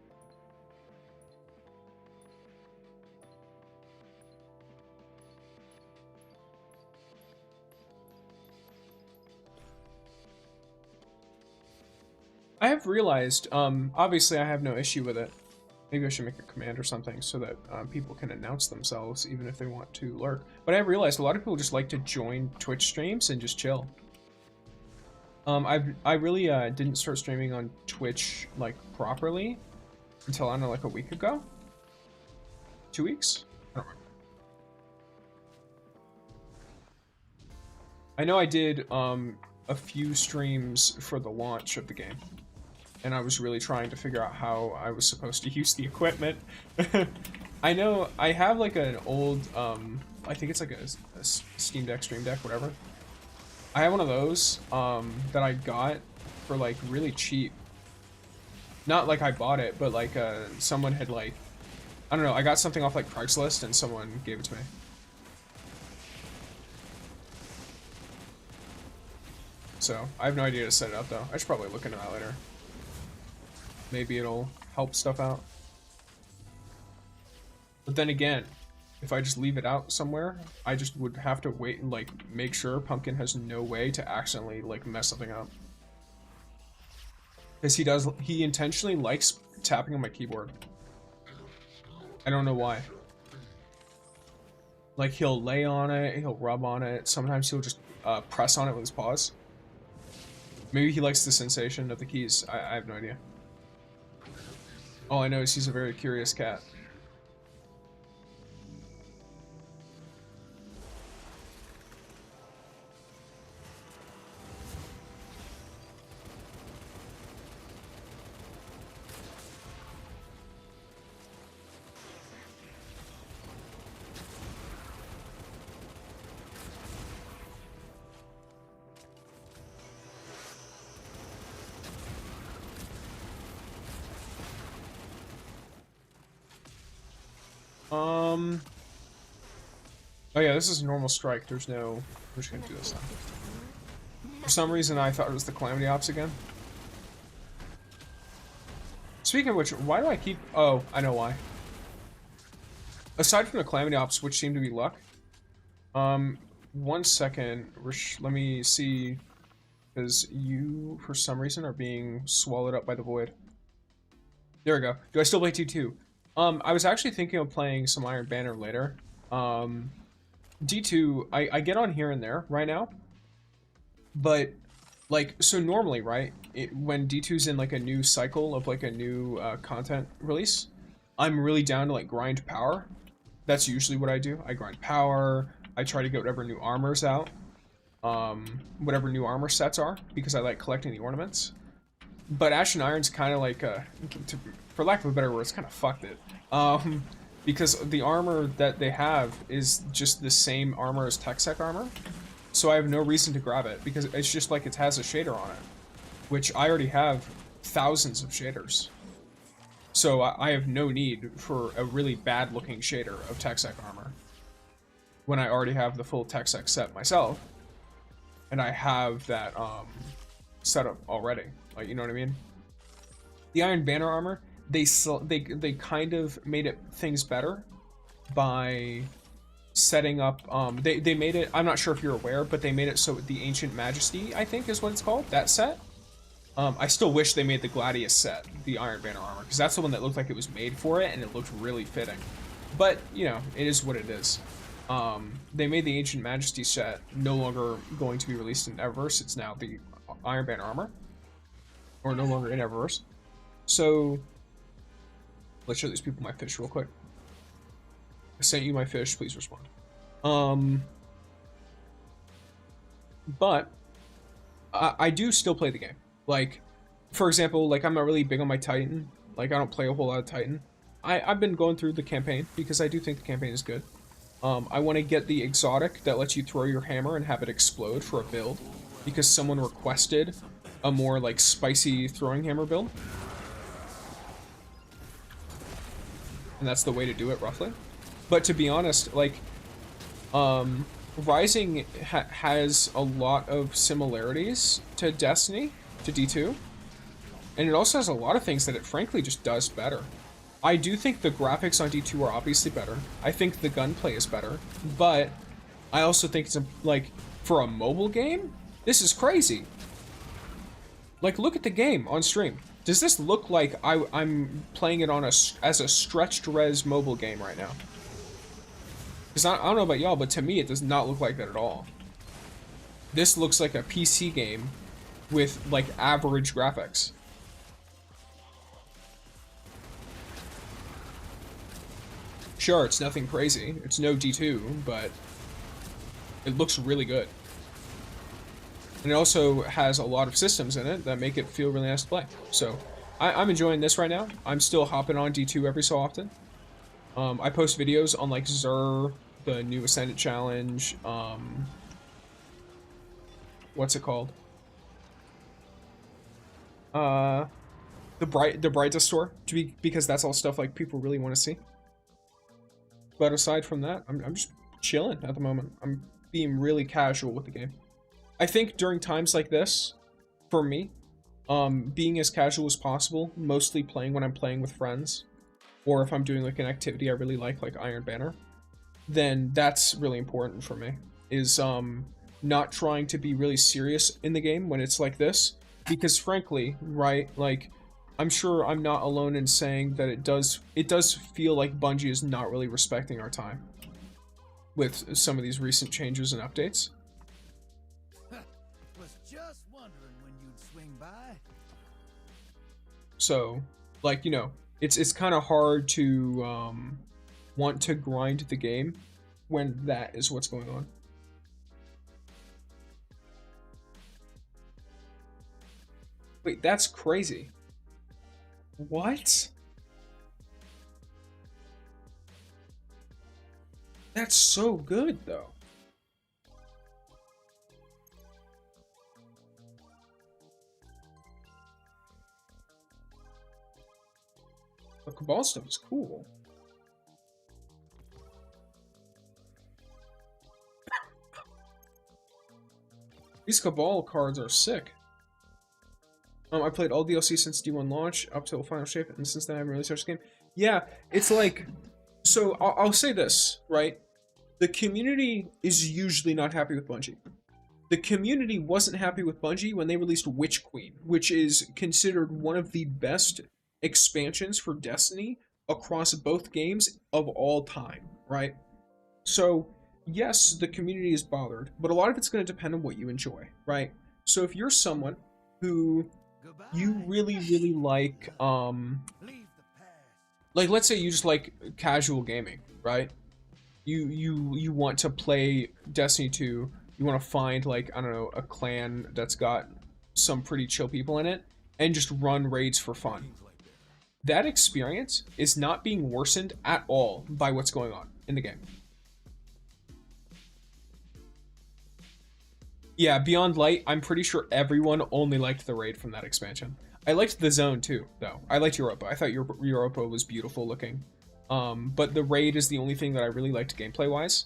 I have realized, obviously I have no issue with it. Maybe I should make a command or something so that people can announce themselves even if they want to lurk. But I have realized a lot of people just like to join Twitch streams and just chill. I really didn't start streaming on Twitch like properly until, I don't know, like a week ago? 2 weeks? I don't remember. I know I did a few streams for the launch of the game. And I was really trying to figure out how I was supposed to use the equipment. I know I have like an old, I think it's like a Steam Deck, Stream Deck, whatever. I have one of those that I got for like really cheap. Not like I bought it, but like someone had like, I don't know, I got something off like Craigslist and someone gave it to me. So I have no idea to set it up though. I should probably look into that later. Maybe it'll help stuff out. But then again, if I just leave it out somewhere, I just would have to wait and like make sure Pumpkin has no way to accidentally like mess something up. Because he intentionally likes tapping on my keyboard. I don't know why. Like he'll lay on it, he'll rub on it, sometimes he'll just press on it with his paws. Maybe he likes the sensation of the keys, I have no idea. All I know is he's a very curious cat. Oh yeah, this is a normal strike. There's no... We're just gonna do this now. For some reason, I thought it was the Calamity Ops again. Speaking of which, why do I keep... Oh, I know why. Aside from the Calamity Ops, which seem to be luck. 1 second. Let me see... Because you, for some reason, are being swallowed up by the void. There we go. Do I still play T2? I was actually thinking of playing some Iron Banner later. D2, I get on here and there right now. But, like, so normally, right, when D2's in, like, a new cycle of, like, a new content release, I'm really down to, like, grind power. That's usually what I do. I grind power, I try to get whatever new armor's out. Whatever new armor sets are, because I like collecting the ornaments. But Ash and Iron's kind of like, for lack of a better word, it's kind of fucked it. Because the armor that they have is just the same armor as TechSec armor. So I have no reason to grab it, because it's just like it has a shader on it. Which I already have thousands of shaders. So I have no need for a really bad looking shader of TechSec armor. When I already have the full TechSec set myself. And I have that set up already. Like, you know what I mean? The Iron Banner armor, they kind of made things better by setting up, they made it, I'm not sure if you're aware, but they made it so the Ancient Majesty, I think is what it's called, that set. I still wish they made the Gladius set, the Iron Banner armor, because that's the one that looked like it was made for it, and it looked really fitting. But, you know, it is what it is. They made the Ancient Majesty set no longer going to be released in Eververse, it's now the Iron Banner armor. Or no longer in Eververse. So, let's show these people my fish real quick. I sent you my fish, please respond. But, I do still play the game. Like, for example, like I'm not really big on my Titan. Like, I don't play a whole lot of Titan. I've been going through the campaign, because I do think the campaign is good. I want to get the exotic that lets you throw your hammer and have it explode for a build, because someone requested a more, like, spicy throwing hammer build. And that's the way to do it, roughly. But to be honest, like, Rising has a lot of similarities to Destiny, to D2, and it also has a lot of things that it frankly just does better. I do think the graphics on D2 are obviously better. I think the gunplay is better, but I also think it's like, for a mobile game, this is crazy. Like, look at the game on stream. Does this look like I'm playing it on as a stretched res mobile game right now? Because I don't know about y'all, but to me it does not look like that at all. This looks like a PC game with like average graphics. Sure, it's nothing crazy. It's no D2, but it looks really good. And it also has a lot of systems in it that make it feel really nice to play. So, I'm enjoying this right now. I'm still hopping on D2 every so often. I post videos on like Xur, the new Ascendant Challenge, what's it called? The Brightest Store, because that's all stuff like people really want to see. But aside from that, I'm just chilling at the moment. I'm being really casual with the game. I think during times like this, for me, being as casual as possible, mostly playing when I'm playing with friends, or if I'm doing like an activity I really like Iron Banner, then that's really important for me, is not trying to be really serious in the game when it's like this, because frankly, right, like, I'm sure I'm not alone in saying that it does feel like Bungie is not really respecting our time with some of these recent changes and updates. Was just wondering when you'd swing by. So, like, you know, it's kind of hard to want to grind the game when that is what's going on. Wait, that's crazy. What? That's so good, though. The Cabal stuff is cool. These Cabal cards are sick. I played all DLC since D1 launch up till final shape, and since then I haven't really touched the game. Yeah, it's like, so I'll say this, right? The community is usually not happy with Bungie. The community wasn't happy with Bungie when they released Witch Queen, which is considered one of the best expansions for Destiny across both games of all time, right? So, yes, the community is bothered, but a lot of it's going to depend on what you enjoy, right? So if you're someone who you really, really like, let's say you just like casual gaming, right? You want to play Destiny 2, you want to find, like, I don't know, a clan that's got some pretty chill people in it, and just run raids for fun. That experience is not being worsened at all by what's going on in the game. Yeah, Beyond Light, I'm pretty sure everyone only liked the raid from that expansion. I liked the zone too, though. I liked Europa. I thought Europa was beautiful looking. But the raid is the only thing that I really liked gameplay-wise.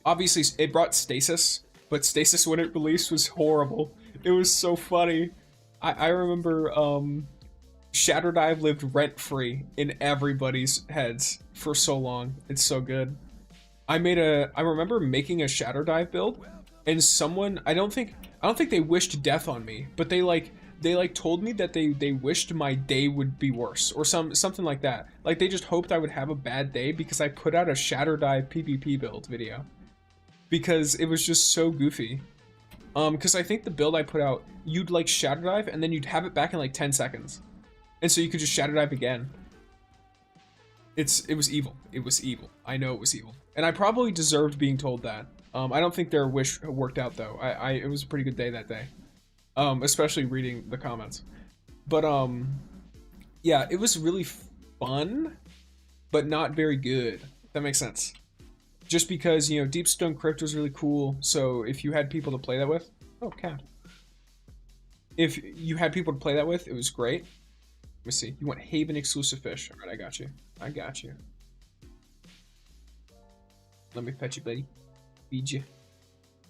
Obviously, it brought Stasis, but Stasis when it released was horrible. It was so funny. I remember Shadow Dive lived rent-free in everybody's heads for so long. It's so good. I remember making a Shadow Dive build, and someone, I don't think they wished death on me, but they told me that they wished my day would be worse, or something like that. Like, they just hoped I would have a bad day because I put out a Shadow Dive PvP build video. Because it was just so goofy. Because I think the build I put out, you'd like Shadow Dive, and then you'd have it back in like 10 seconds. And so you could just Shadow Dive again. It was evil. It was evil. I know it was evil. And I probably deserved being told that. I don't think their wish worked out, though. It was a pretty good day that day. Especially reading the comments. But, yeah, it was really fun, but not very good. If that makes sense. Just because, you know, Deepstone Crypt was really cool, so if you had people to play that with... Oh, cat. If you had people to play that with, it was great. Let me see. You want Haven exclusive fish. Alright, I got you. I got you. Let me pet you, buddy. BJ.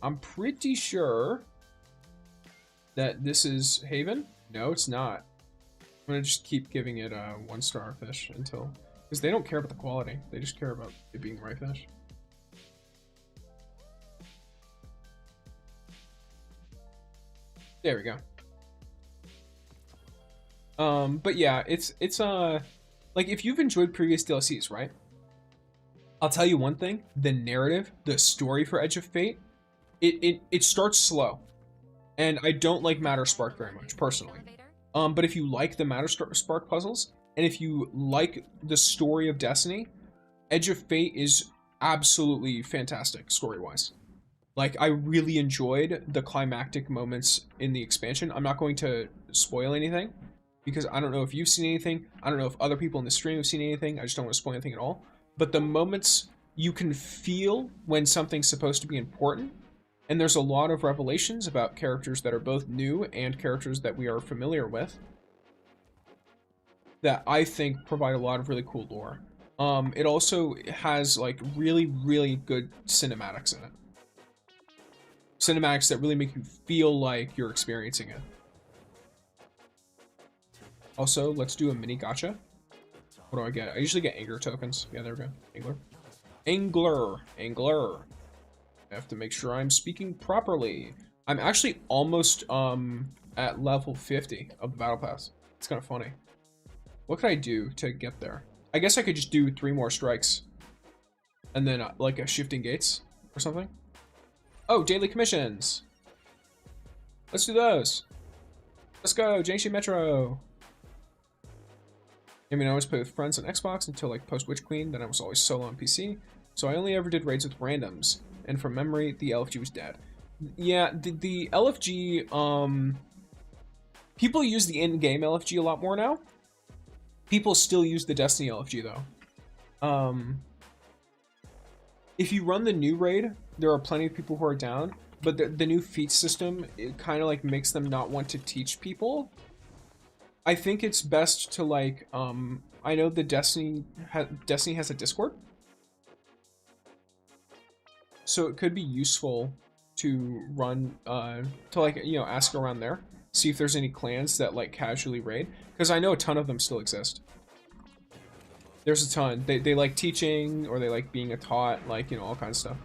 I'm pretty sure that this is Haven. No, it's not. I'm gonna just keep giving it a 1-star fish until, because they don't care about the quality. They just care about it being the right fish. There we go. But yeah, it's like if you've enjoyed previous DLCs, right? I'll tell you one thing: the narrative, the story for Edge of Fate, it starts slow, and I don't like Matter Spark very much personally. But if you like the Matter Spark puzzles, and if you like the story of Destiny, Edge of Fate is absolutely fantastic story-wise. Like, I really enjoyed the climactic moments in the expansion. I'm not going to spoil anything, because I don't know if you've seen anything. I don't know if other people in the stream have seen anything. I just don't want to spoil anything at all. But the moments you can feel when something's supposed to be important, and there's a lot of revelations about characters that are both new and characters that we are familiar with, that I think provide a lot of really cool lore. It also has like really, really good cinematics in it. Cinematics that really make you feel like you're experiencing it. Also, let's do a mini gacha. What do I get? I usually get Angler tokens. Yeah, there we go. Angler. I have to make sure I'm speaking properly. I'm actually almost at level 50 of the battle pass. It's kind of funny. What could I do to get there? I guess I could just do 3 more strikes. And then like a shifting gates or something. Oh, daily commissions. Let's do those. Let's go, Jiangxi Metro. I mean, I always play with friends on Xbox until like post Witch Queen, then I was always solo on PC. So I only ever did raids with randoms. And from memory, the LFG was dead. Yeah, the LFG, people use the in-game LFG a lot more now. People still use the Destiny LFG though. If you run the new raid, there are plenty of people who are down, but the new feat system, it kind of like makes them not want to teach people. I think it's best to like, I know the Destiny has a Discord. So it could be useful to run, to like, you know, ask around there. See if there's any clans that like casually raid. Because I know a ton of them still exist. There's a ton. They like teaching, or they like being a taught, like, you know, all kinds of stuff.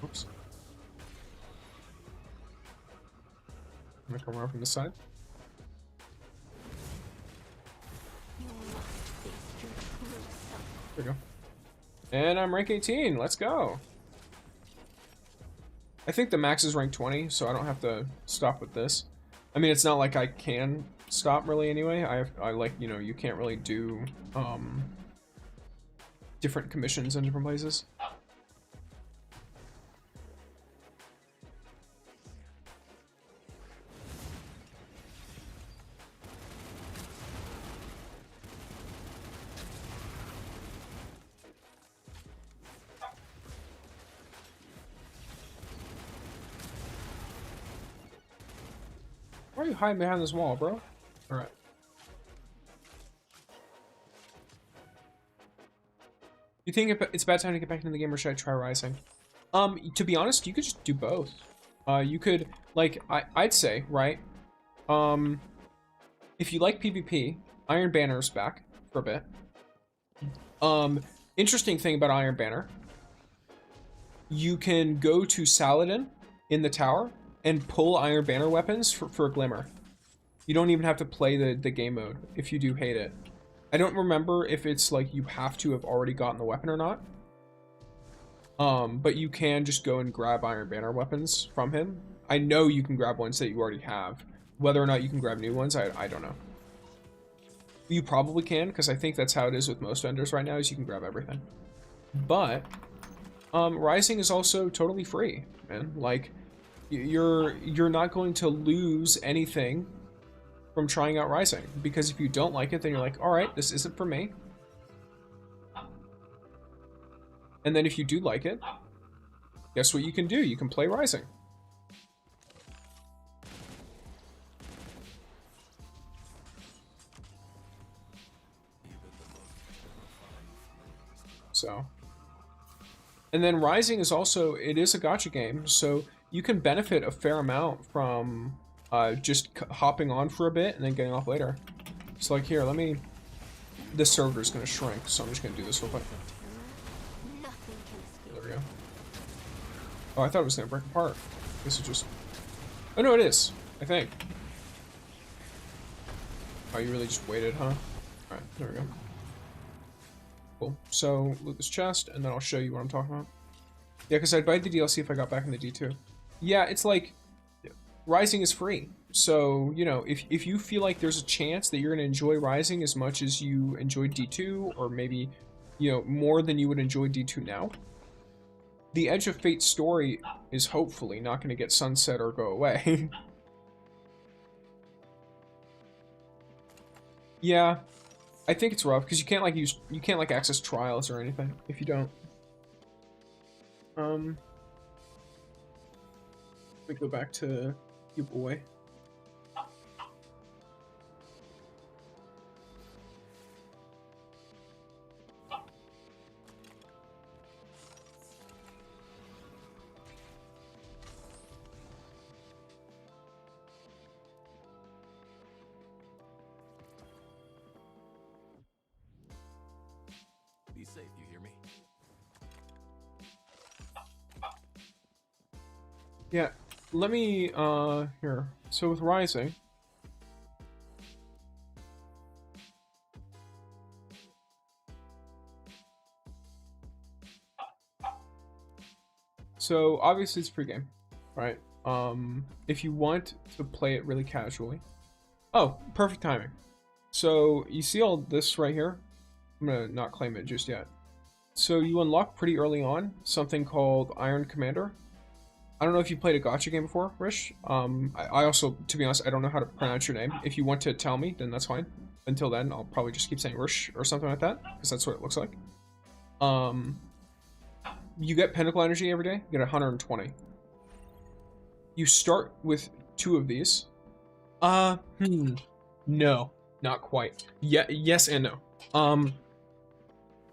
Oops. I'm gonna come around from this side. There we go. And I'm rank 18. Let's go. I think the max is rank 20, so I don't have to stop with this. I mean, it's not like I can stop really anyway. I like, you know, you can't really do different commissions in different places. Why are you hiding behind this wall, bro? Alright. You think it's a bad time to get back into the game, or should I try Rising? To be honest, you could just do both. You could, like, I'd say, right? If you like PvP, Iron Banner's back for a bit. Interesting thing about Iron Banner, you can go to Saladin in the tower and pull Iron Banner weapons for Glimmer. You don't even have to play the game mode if you do hate it. I don't remember if it's like you have to have already gotten the weapon or not. But you can just go and grab Iron Banner weapons from him. I know you can grab ones that you already have. Whether or not you can grab new ones, I don't know. You probably can, because I think that's how it is with most vendors right now, is you can grab everything. But Rising is also totally free, man. Like, you're not going to lose anything from trying out Rising, because if you don't like it, then you're like, all right, this isn't for me. And then if you do like it, guess what you can do? You can play Rising. So And then Rising is also, it is a gacha game, so you can benefit a fair amount from just hopping on for a bit and then getting off later. So like here, let me, this server is gonna shrink, so I'm just gonna do this real quick. Nothing can escape. There we go. Oh, I thought it was gonna break apart. This is just, oh no, it is, I think. Oh, you really just waited, huh? Alright, there we go. Cool. So, loot this chest, and then I'll show you what I'm talking about. Yeah, because I'd buy the DLC if I got back into D2. Yeah, it's like, Rising is free. So, you know, if you feel like there's a chance that you're going to enjoy Rising as much as you enjoyed D2, or maybe, you know, more than you would enjoy D2 now, the Edge of Fate story is hopefully not going to get sunset or go away. Yeah, I think it's rough because you can't like access trials or anything if you don't. Let me go back to you, boy. Be safe, you hear me? Yeah, let me, here. So with Rising, so obviously it's pregame, right? If you want to play it really casually, oh, perfect timing. So you see all this right here? I'm gonna not claim it just yet. So you unlock pretty early on something called Iron Commander. I don't know if you played a gacha game before, Rish. I also, to be honest, I don't know how to pronounce your name. If you want to tell me, then that's fine. Until then, I'll probably just keep saying Rish or something like that, because that's what it looks like. You get Pinnacle Energy every day. You get 120. You start with 2 of these. No, not quite. Yeah, yes and no.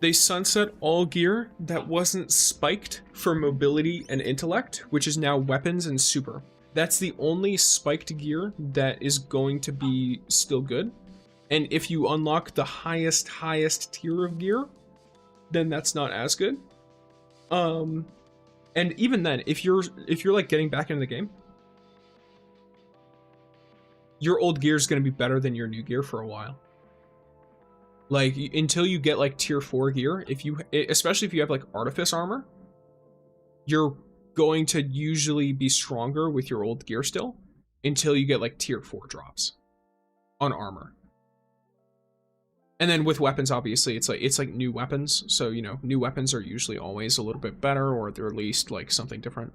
They sunset all gear that wasn't spiked for mobility and intellect, which is now weapons and super. That's the only spiked gear that is going to be still good. And if you unlock the highest tier of gear, then that's not as good. And even then, if you're like getting back into the game, your old gear is going to be better than your new gear for a while. Like, until you get, like, tier 4 gear, especially if you have, like, artifice armor, you're going to usually be stronger with your old gear still, until you get, like, tier 4 drops on armor. And then with weapons, obviously, it's like new weapons, so, you know, new weapons are usually always a little bit better, or they're at least, like, something different.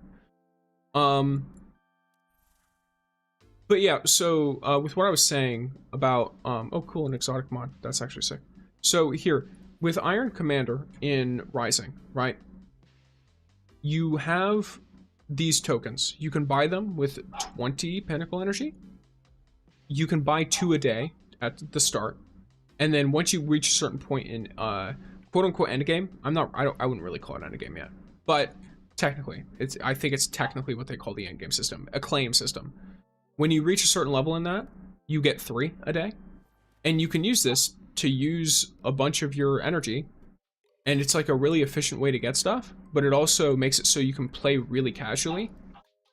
But yeah, so with what I was saying about, oh cool, an exotic mod, that's actually sick. So here, with Iron Commander in Rising, right, you have these tokens. You can buy them with 20 Pinnacle Energy. You can buy 2 a day at the start. And then once you reach a certain point in, quote-unquote endgame, I wouldn't really call it endgame yet, but technically, I think it's technically what they call the endgame system, a claim system. When you reach a certain level in that, you get 3 a day. And you can use this to use a bunch of your energy. And it's like a really efficient way to get stuff, but it also makes it so you can play really casually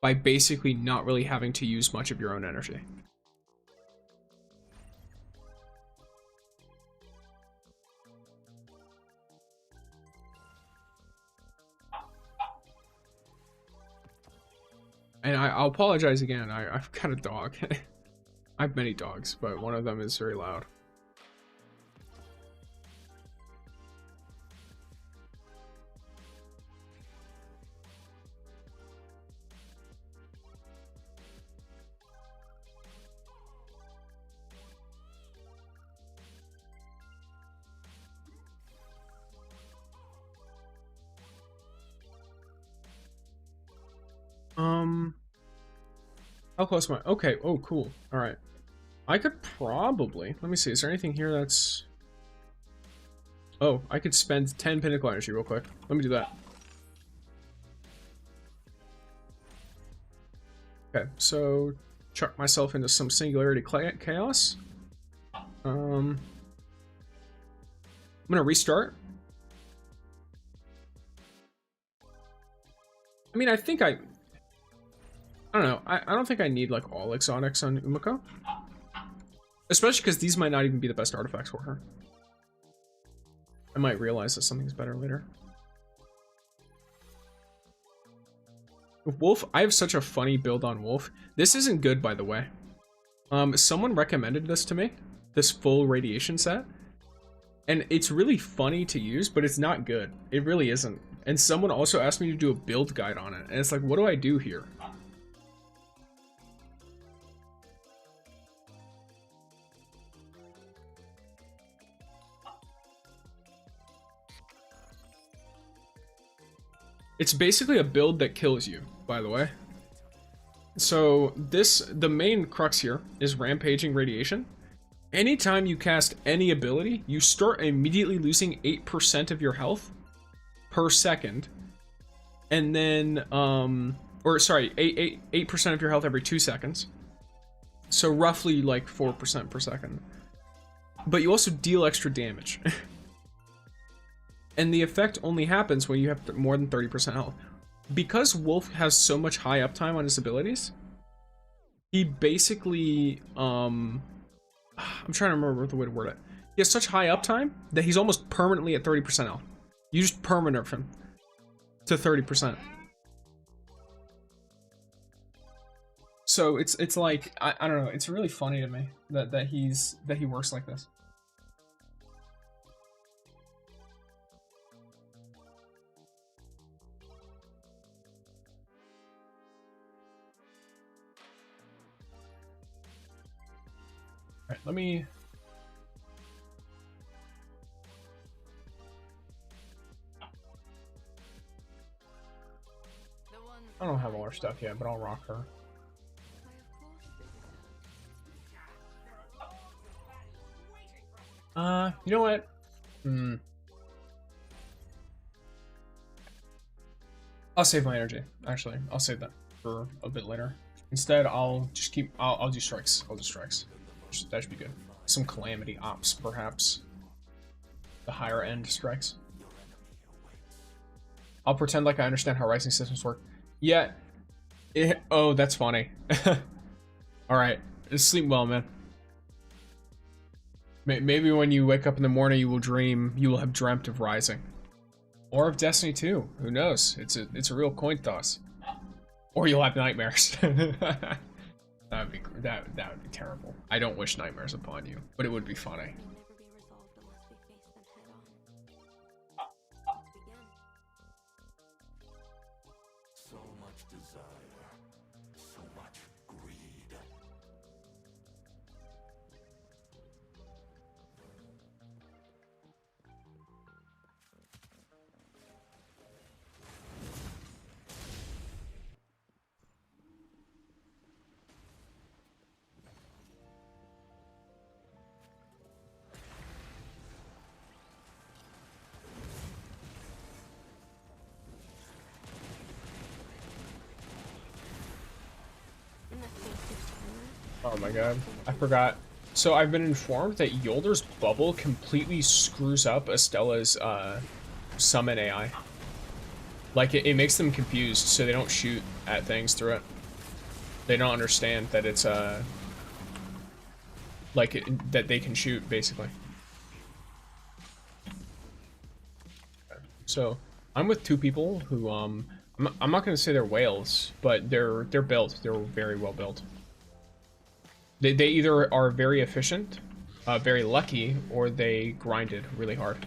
by basically not really having to use much of your own energy. And I'll apologize again, I've got a dog. I have many dogs, but one of them is very loud. How close am I? Okay, oh cool. Alright. I could probably, let me see, is there anything here that's... Oh, I could spend 10 Pinnacle Energy real quick. Let me do that. Okay, so chuck myself into some singularity chaos. I'm gonna restart. I mean, I don't know. I don't think I need like all exotics on Umiko. Especially because these might not even be the best artifacts for her. I might realize that something's better later. Wolf, I have such a funny build on Wolf. This isn't good, by the way. Someone recommended this to me, this full radiation set. And it's really funny to use, but it's not good. It really isn't. And someone also asked me to do a build guide on it. And it's like, what do I do here? It's basically a build that kills you, by the way. So the main crux here is Rampaging Radiation. Anytime you cast any ability, you start immediately losing 8% of your health per second. And then, or sorry, 8% of your health every 2 seconds. So roughly like 4% per second. But you also deal extra damage. And the effect only happens when you have more than 30% health. Because Wolf has so much high uptime on his abilities, he basically, I'm trying to remember the way to word it. He has such high uptime that he's almost permanently at 30% health. You just perma-nerf him to 30%. So it's like, I don't know, it's really funny to me that he works like this. Alright, let me... I don't have all our stuff yet, but I'll rock her. You know what? I'll save my energy, actually. I'll save that for a bit later. Instead, I'll just keep... I'll do strikes. I'll do strikes. That should be good. Some calamity ops, perhaps. The higher end strikes. I'll pretend like I understand how rising systems work. Yeah. Oh, that's funny. Alright. Sleep well, man. Maybe when you wake up in the morning, you will have dreamt of Rising. Or of Destiny 2. Who knows? It's a real coin toss. Or you'll have nightmares. That would be terrible. I don't wish nightmares upon you, but it would be funny. So much desire, so much greed. Oh my god, I forgot. So I've been informed that Yolder's bubble completely screws up Estella's summon AI. Like it makes them confused, so they don't shoot at things through it. They don't understand that it's that they can shoot basically. So I'm with two people who I'm not gonna say they're whales, but they're built. They're very well built. They either are very efficient, very lucky, or they grinded really hard.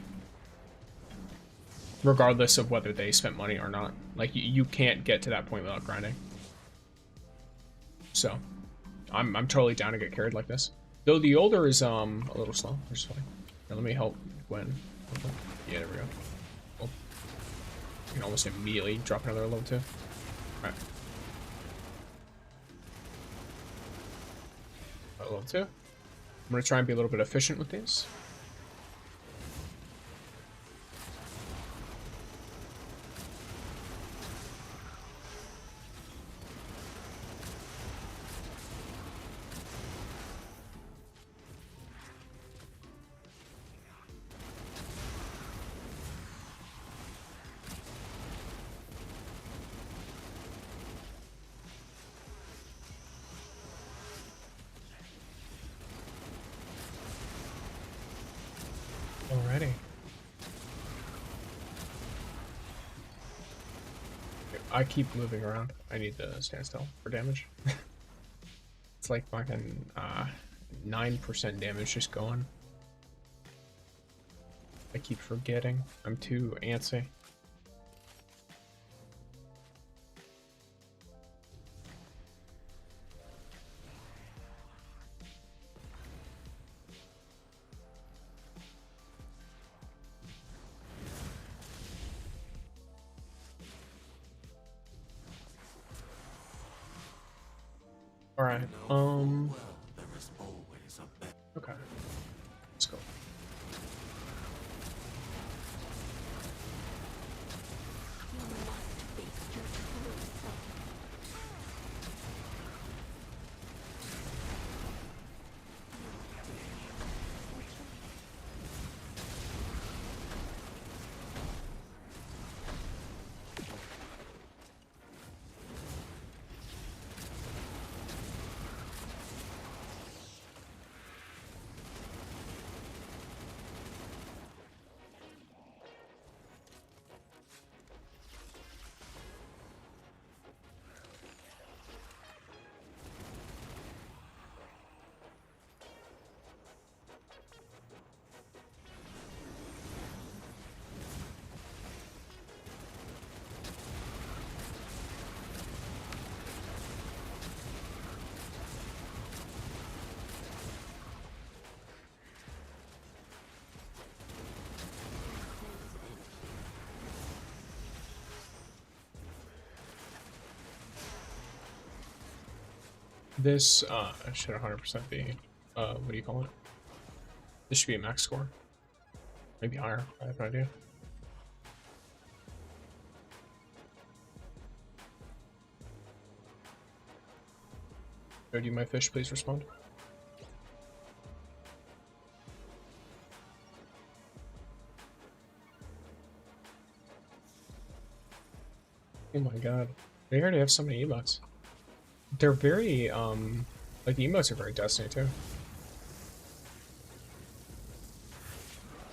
Regardless of whether they spent money or not. Like, you can't get to that point without grinding. So, I'm totally down to get carried like this. Though the older is a little slow, which is fine. Now let me help Gwen. Yeah, there we go. Oh. You can almost immediately drop another level 2. Alright. Level 2. I'm gonna try and be a little bit efficient with these. I keep moving around. I need to stand still for damage. It's like fucking 9% damage just going. I keep forgetting. I'm too antsy. All right. There is always a better. Okay. Let's go. You must face your true self. This should 100% be what do you call it? This should be a max score. Maybe higher. I have no idea. Could you, my fish, please respond? Oh my god. They already have so many emotes. They're very, like the emotes are very Destiny too.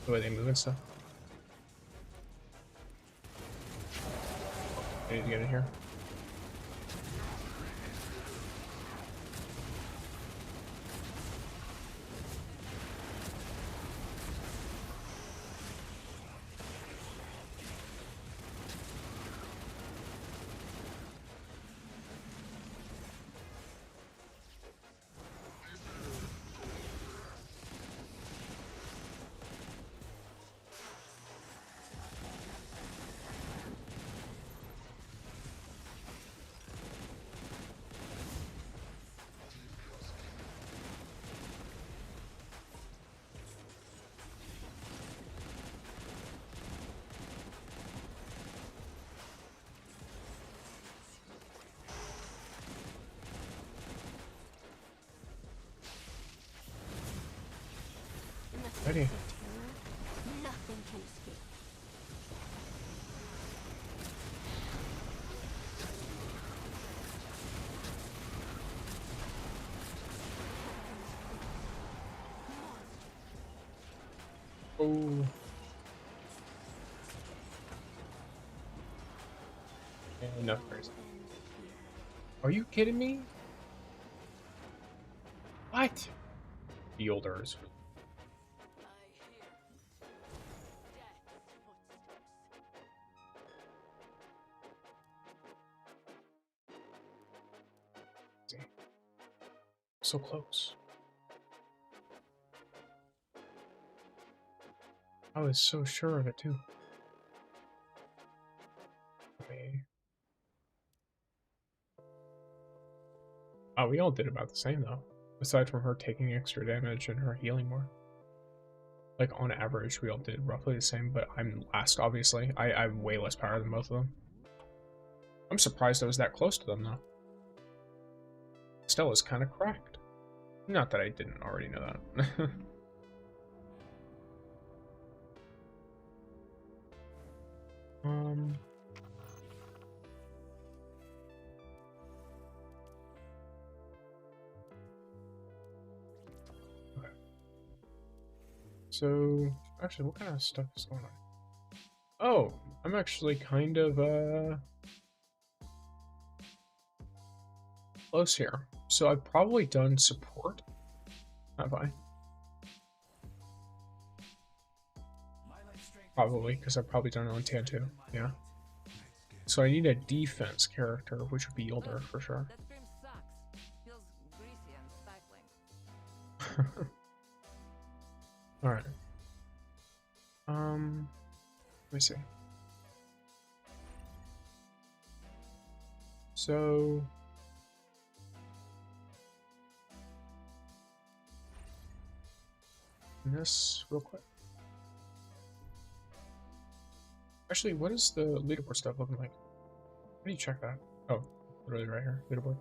The way they move and stuff. I need to get in here. In the face Ready. of terror, nothing can escape. Oh. Enough first. Are you kidding me? What? The olders. So close. I was so sure of it too. Okay. Oh, we all did about the same though. Aside from her taking extra damage and her healing more. Like on average, we all did roughly the same, but I'm last, obviously. I have way less power than both of them. I'm surprised I was that close to them though. Stella's kind of cracked. Not that I didn't already know that. Okay. So, actually, what kind of stuff is going on? Oh, I'm actually kind of, close here. So I've probably done support. Have I? Probably, because I've probably done it on Tan too. Yeah. So I need a defense character, which would be Yolder for sure. That cream sucks. Feels greasy and stifling. Alright. Let me see. So this real quick. Actually, what is the leaderboard stuff looking like? How do you check that? Oh, literally right here, leaderboard.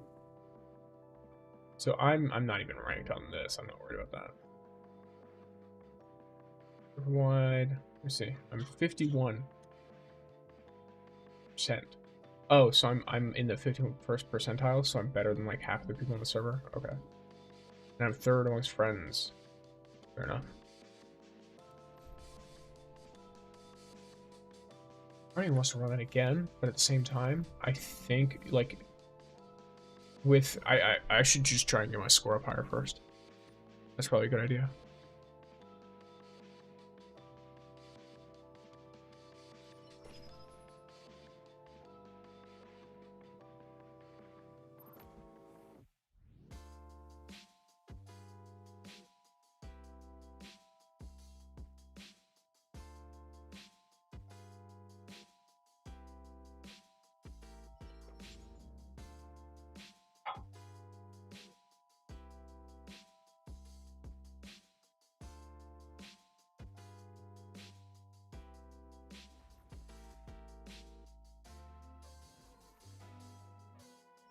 So I'm not even ranked on this. I'm not worried about that. Wide. Let me see. I'm 51%. Oh, so I'm in the 51st percentile, so I'm better than like half the people on the server. Okay. And I'm third amongst friends. Fair enough. Arnie wants to run that again, but at the same time, I think like with I should just try and get my score up higher first. That's probably a good idea.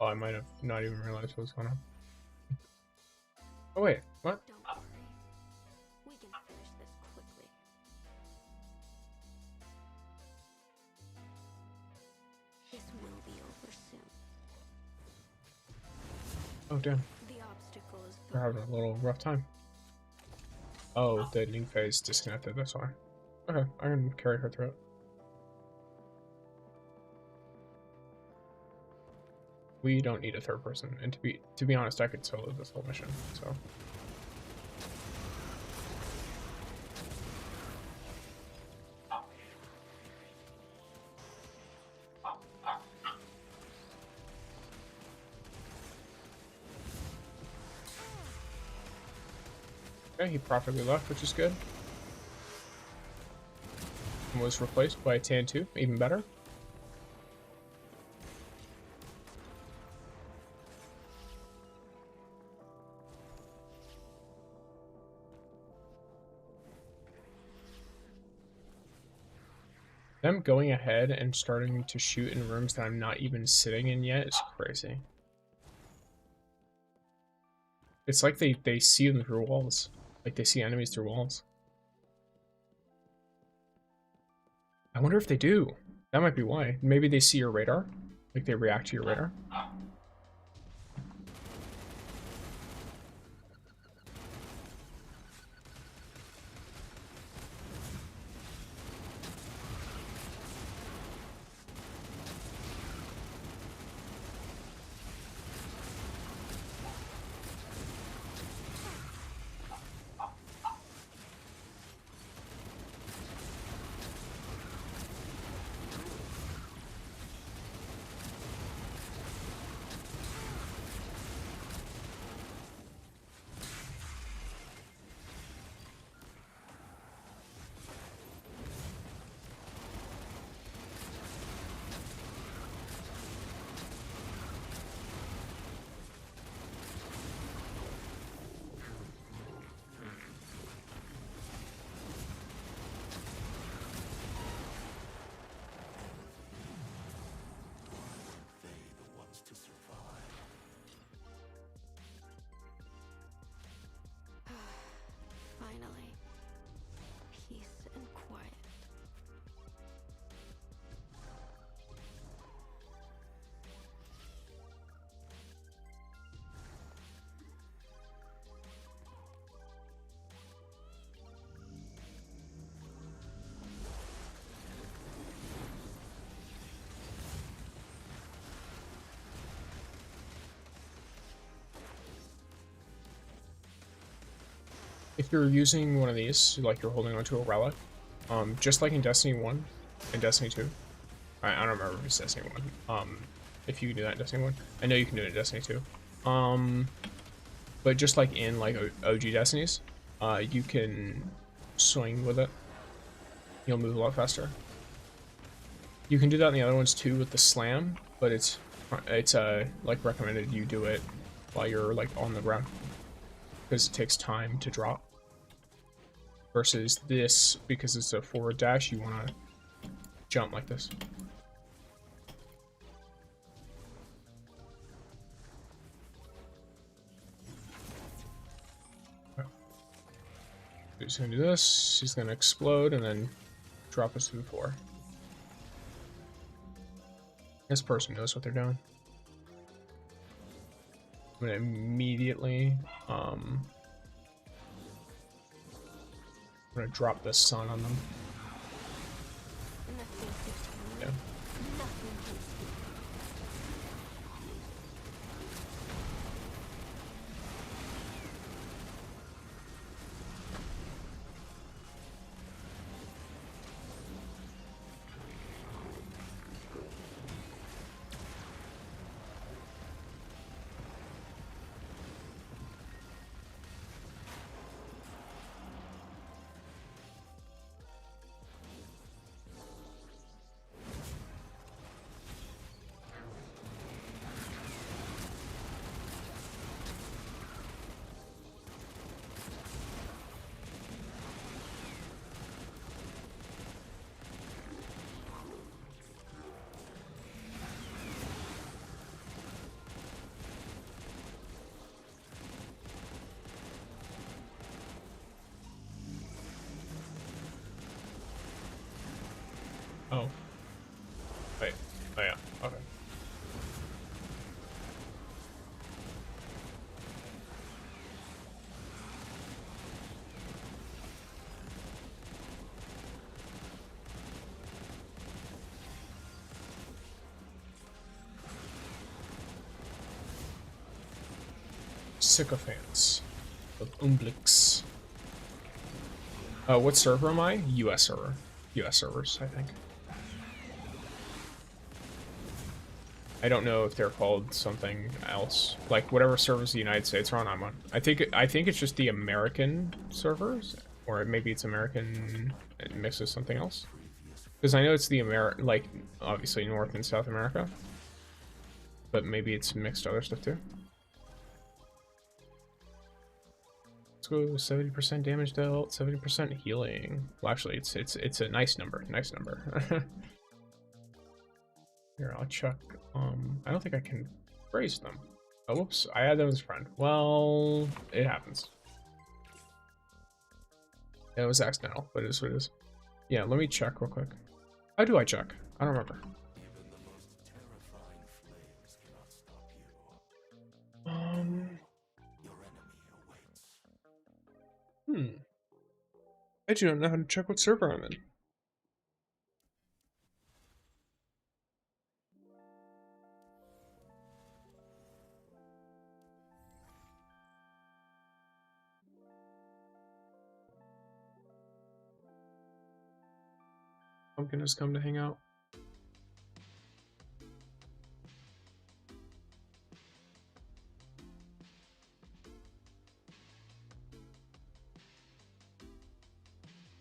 Oh, I might have not even realized what was going on. Oh wait, what? Don't worry. We can finish this quickly. This will be over soon. Oh damn, The obstacle is we're having a little rough time. Oh, the new phase disconnected, that's why. Okay, I can carry her through it. We don't need a third person, and to be honest, I could solo this whole mission, so. Okay, he properly left, which is good. And was replaced by Tan 2, even better. Them going ahead and starting to shoot in rooms that I'm not even sitting in yet is crazy. It's like they see them through walls. Like they see enemies through walls. I wonder if they do. That might be why. Maybe they see your radar. Like they react to your radar. if you're using one of these, like you're holding onto a relic, just like in Destiny 1 and Destiny 2, I don't remember if it's Destiny 1, if you can do that in Destiny 1. I know you can do it in Destiny 2. But just like in like OG Destinies, you can swing with it. You'll move a lot faster. You can do that in the other ones too with the slam, but it's like recommended you do it while you're like on the ground, because it takes time to drop. Versus this, because it's a forward dash, you want to jump like this. He's gonna do this, he's gonna explode and then drop us to the floor. This person knows what they're doing. I'm gonna immediately I'm gonna drop the sun on them. Yeah. Oh. Wait. Oh yeah. Okay. Sycophants of Umblix. What server am I? US server. US servers, I think. I don't know if they're called something else. Like whatever servers the United States are on, I'm on. I think it's just the American servers, or maybe it's American and mixes something else. Because I know it's the like obviously North and South America, but maybe it's mixed other stuff too. Let's go 70% damage dealt, 70% healing. Well, actually, it's a nice number. Nice number. Here, I'll check. I don't think I can raise them. Oh, whoops. I had them as a friend. Well, it happens. It was accidental, but it is what it is. Yeah, let me check real quick. How do I check? I don't remember. Even the most terrifying flames cannot stop you. Your enemy awaits. I do not know how to check what server I'm in. Pumpkin has come to hang out.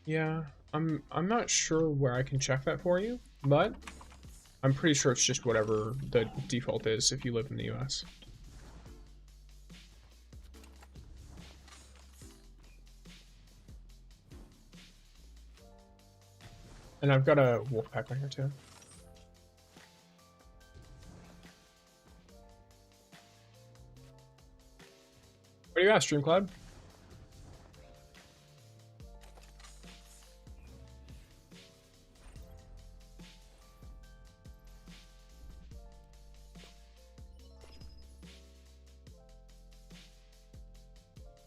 Yeah, I'm not sure where I can check that for you, but I'm pretty sure it's just whatever the default is if you live in the US. And I've got a wolf pack on here too. What do you got, Streamcloud?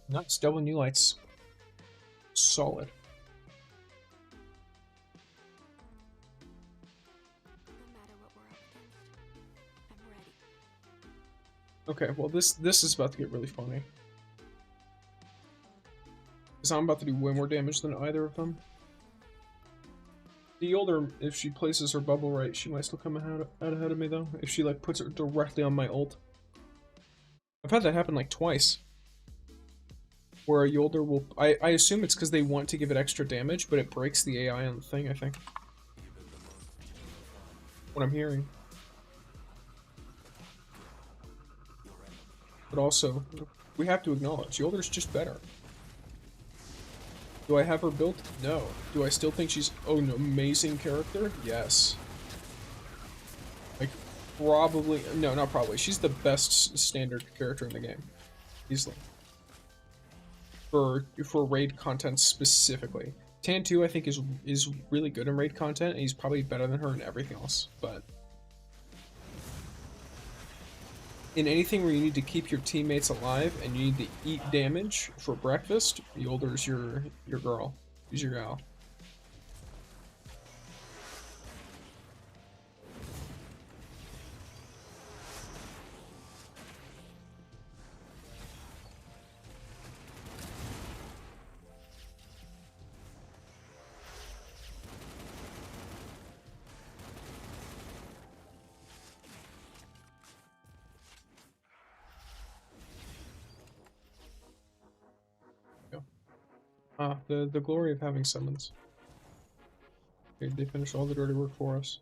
Nice, double new lights. Solid. No matter what we're up against, I'm ready. Okay, well this is about to get really funny. Because I'm about to do way more damage than either of them. The older, if she places her bubble right, she might still come out ahead of me though. If she like puts it directly on my ult. I've had that happen like twice. Where a Yolder will... I assume it's because they want to give it extra damage, but it breaks the AI on the thing, I think. What I'm hearing. But also, we have to acknowledge, Yolder's just better. Do I have her built? No. Do I still think she's an amazing character? Yes. Like, probably... No, not probably. She's the best standard character in the game. Easily. For raid content specifically. Tan 2, I think, is really good in raid content, and he's probably better than her in everything else, but... In anything where you need to keep your teammates alive and you need to eat damage for breakfast, Yolder's your girl. She's your gal. Ah, the glory of having summons. Okay, they finished all the dirty work for us.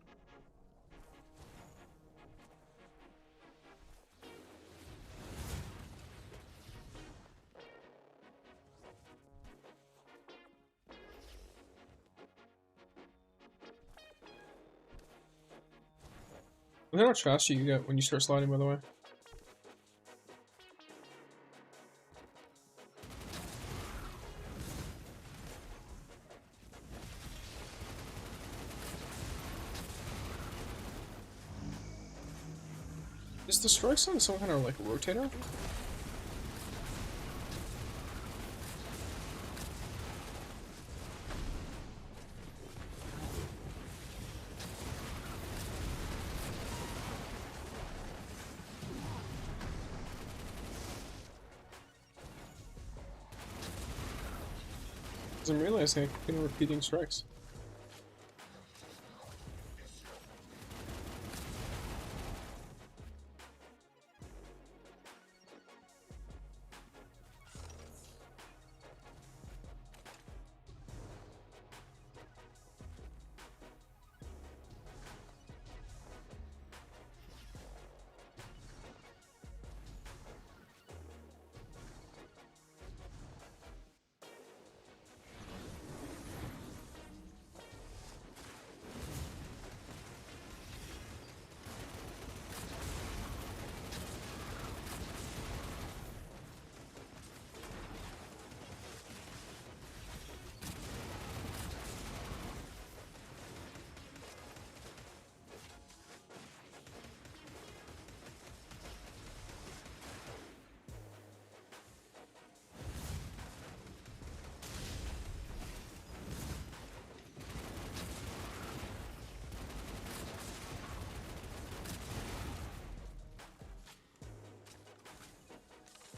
Look how much faster you get when you start sliding, by the way. Is the strike zone some kind of like rotator? I'm realizing I keep repeating strikes.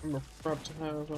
I'm about to have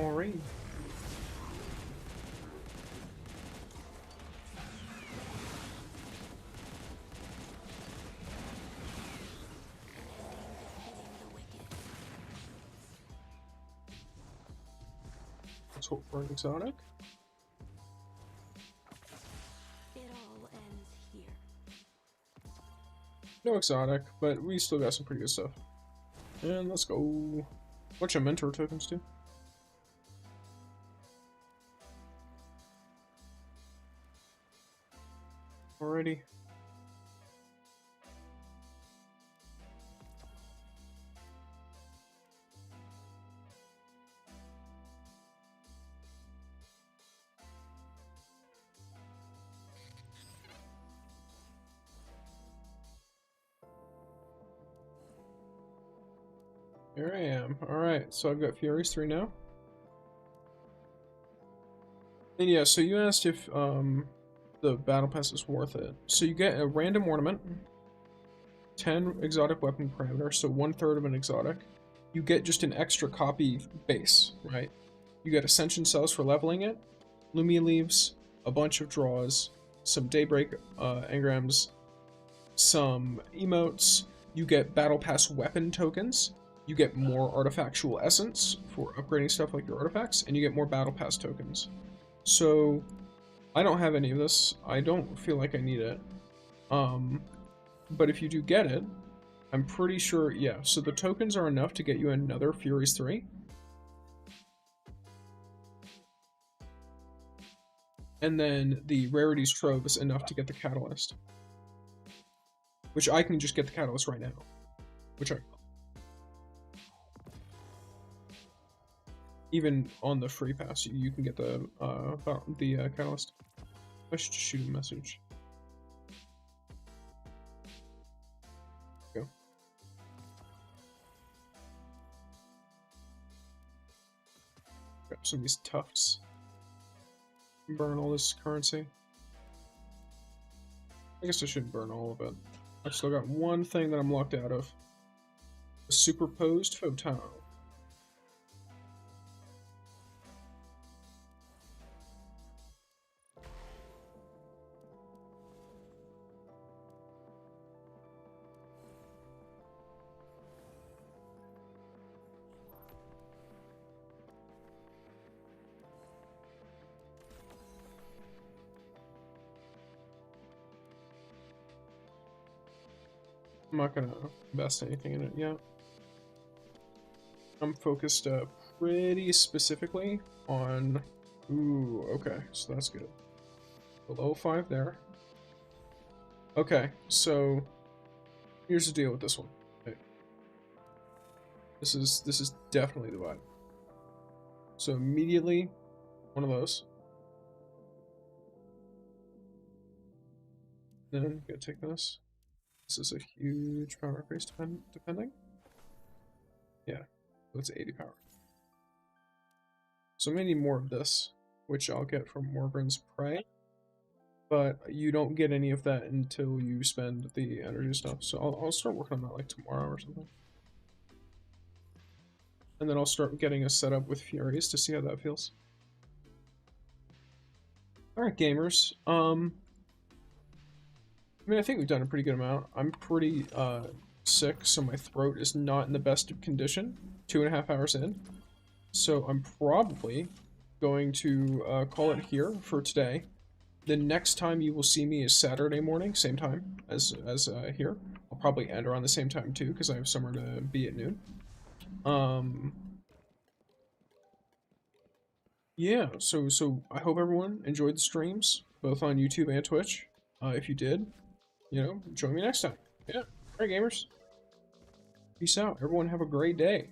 Alright. Let's hope for an exotic. It all ends here. No exotic, but we still got some pretty good stuff. And let's go. Bunch of mentor tokens too. Alrighty. Here I am. Alright, so I've got Furies 3 now. And yeah, so you asked if the battle pass is worth it. So you get a random ornament, 10 exotic weapon parameters, so 1/3 of an exotic. You get just an extra copy base, right? You get ascension cells for leveling it, Lumia leaves, a bunch of draws, some daybreak engrams, some emotes. You get battle pass weapon tokens. You get more artifactual essence for upgrading stuff like your artifacts, and you get more battle pass tokens. So I don't have any of this. I don't feel like I need it. But if you do get it, I'm pretty sure, yeah, so the tokens are enough to get you another Furies 3. And then the Rarities Trove is enough to get the Catalyst. Which I can just get the Catalyst right now. Which I... Even on the free pass, you can get the Catalyst. I should just shoot a message. Go. Grab some of these tufts. Burn all this currency. I guess I shouldn't burn all of it. I've still got one thing that I'm locked out of. A superposed photon. I'm not gonna invest anything in it yet. I'm focused pretty specifically on... Ooh, okay, so that's good. Below 5 there. Okay, so here's the deal with this one. Okay. This is definitely the vibe. So immediately, one of those. Then I'm gonna take this. This is a huge power increase, depending. Yeah, that's 80 power. So I'm gonna need more of this, which I'll get from Morgren's Prey. But you don't get any of that until you spend the energy stuff. So I'll start working on that like tomorrow or something. And then I'll start getting a setup with Furies to see how that feels. Alright, gamers. I mean, I think we've done a pretty good amount. I'm pretty sick, so my throat is not in the best of condition. 2.5 hours in. So I'm probably going to call it here for today. The next time you will see me is Saturday morning, same time as here. I'll probably end around the same time too, because I have somewhere to be at noon. Yeah, so I hope everyone enjoyed the streams, both on YouTube and Twitch. If you did, you know, join me next time. Yeah. Alright, gamers. Peace out. Everyone have a great day.